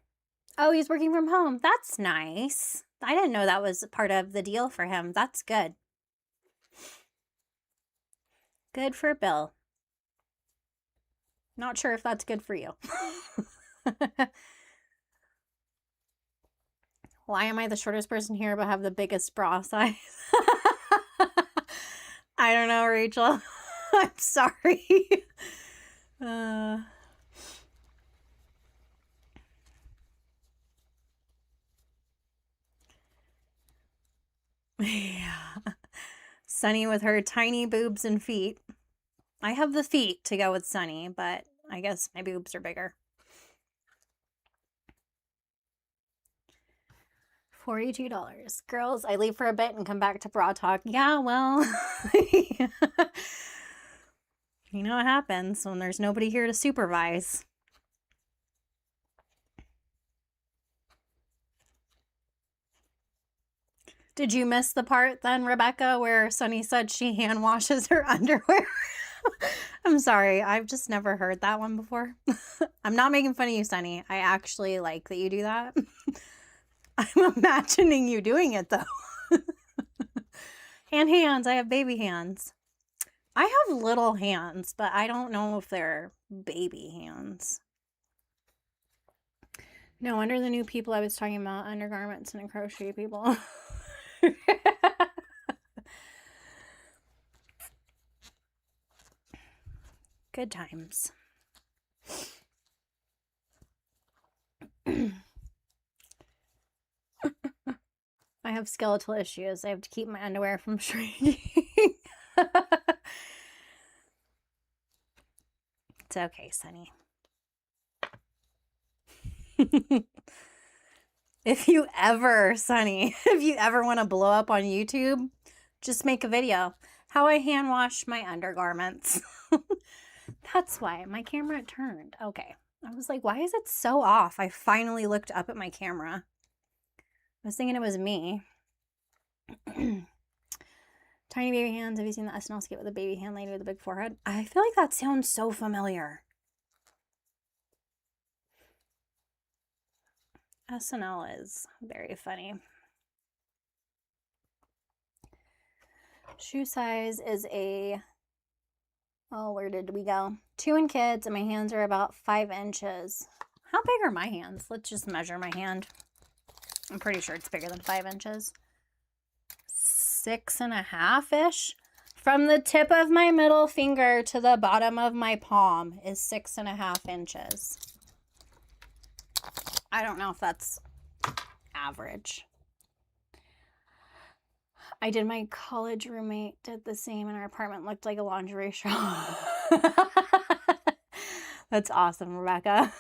Oh, he's working from home. That's nice. I didn't know that was part of the deal for him. That's good. Good for Bill. Not sure if that's good for you. Why am I the shortest person here but have the biggest bra size? I don't know, Rachel. I'm sorry. Yeah. Sunny with her tiny boobs and feet. I have the feet to go with Sunny, but I guess my boobs are bigger. $42. Girls, I leave for a bit and come back to bra talk. Yeah, well, you know what happens when there's nobody here to supervise. Did you miss the part then, Rebecca, where Sunny said she hand washes her underwear? I'm sorry. I've just never heard that one before. I'm not making fun of you, Sunny. I actually like that you do that. I'm imagining you doing it, though. And hands. I have baby hands. I have little hands, but I don't know if they're baby hands. No wonder the new people I was talking about, undergarments and crochet people. Good times. I have skeletal issues. I have to keep my underwear from shrinking. It's okay, Sunny. If you ever, Sunny, if you ever want to blow up on YouTube, just make a video. How I hand wash my undergarments. That's why my camera turned. Okay. I was like, why is it so off? I finally looked up at my camera. I was thinking it was me. Tiny baby hands. Have you seen the SNL skit with a baby hand lady with a big forehead? I feel like that sounds so familiar. SNL is very funny. Shoe size is a, oh, where did we go? 2 in kids, and my hands are about 5 inches. How big are my hands? Let's just measure my hand. I'm pretty sure it's bigger than 5 inches. 6.5-ish. From the tip of my middle finger to the bottom of my palm is 6.5 inches. I don't know if that's average. I did. My college roommate did the same, and our apartment looked like a lingerie shop. That's awesome, Rebecca.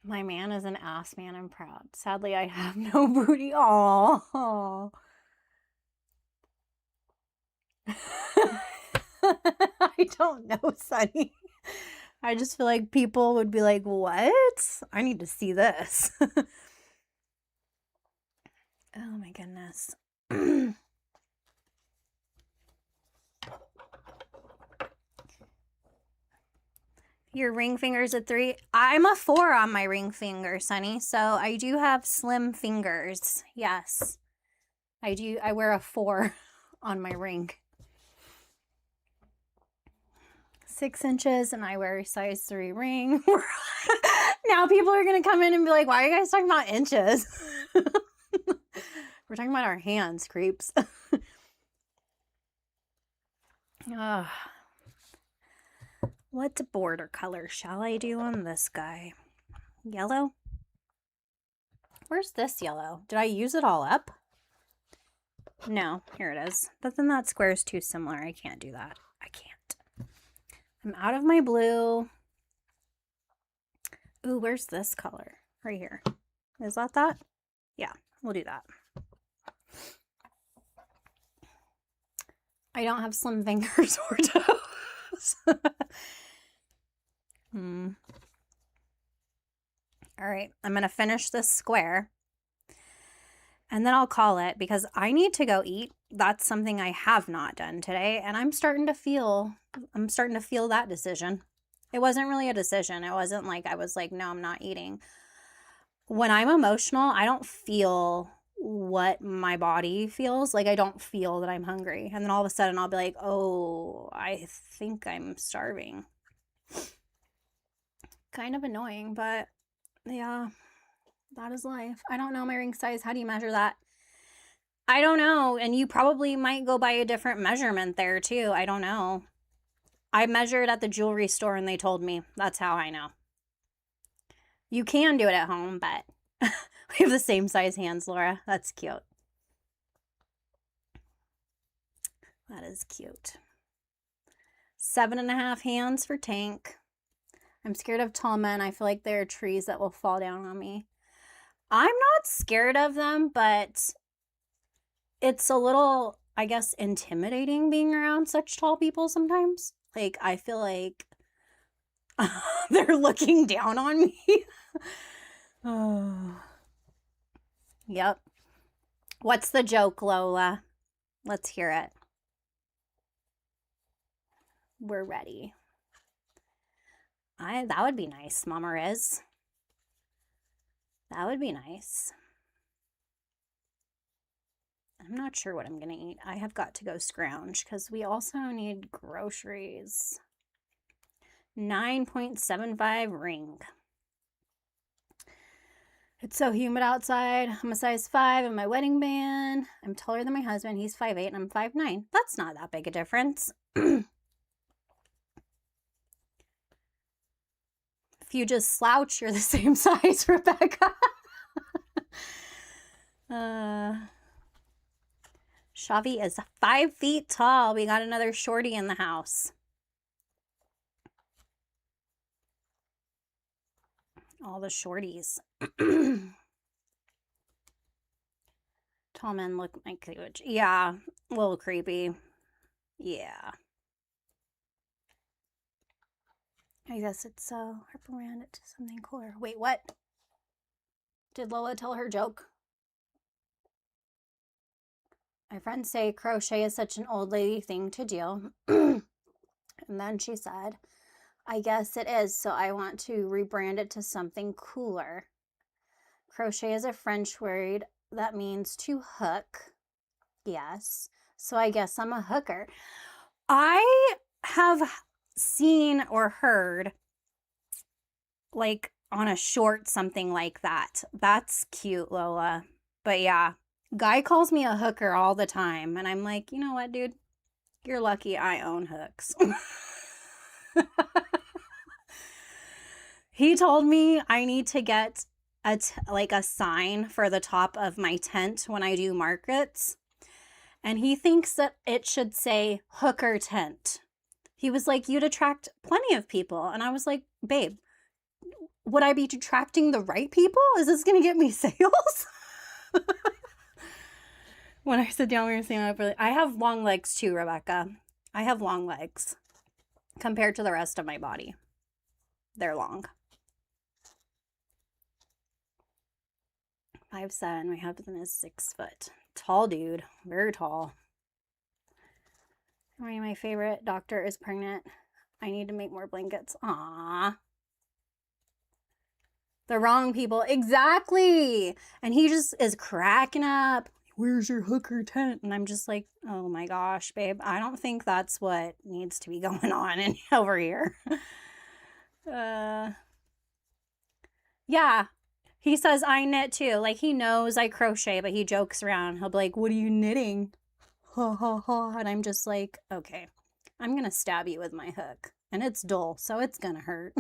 My man is an ass man. I'm proud. Sadly, I have no booty. Oh. I don't know, Sunny. I just feel like people would be like, what? I need to see this. Oh my goodness. Your ring finger's a 3. I'm a 4 on my ring finger, Sunny. So I do have slim fingers. Yes. I do. I wear a 4 on my ring. 6 inches, and I wear a size 3 ring. Now people are going to come in and be like, why are you guys talking about inches? We're talking about our hands, creeps. What border color shall I do on this guy? Yellow? Where's this yellow? Did I use it all up? No, here it is. But then that square is too similar. I can't do that. I can't. I'm out of my blue. Ooh, where's this color? Right here. Is that that? Yeah, we'll do that. I don't have slim fingers or toes. All right, I'm going to finish this square. And then I'll call it because I need to go eat. That's something I have not done today. And I'm starting to feel that decision. It wasn't really a decision. It wasn't like I was like, no, I'm not eating. When I'm emotional, I don't feel what my body feels. Like I don't feel that I'm hungry. And then all of a sudden I'll be like, oh, I think I'm starving. Kind of annoying, but yeah, that is life. I don't know my ring size. How do you measure that? I don't know. And you probably might go by a different measurement there too. I don't know. I measured at the jewelry store and they told me. That's how I know. You can do it at home, but we have the same size hands, Laura. That's cute. That is cute. 7.5 hands for Tank. I'm scared of tall men. I feel like there are trees that will fall down on me. I'm not scared of them, but it's a little, I guess, intimidating being around such tall people sometimes. Like, I feel like they're looking down on me. Oh. Yep. What's the joke, Lola? Let's hear it. We're ready. That would be nice, Mama Riz. That would be nice. I'm not sure what I'm going to eat. I have got to go scrounge because we also need groceries. 9.75 ring. It's so humid outside. I'm a size 5 in my wedding band. I'm taller than my husband. He's 5'8" and I'm 5'9". That's not that big a difference. If you just slouch, you're the same size, Rebecca. Shavi is 5 feet tall. We got another shorty in the house. All the shorties. Tall men look like cleavage. Yeah, a little creepy. Yeah. I guess it's harp around it to something cooler. Wait, what? Did Lola tell her joke? My friends say crochet is such an old lady thing to do. And then she said, I guess it is, so I want to rebrand it to something cooler. Crochet is a French word that means to hook. Yes. So I guess I'm a hooker. I have seen or heard like on a short something like that. That's cute, Lola. But yeah, Guy calls me a hooker all the time. And I'm like, you know what, dude? You're lucky I own hooks. He told me I need to get like a sign for the top of my tent when I do markets. And he thinks that it should say hooker tent. He was like, you'd attract plenty of people. And I was like, babe, would I be attracting the right people? Is this going to get me sales? When I sit down, we were saying, I have long legs too, Rebecca. I have long legs compared to the rest of my body. they're long. 5'7". My husband is 6 foot. Tall dude, very tall. My favorite doctor is pregnant. I need to make more blankets. Aww. The wrong people. Exactly. And he just is cracking up. Where's your hooker tent? And I'm just like, oh my gosh, babe. I don't think that's what needs to be going on over here. Yeah. He says I knit too. Like, he knows I crochet, but he jokes around. He'll be like, what are you knitting? Ha ha ha. And I'm just like, okay, I'm going to stab you with my hook. And it's dull, so it's going to hurt.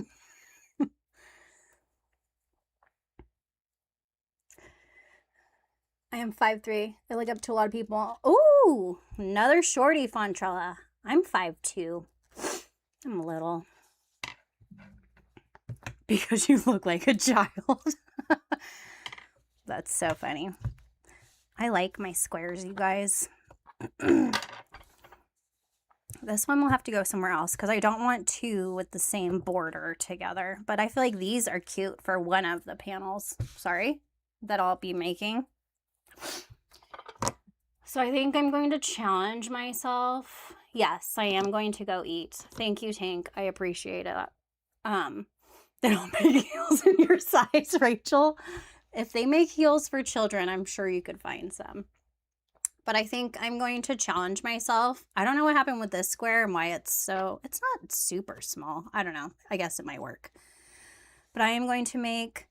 I am 5'3". I look up to a lot of people. Ooh, another shorty Fontrella. I'm 5'2". I'm little. Because you look like a child. That's so funny. I like my squares, you guys. This one will have to go somewhere else because I don't want two with the same border together. But I feel like these are cute for one of the panels. Sorry, that I'll be making. So I think I'm going to challenge myself. Yes, I am going to go eat. Thank you, Tank. I appreciate it. They don't make heels in your size, Rachel. If they make heels for children, I'm sure you could find some. But I think I'm going to challenge myself. I don't know what happened with this square and why it's not super small. I don't know. I guess it might work. But I am going to make,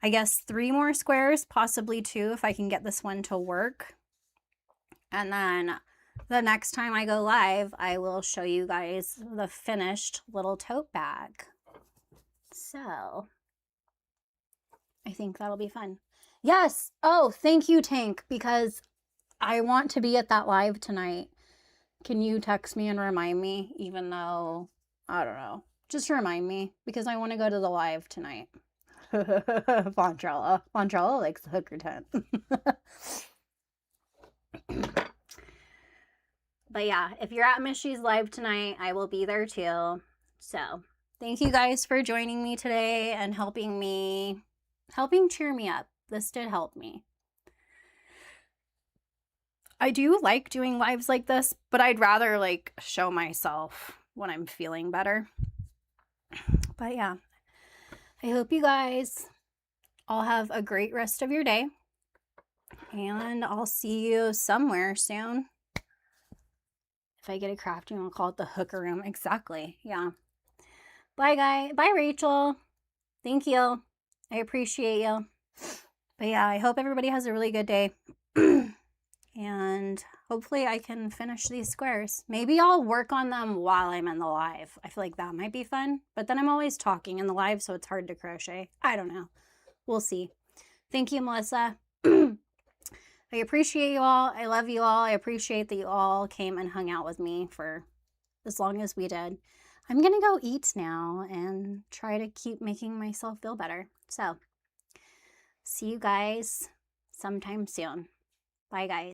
I guess, 3 more squares, possibly 2 if I can get this one to work. And then the next time I go live, I will show you guys the finished little tote bag. So I think that'll be fun. Yes. Oh, thank you, Tank, because I want to be at that live tonight. Can you text me and remind me, even though, I don't know, just remind me because I want to go to the live tonight. Fontrella likes the hooker tent. But yeah, if you're at Michi's live tonight, I will be there too. So thank you guys for joining me today and helping cheer me up. This did help me. I do like doing lives like this, but I'd rather like show myself when I'm feeling better. But yeah, I hope you guys all have a great rest of your day. And I'll see you somewhere soon. If I get a crafting, I'll call it the hooker room. Exactly. Yeah. Bye, guys. Bye, Rachel. Thank you. I appreciate you. But yeah, I hope everybody has a really good day. And hopefully I can finish these squares. Maybe I'll work on them while I'm in the live. I feel like that might be fun. But then I'm always talking in the live, so it's hard to crochet. I don't know. We'll see. Thank you, Melissa. I appreciate you all. I love you all. I appreciate that you all came and hung out with me for as long as we did. I'm going to go eat now and try to keep making myself feel better. So, see you guys sometime soon. Bye, guys.